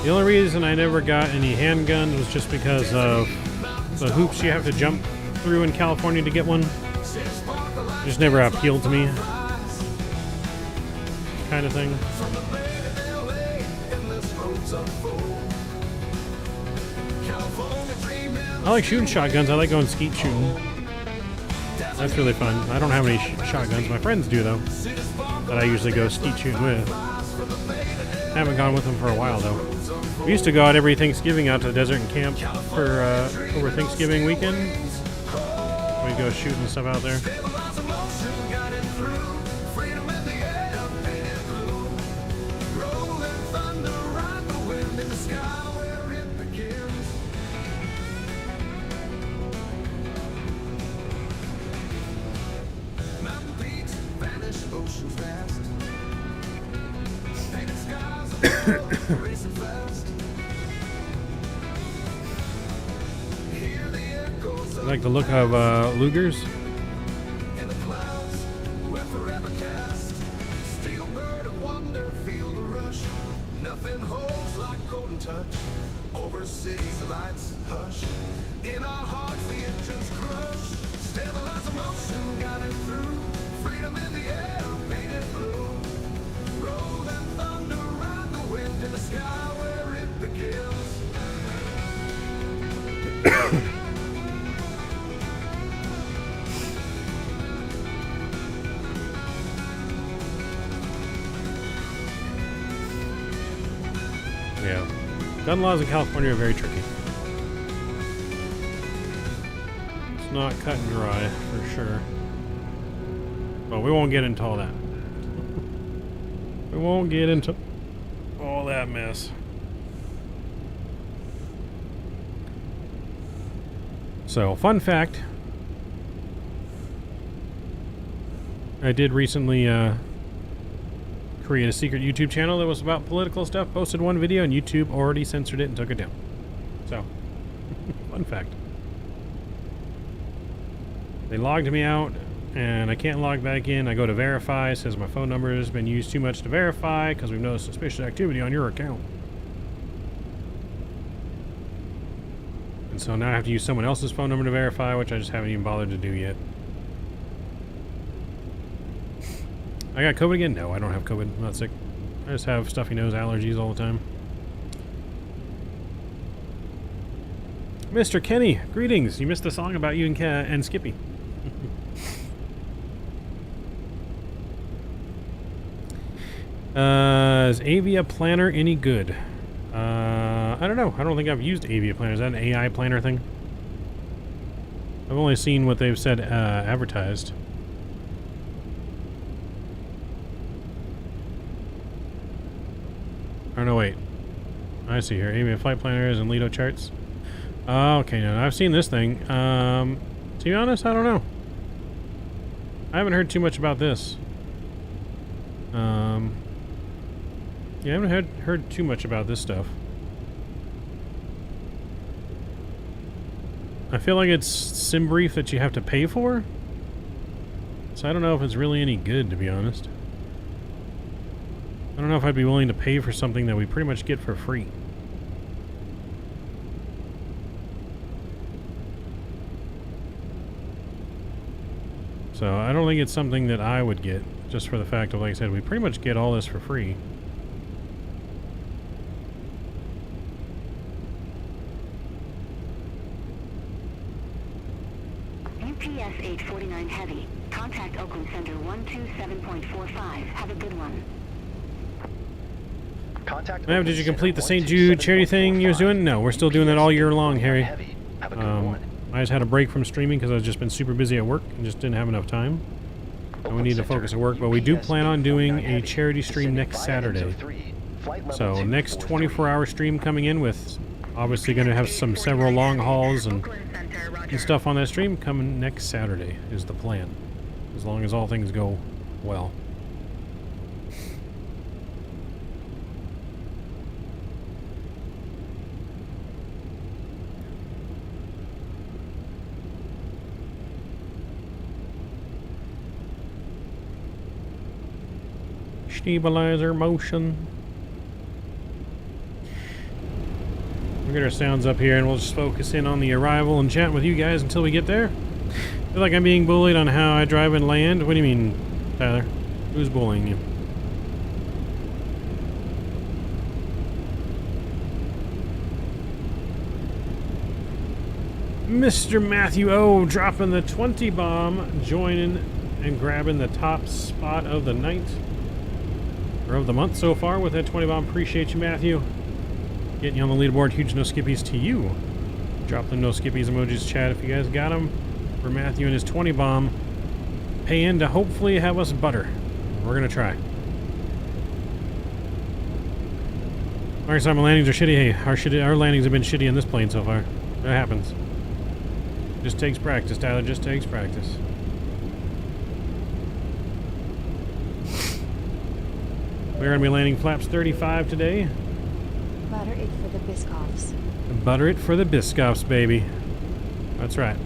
The only reason I never got any handguns was just because of the hoops you have to jump through in California to get one. Just never appealed to me. Kind of thing. I like shooting shotguns. I like going skeet shooting. That's really fun. I don't have any shotguns. My friends do, though, that I usually go skeet shooting with. Haven't gone with them for a while, though. We used to go out every Thanksgiving out to the desert and camp for over Thanksgiving weekend. We'd go shooting stuff out there. I like the look of Lugers. Nothing holds one touch. Over cities, lights hush. In our hearts, the engines crush. Stabilize emotion, guided through. Freedom in the air, painted blue. Rolling thunder, ride the wind in the sky where it begins. Yeah. Gun laws in California are very tricky. It's not cut and dry, for sure. But we won't get into all that. We won't get into all that mess. So, fun fact. I did recently create a secret YouTube channel that was about political stuff. Posted one video and YouTube already censored it and took it down. So, fun fact. They logged me out and I can't log back in. I go to verify. It says my phone number has been used too much to verify because we've noticed suspicious activity on your account. And so now I have to use someone else's phone number to verify, which I just haven't even bothered to do yet. I got COVID again? No, I don't have COVID. I'm not sick. I just have stuffy nose allergies all the time. Mr. Kenny, greetings. You missed the song about you and Skippy. Is Avia Planner any good? I don't know. I don't think I've used Avia Planner. Is that an AI planner thing? I've only seen what they've said advertised. Oh, no, wait. I see here. Avia Flight Planners and Lido charts. Oh, okay, now I've seen this thing. To be honest, I don't know. I haven't heard too much about this. Yeah, I haven't heard too much about this stuff. I feel like it's SimBrief that you have to pay for. So I don't know if it's really any good, to be honest. I don't know if I'd be willing to pay for something that we pretty much get for free. So I don't think it's something that I would get, just for the fact of, like I said, we pretty much get all this for free. UPS 849 Heavy. Contact Oakland Center 127.45. Have a good one. Contact Mav, did you complete the St. Jude charity thing you was doing? No, we're still doing that all year long, Harry. Have a good one. I just had a break from streaming because I've just been super busy at work and just didn't have enough time. And we need to focus at work, but we do plan on doing a charity stream next Saturday. So next 24-hour stream coming in with obviously going to have several long hauls and stuff on that stream coming next Saturday is the plan. As long as all things go well. Stabilizer motion. We'll get our sounds up here and we'll just focus in on the arrival and chat with you guys until we get there. I feel like I'm being bullied on how I drive and land. What do you mean, Tyler? Who's bullying you? Mr. Matthew O dropping the 20 bomb, joining and grabbing the top spot of the night. Or of the month so far with that 20 bomb. Appreciate you, Matthew. Getting you on the leaderboard. Huge no skippies to you. Drop the no skippies emojis, chat, if you guys got them. For Matthew and his 20 bomb. Pay in to hopefully have us butter. We're going to try. Alright, so my landings are shitty. Hey, our landings have been shitty on this plane so far. That happens. Just takes practice, Tyler. Just takes practice. We're going to be landing flaps 35 today. Butter it for the Biscoffs. Butter it for the Biscoffs, baby. That's right.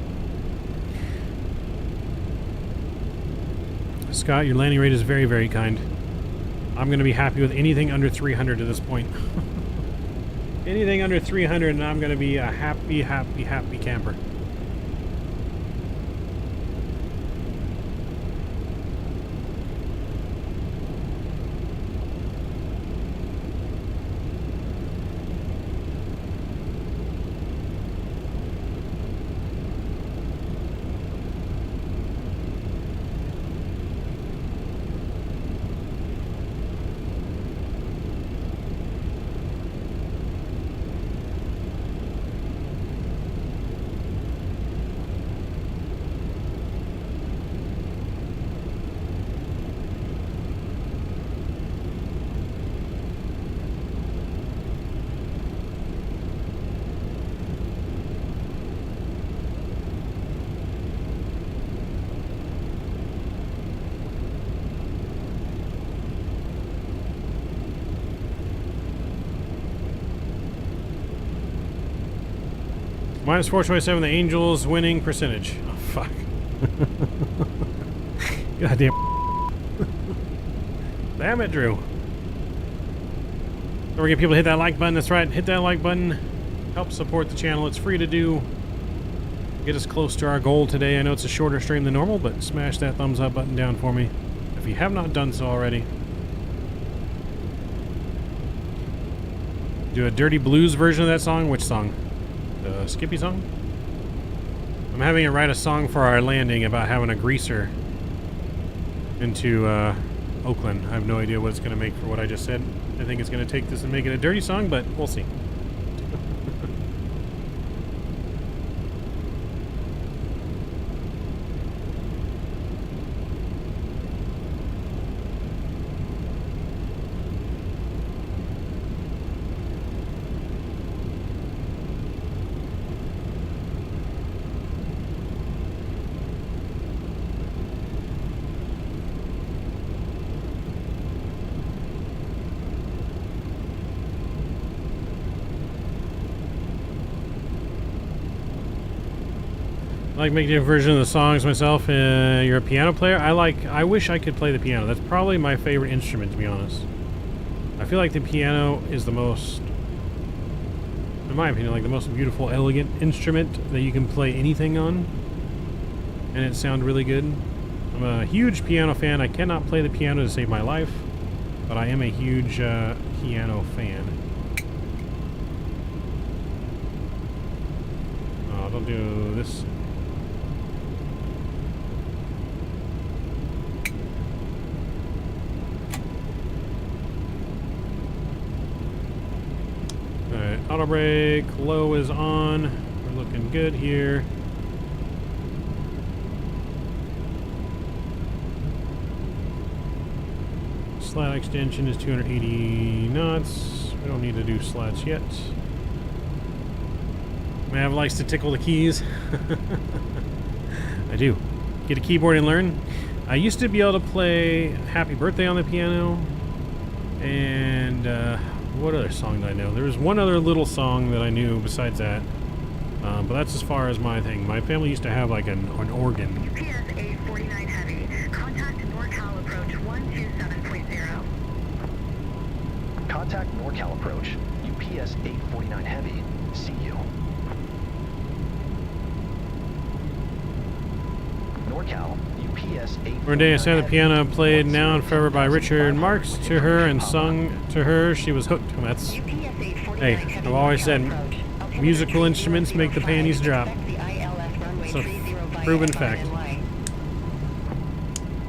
Scott, your landing rate is very, very kind. I'm going to be happy with anything under 300 at this point. Anything under 300 and I'm going to be a happy, happy, happy camper. Minus 427, the Angels winning percentage. Oh, fuck. Goddamn. Damn it, Drew. Don't forget, people, hit that like button. That's right. Hit that like button. Help support the channel. It's free to do. Get us close to our goal today. I know it's a shorter stream than normal, but smash that thumbs up button down for me if you have not done so already. Do a dirty blues version of that song. Which song? The Skippy song? I'm having it write a song for our landing about having a greaser into Oakland. I have no idea what it's going to make for what I just said. I think it's going to take this and make it a dirty song, but we'll see. I like making a version of the songs myself. You're a piano player? I wish I could play the piano. That's probably my favorite instrument, to be honest. I feel like the piano is the most, in my opinion, like the most beautiful, elegant instrument that you can play anything on. And it sounds really good. I'm a huge piano fan. I cannot play the piano to save my life, but I am a huge piano fan. Oh, don't do this. Alright, auto brake, low is on. We're looking good here. Slat extension is 280 knots. We don't need to do slats yet. Mav likes to tickle the keys. I do. Get a keyboard and learn. I used to be able to play Happy Birthday on the piano. And what other song did I know? There was one other little song that I knew besides that. But that's as far as my thing. My family used to have like an organ. UPS 849 Heavy. Contact NorCal approach 127.0. Contact NorCal approach. UPS 849 Heavy. See you. NorCal. UPS 849 One day I sat at the piano, played Now and Forever by Richard Marx to her and sung to her. She was hooked. That's, hey, I've always said musical instruments make the panties drop. It's a proven fact.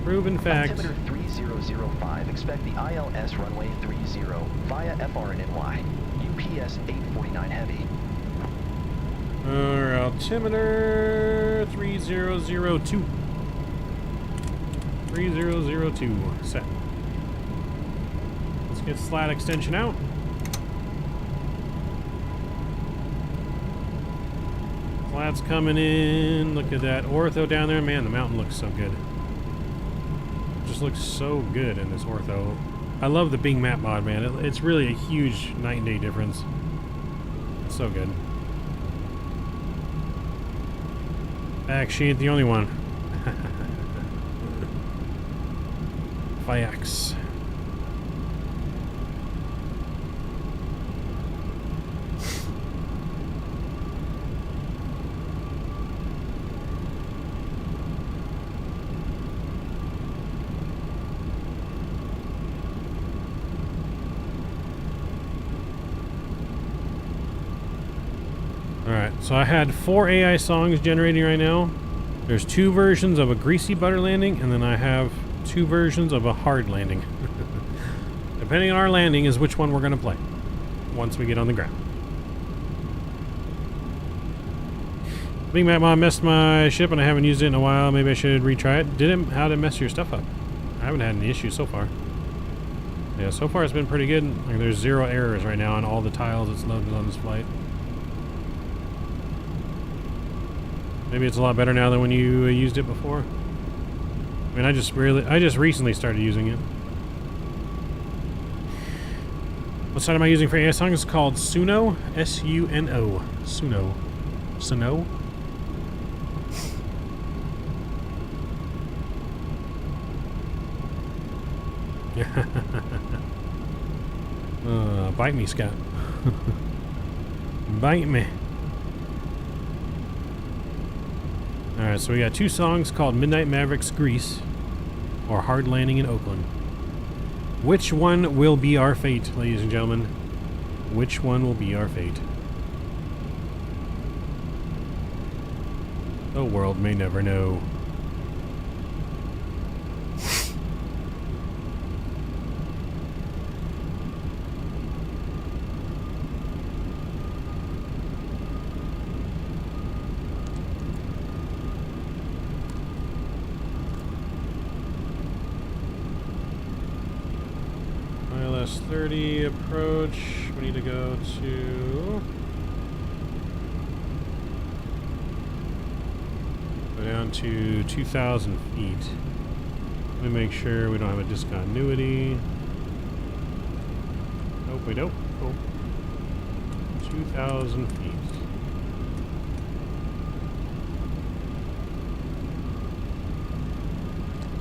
Proven fact. Altimeter 3005. Expect the ILS runway 30 via FRNY. UPS 849 Heavy. Our altimeter 3002. 3002 set. Let's get slat extension out. Slat's coming in. Look at that ortho down there. Man, the mountain looks so good. Just looks so good in this ortho. I love the Bing map mod, man. It's really a huge night and day difference. It's so good. Heck, she ain't the only one. KPHX. So I had 4 AI songs generating right now. There's 2 versions of a greasy butter landing, and then I have 2 versions of a hard landing. Depending on our landing is which one we're going to play once we get on the ground. Big Mac Mom messed my ship and I haven't used it in a while. Maybe I should retry it. How did it mess your stuff up? I haven't had any issues so far. Yeah, so far it's been pretty good. Like, there's 0 errors right now on all the tiles it's loaded on this flight. Maybe it's a lot better now than when you used it before. I mean, I just recently started using it. What site am I using for AI songs? It's called Suno. S-U-N-O. Suno. Suno? Bite me, Scott. Bite me. Alright, so we got 2 songs called Midnight Mavericks Greece or Hard Landing in Oakland. Which one will be our fate, ladies and gentlemen? Which one will be our fate? The world may never know. ILS 30 approach. We need to go to... Go down to 2,000 feet. Let me make sure we don't have a discontinuity. Nope, we don't. Cool. 2,000 feet.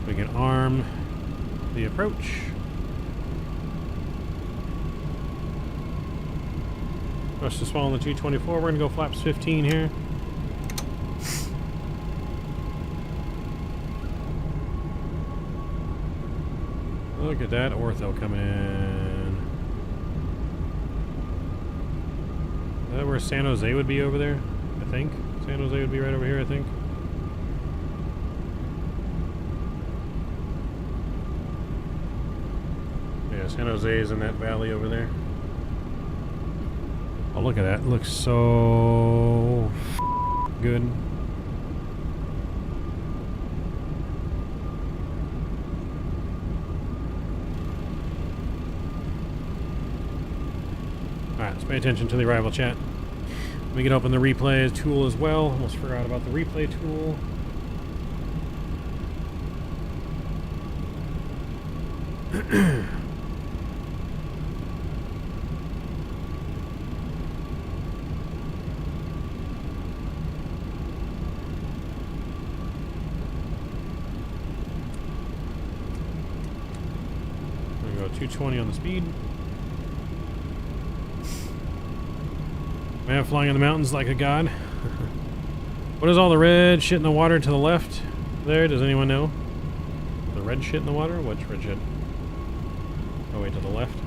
We can arm the approach. Thrust is following the 224. We're going to go flaps 15 here. Look at that ortho coming in. Is that where San Jose would be over there? I think. San Jose would be right over here, I think. Yeah, San Jose is in that valley over there. Oh, look at that. It looks so good. Alright, let's pay attention to the arrival chat. We can open the replay tool as well. Almost forgot about the replay tool. There we go, 220 on the speed. Man, flying in the mountains like a god. What is all the red shit in the water to the left there? Does anyone know? The red shit in the water? Which red shit? Oh, wait, to the left?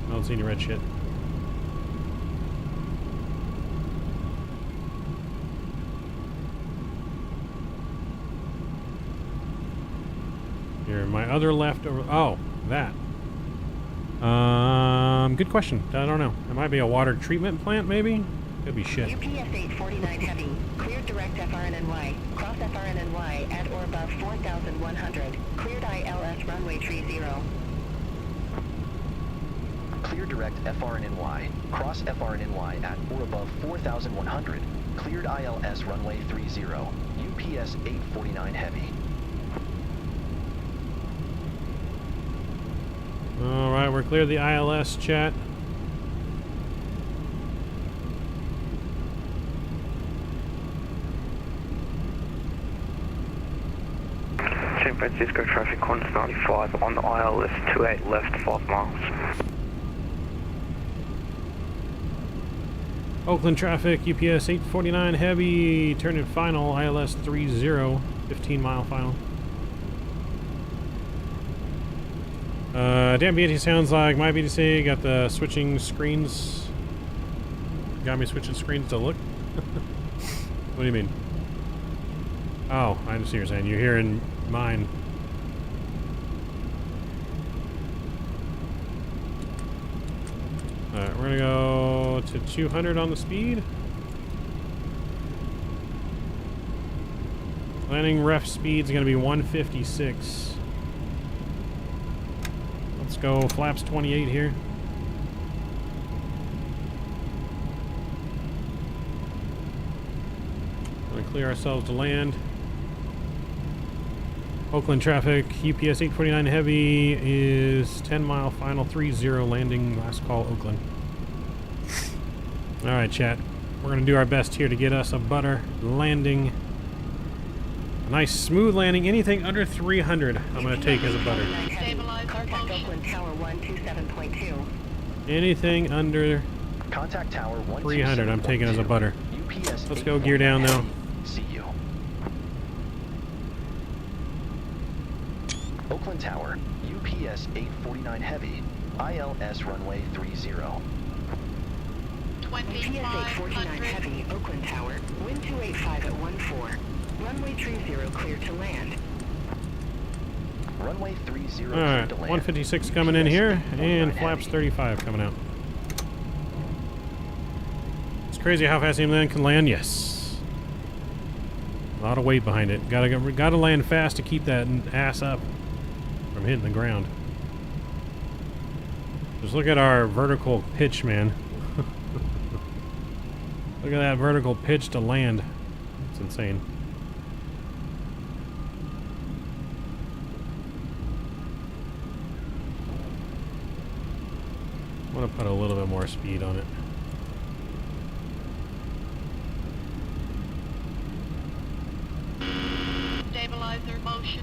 I don't see any red shit. Here, my other left over. Oh, that. Good question. I don't know. It might be a water treatment plant, maybe? Could be shit. UPS 849 Heavy, cleared direct FRNNY, cross FRNNY at or above 4,100, cleared ILS runway 30. Clear direct FRNNY, cross FRNNY at or above 4,100, cleared ILS runway 30, UPS 849 Heavy. Alright, we're clear the ILS chat. San Francisco traffic, KONT 95 on the ILS 28 left 5 miles. Oakland traffic, UPS 849 heavy, turning final, ILS 30, 15 mile final. Damn BT sounds like my BTC, got the switching screens got me switching screens to look? What do you mean? Oh, I understand what you're saying. You're hearing mine. Alright, we're gonna go to 200 on the speed. Landing ref speed's gonna be 156. Let's go flaps 28 here. Gonna clear ourselves to land. Oakland traffic, UPS 849 heavy is 10 mile final 30 landing, last call Oakland. Alright chat, we're gonna do our best here to get us a butter landing. A nice smooth landing, anything under 300 I'm gonna take as a butter. Contact Oakland Tower 127.2. Anything under Contact Tower 300 I'm taking as a butter. UPS Let's go gear down though. See you. Oakland Tower, UPS 849 heavy, ILS runway 30. UPS 849 heavy, Oakland Tower, wind 285 at 14. Runway 30 clear to land. Runway 30 clear to Alright, land. 156 coming in here, and flaps 35 coming out. It's crazy how fast AMLAN can land, yes. A lot of weight behind it. Gotta land fast to keep that ass up from hitting the ground. Just look at our vertical pitch, man. Look at that vertical pitch to land. It's insane. I'm gonna put a little bit more speed on it. Stabilizer motion.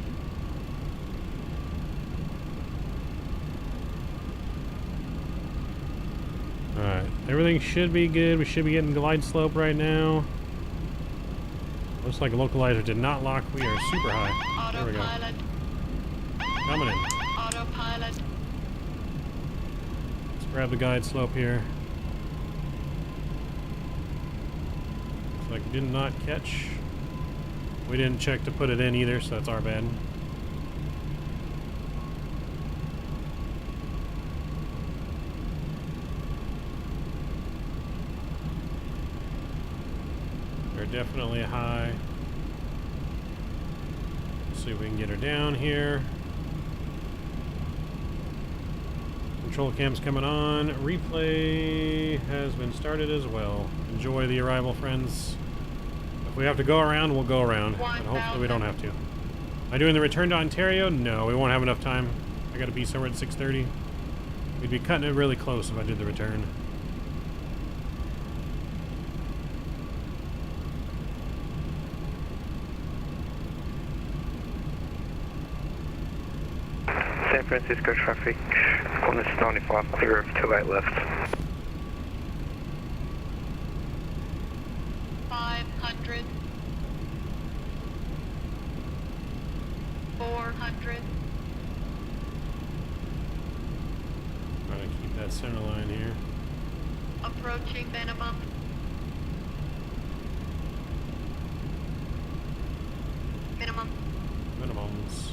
Alright, everything should be good. We should be getting glide slope right now. Looks like localizer did not lock. We are super high. There we go. Autopilot. Coming in. Autopilot. Let's grab the guide slope here. Looks like did not catch. We didn't check to put it in either, so that's our bad. They're definitely high. Let's see if we can get her down here. Control cam's coming on. Replay has been started as well. Enjoy the arrival, friends. If we have to go around, we'll go around. But hopefully we don't have to. Am I doing the return to Ontario? No, we won't have enough time. I gotta be somewhere at 6:30. We'd be cutting it really close if I did the return. San Francisco traffic, corner 95, clear of 28 left. 500. 400. Trying to keep that center line here. Approaching minimum. Minimum. Minimums.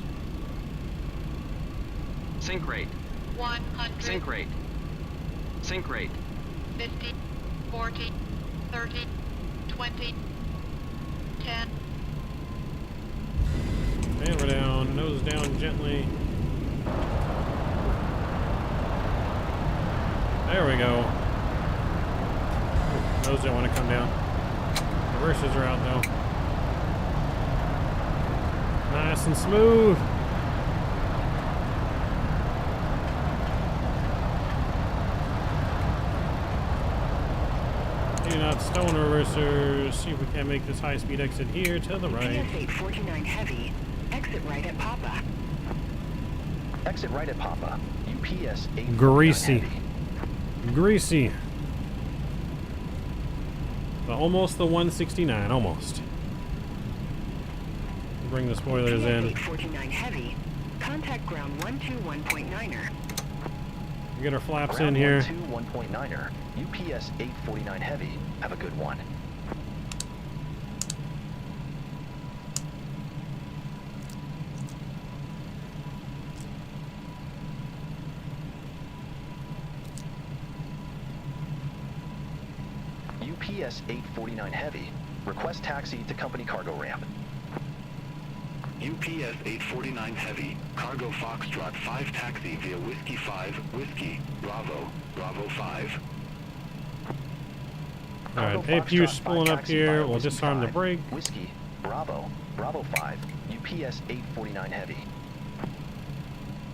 Sync rate. 100. Sync rate. Sync rate. 50. 40. 30. 20. 10. And we're down. Nose down gently. There we go. Those don't want to come down. Reversers are out though. Nice and smooth. Not stone reversers. See if we can make this high-speed exit here to the right. UPS 849 heavy, exit right at Papa. Exit right at Papa. UPS 849 Greasy. heavy. Greasy. But almost the 169. Almost. Bring the spoilers UPS in. 849 heavy, contact ground 121.9er. We get our flaps in here. 1.9er, UPS 849 Heavy, have a good one. UPS 849 Heavy, request taxi to company cargo ramp. UPS 849 Heavy, Cargo Foxtrot 5 taxi via Whiskey 5, Whiskey, Bravo, Bravo 5. Alright, APU spooling up here. We'll disarm the brake. Whiskey, Bravo, Bravo 5, UPS 849 Heavy.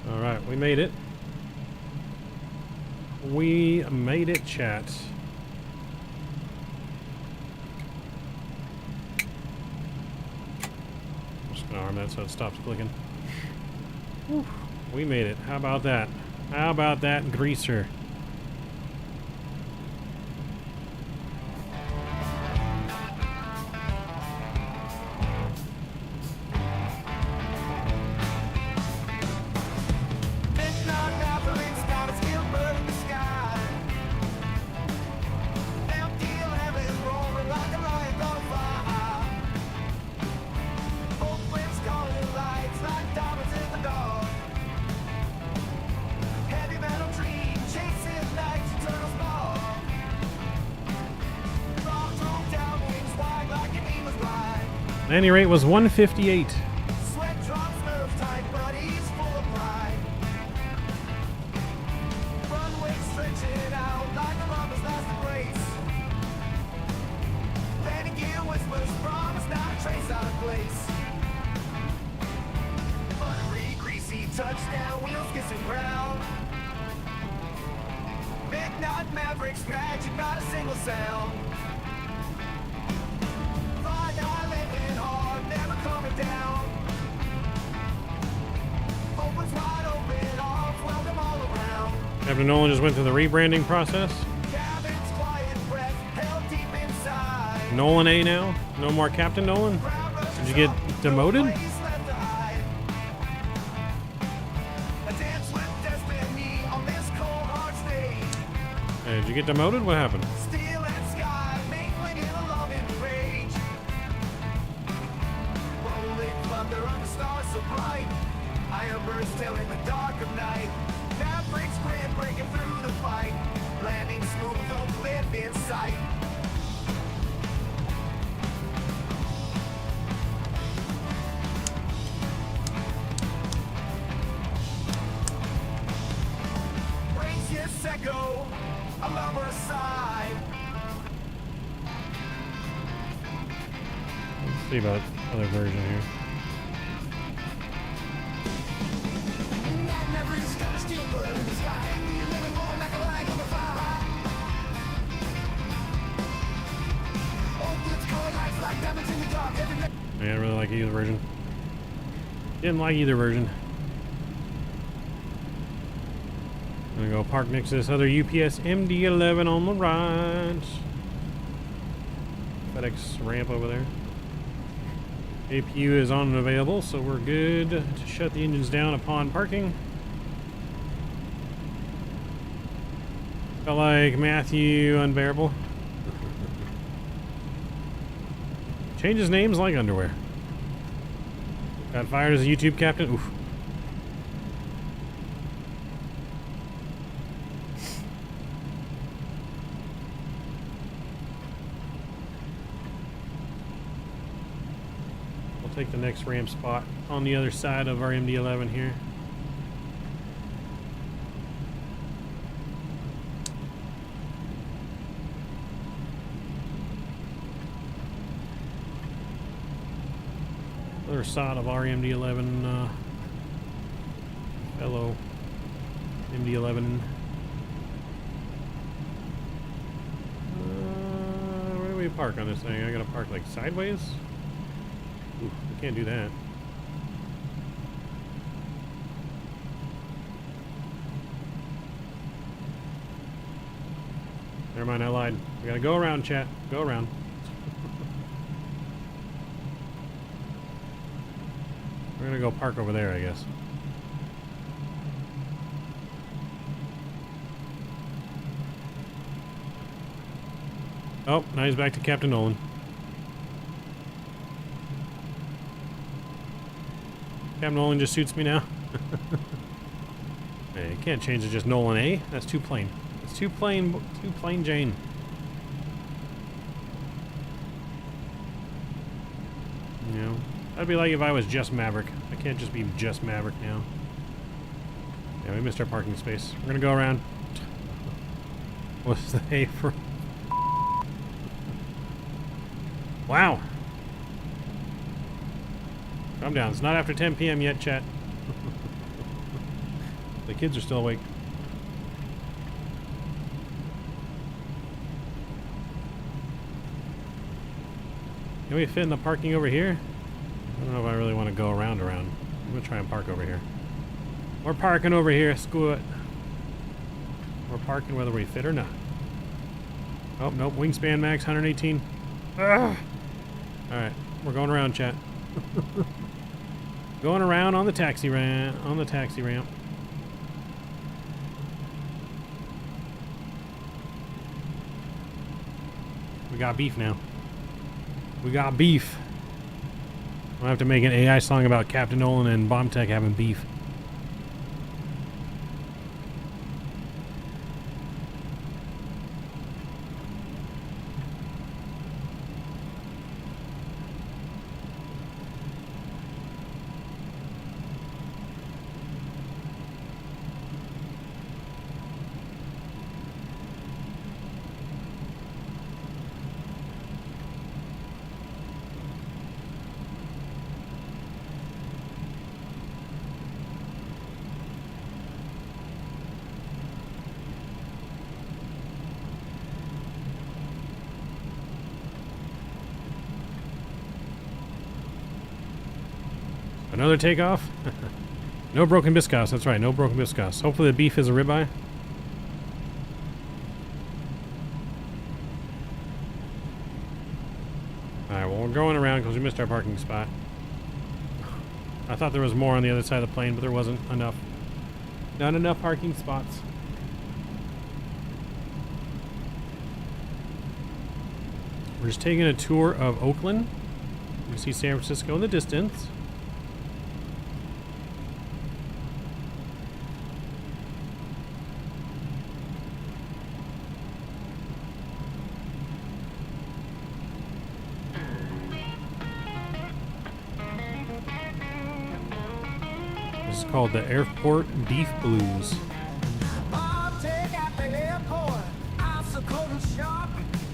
Alright, we made it. We made it, chat. Arm that so it stops clicking. Whew, we made it. How about that? How about that, greaser? Landing rate was 158. Touchdown, wheels kissing ground. Big knot Mavericks, magic, not a single sound. Fly die, living hard, never coming down. Opens wide open, arms welcome all around. Captain Nolan just went through the rebranding process. Cabin's quiet breath, held deep inside. Nolan A now? No more Captain Nolan? Did you get demoted? Hey, did you get demoted? What happened? Steel and sky, mingling in a loving rage. Rolling thunder under stars so bright. Iron birds still in the dark of night. Mavericks grin breaking through the fight. Landing smooth, no blip in sight. Brace your secco. A lover's side. Let's see about other version here. Yeah, I really like either version. Didn't like either version. I'm gonna go park next to this other UPS MD-11 on the right. FedEx ramp over there. APU is on and available, so we're good to shut the engines down upon parking. Felt like Matthew Unbearable. Changes names like underwear. Got fired as a YouTube captain. Oof. Take the next ramp spot on the other side of our MD-11 here. Other side of our MD-11 fellow MD-11. Where do we park on this thing? I gotta park like sideways? Ooh, we can't do that. Never mind, I lied. We gotta go around, chat. Go around. We're gonna go park over there, I guess. Oh, now he's back to Captain Nolan. Captain Nolan just suits me now. Hey, you can't change it just Nolan A. That's too plain. It's too plain Jane. You know, that'd be like if I was just Maverick. I can't just be just Maverick now. Yeah, we missed our parking space. We're gonna go around. What's the A for? Wow. Calm down. It's not after 10 p.m. yet, chat. The kids are still awake. Can we fit in the parking over here? I don't know if I really want to go around. I'm gonna try and park over here. We're parking over here. Screw it. We're parking whether we fit or not. Oh, nope. Wingspan max 118. Ugh. Alright. We're going around, chat. Going around on the taxi ramp. We got beef now. We got beef. I'll have to make an AI song about Captain Nolan and Bomb Tech having beef. Another takeoff? No broken biscuits. That's right, no broken biscuits. Hopefully the beef is a ribeye. Alright, well, we're going around because we missed our parking spot. I thought there was more on the other side of the plane, but there wasn't enough. Not enough parking spots. We're just taking a tour of Oakland. We see San Francisco in the distance. This is called the Airport Beef Blues. I'll take at the airport, I'm so cold and sharp.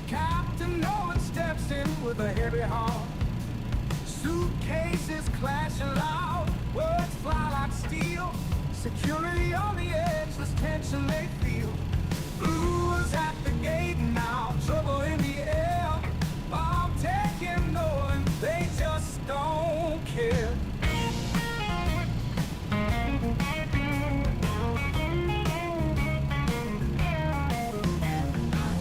Captain Nolan steps in with a heavy heart. Suitcases clashing loud, words fly like steel. Security on the edge, this tension they feel. Blues at the gate now, trouble in the air. I'm taking Nolan, they just don't care.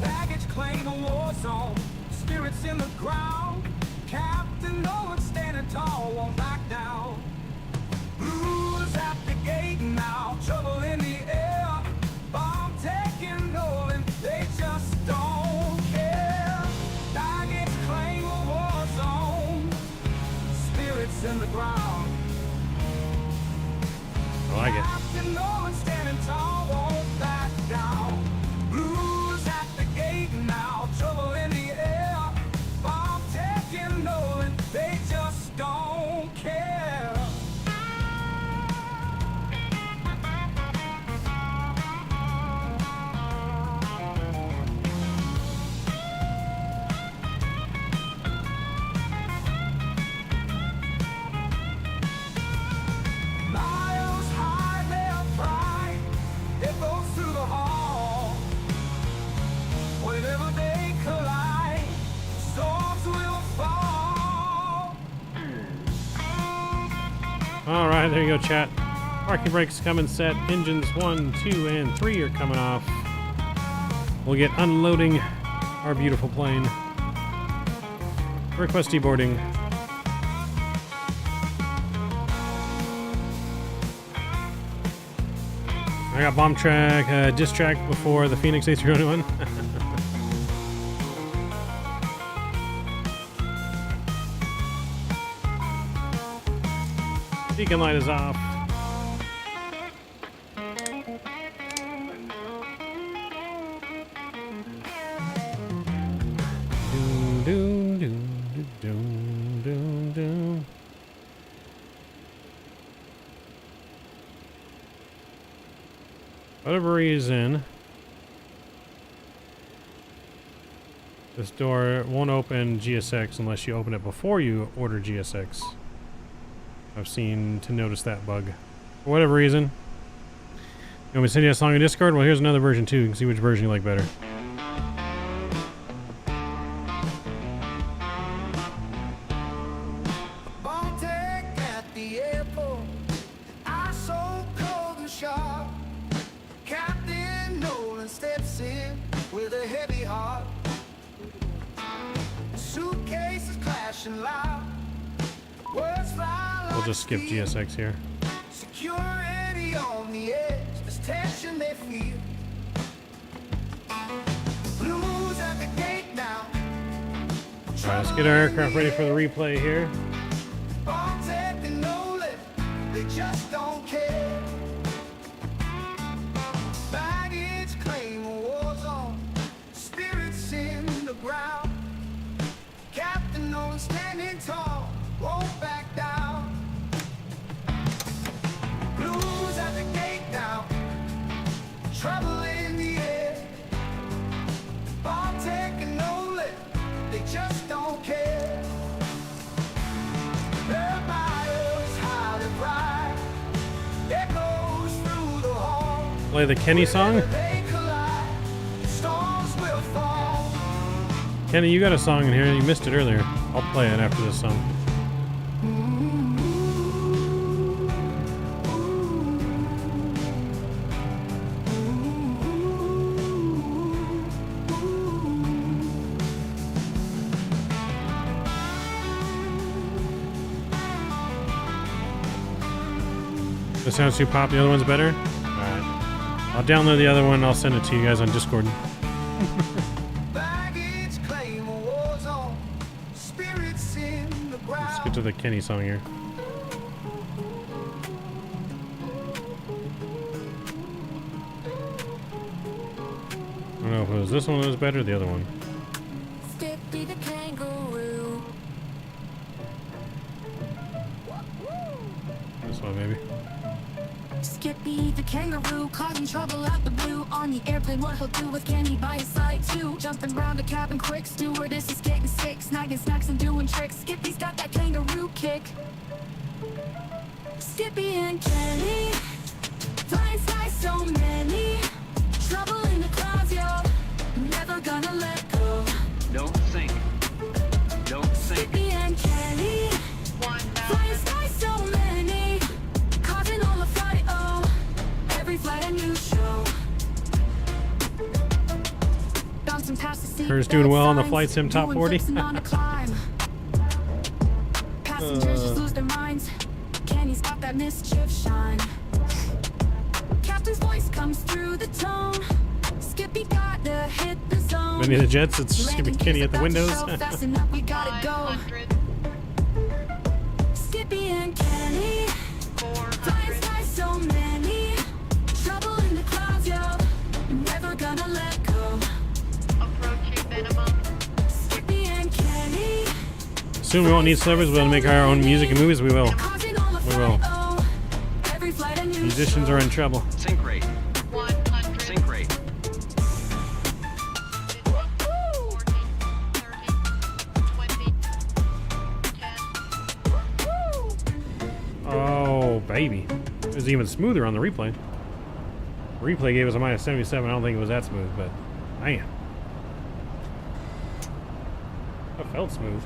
Baggage claim a war zone, spirits in the ground. Captain Nolan standing tall, won't back down. Blues at the gate now, trouble in the air. Bomb taking Nolan, they just don't care. Baggage claim a war zone, spirits in the ground. I like it. Captain Nolan standing tall, won't back down. Blues at the gate now, trouble in the air. Bomb taking Nolan, they just don't care. Miles high, their pride, it goes through the hall. Whenever they collide, storms will fall. Alright, there you go, chat. Parking brakes coming set. Engines 1, 2, and 3 are coming off. We'll get unloading our beautiful plane. Request deboarding. I got bomb track, diss track before the Phoenix A321. Beacon light is off. Doom, doom, doom, doom, doom, doom. Whatever reason, this door won't open GSX unless you open it before you order GSX. I've seen to notice that bug. For whatever reason. You want me to send you a song in Discord? Well, here's another version too. You can see which version you like better. At the airport, I so cold and sharp. Captain Nolan steps in with a heavy heart. Suitcases clashing loud. Words fly We'll just skip GSX here. security on the edge. There's tension they feel. Blues at the gate now. Alright, let's get our aircraft ready for the replay here. Bartek and Nolan, they just don't care. Baggage claim a war zone. Spirits in the ground. Captain Nolan standing tall, won't back down. Blues at the gate now. Trouble in the air. Bartek and Nolan, they just don't care. Their miles high to ride. Echoes through the hall. Play the Kenny song. They collide. Storms will fall. Kenny, you got a song in here. You missed it earlier. I'll play it after this song. This sounds too pop. The other one's better? Alright. I'll download the other one and I'll send it to you guys on Discord. Baggage claim a war zone. Spirits in the ground. Let's get to the Kenny song here. I don't know if it was this one that was better or the other one. Skippy the kangaroo. This one, maybe. Skippy the kangaroo, causing trouble out the blue. On the airplane, what he'll do with Kenny by his side too. Jumping round the cabin quick, stewardess is getting sick. Snagging snacks and doing tricks. Skippy's got that kangaroo kick. Skippy and Kenny, flying skies so many. Trouble in the clouds, yo, never gonna let go. Don't sink. Don't sink. Skippy and Kenny, flying skies so many. Causing all the flight, oh, every flight a new show. Bouncing past the seat. Her's doing well on the Flight Sim Top 40. Passengers just lose their minds. Kenny's got that mischief shine. Captain's voice comes through the tone. Skippy gotta hit the zone. Many of the jets, it's Skippy Kenny at the windows. Fast enough, we gotta go. Skippy and Kenny, flying skies so many. Trouble in the clouds, yo, never gonna let go. Approaching minimum. Skippy and Kenny, Soon we won't need celebrities. We'll make our own music and movies. We will. causing all the We will. flight, oh, every flight a new Musicians show. are in trouble. Sink rate. 100. Sink rate. 40, 30, 20, 10. Oh, baby. It was even smoother on the replay. The replay gave us a minus 77. I don't think it was that smooth, but man. That felt smooth.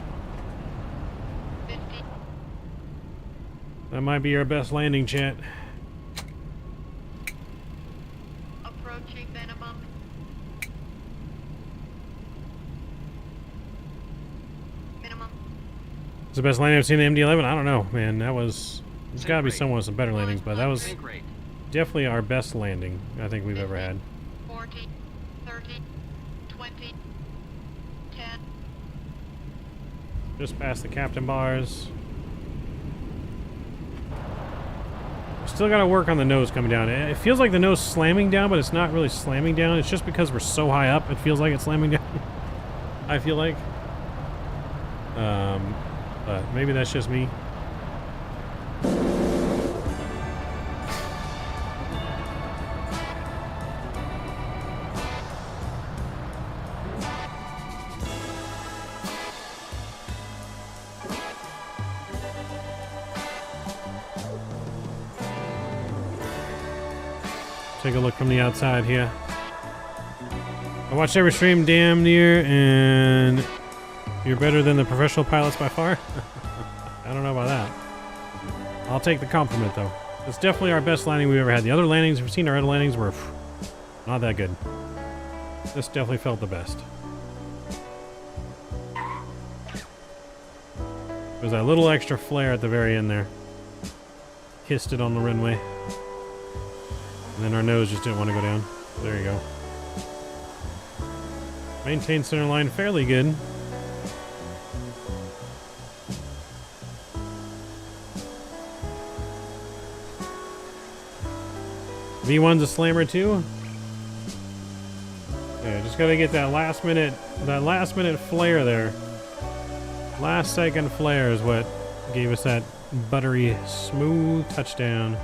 50. That might be our best landing, chat. Approaching minimum. Minimum. It's the best landing I've seen in MD-11. I don't know, man. That was... There's got to be someone with some better landings, but that was Sink rate. definitely our best landing I think we've ever had. 40, 30, 20, 10. Just past the captain bars. Still got to work on the nose coming down. It feels like the nose slamming down, but it's not really slamming down. It's just because we're so high up, it feels like it's slamming down. I feel like. But maybe that's just me. Take a look from the outside here. I watched every stream damn near, and you're better than the professional pilots by far. I don't know about that. I'll take the compliment though. It's definitely our best landing we've ever had. The other landings we've seen, our other landings were not that good. This definitely felt the best. There's that little extra flare at the very end there. Kissed it on the runway. And then our nose just didn't want to go down. There you go. Maintain center line fairly good. V1's a slammer too. Yeah, just gotta get that last minute flare there. Last second flare is what gave us that buttery smooth touchdown.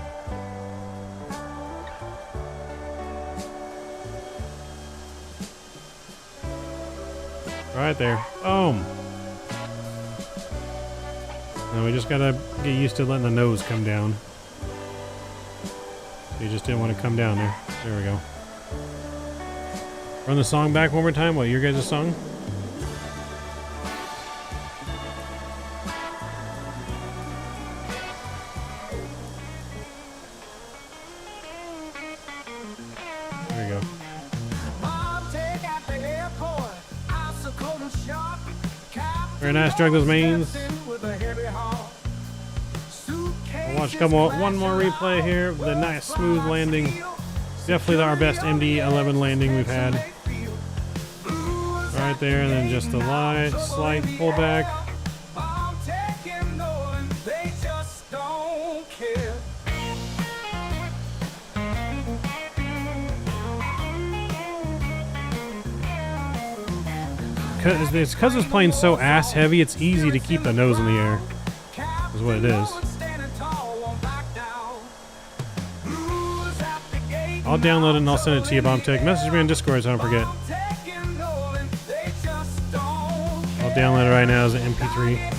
Right there. Boom. Now we just gotta get used to letting the nose come down. You just didn't want to come down there. There we go. Run the song back one more time. What, your guys' song? There we go. Very nice, drug those mains. I'll watch one more replay here. The nice smooth landing. Definitely our best MD-11 landing we've had. Right there, and then just a slight pullback. It's because this plane's so ass heavy, it's easy to keep the nose in the air. Is what it is. I'll download it and I'll send it to you, BombTech. Message me on Discord so I don't forget. I'll download it right now as an MP3.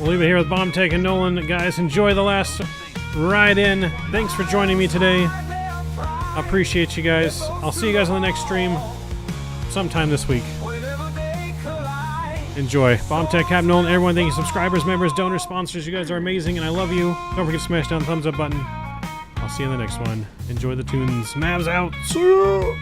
We'll leave it here with BombTech and Nolan. Guys, enjoy the last ride in. Thanks for joining me today. I appreciate you guys. I'll see you guys on the next stream sometime this week. Enjoy. BombTech, Cap Nolan, everyone, thank you. Subscribers, members, donors, sponsors. You guys are amazing, and I love you. Don't forget to smash down the thumbs up button. I'll see you in the next one. Enjoy the tunes. Mavs out. See you.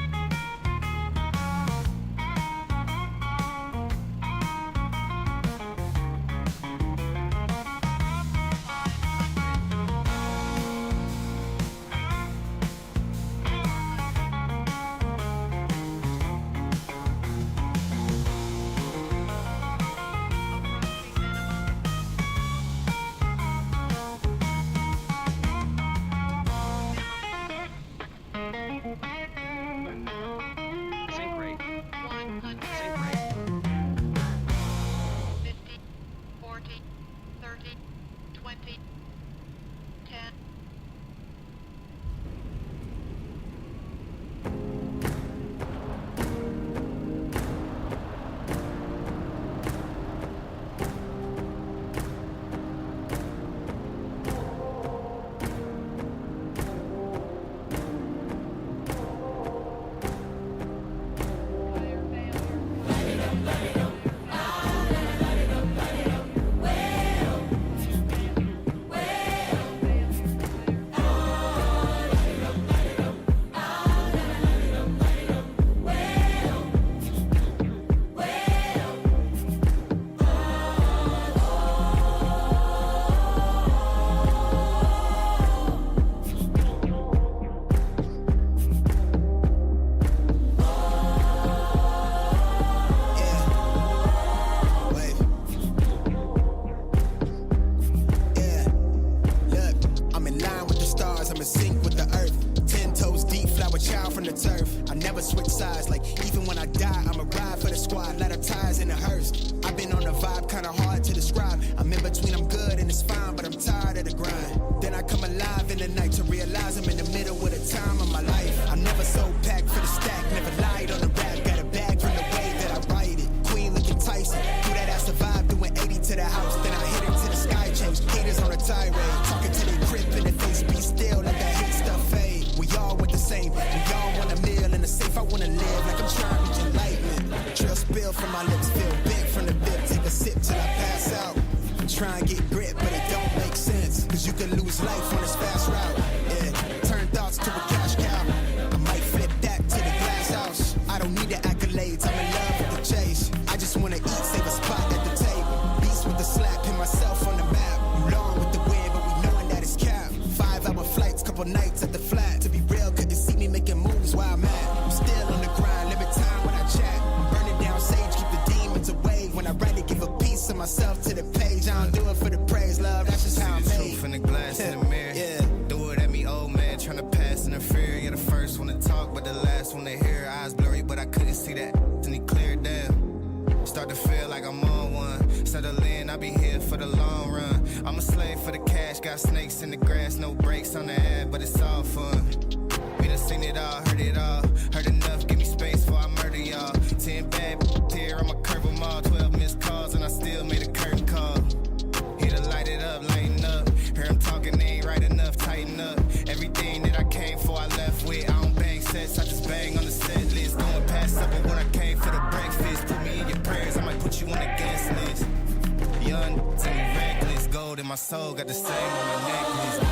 child from the turf. I never switch sides, like even when I die, I'ma ride for the squad. Let her ties in the hearse. I've been on a vibe, kinda hard to describe. I'm in between, I'm good and it's fine, but I'm tired of the grind. Then I come alive in the night to realize I'm in the middle of the time of my life. I'm never so packed for the stack, never lied on the rap. Got a bag from the way that I write it. Queen looking Tyson, do that ass survive, doing 80 to the house. Then I hit it to the sky, change haters on a tirade. Talking to their crib in the face, be still, let that hate stuff fade. We all want the same, we all want a meal in the safe. I wanna live like I'm trying to reach enlightenment. Trail spill from my lips, feel big from the bib. Take a sip till I pass out. I'm trying to get grip, but it don't make sense. Cause you can lose life on this fast route. Yeah, turn thoughts to a cash cow. I might flip that to the glass house. I don't need the accolades, I'm in love with the chase. I just wanna eat, save a spot at the table. Beast with the slap, pin myself on the map. You long with the wind, but we knowing that it's cap. 5-hour flights, couple nights at the flat. To be real, couldn't see me making moves while I'm at. I'm still on the grind, limit time when I chat. I'm burning down sage, keep the demons away. When I write it, give a piece of myself to the page. I don't do it for the praise, love, that's just how I'm made. Truth in the glass in the mirror. Yeah. Do it at me, old man, tryna pass in the fear. You're the first one to talk, but the last one to hear. Eyes blurry, but I couldn't see that, and he cleared down. Start to feel like I'm on one. Settle in, I'll be here for the long run. I'm a slave for the cash, got snakes in the grass, no brakes on the ad, but it's all fun. We done seen it all, heard enough, give me space before I murder y'all. 10 bad here, I'ma curve them all. 12 missed calls, and I still made a curtain call. Here to light it up, lighten up. Hear him talking, they ain't right enough, tighten up. Everything that I came for, I left with. I don't bang sets, I just bang on the set list. Going past supper when I came for the breakfast. Put me in your prayers, I might put you on the guest list. Young, tell me reckless, gold in my soul, got the same on my necklace.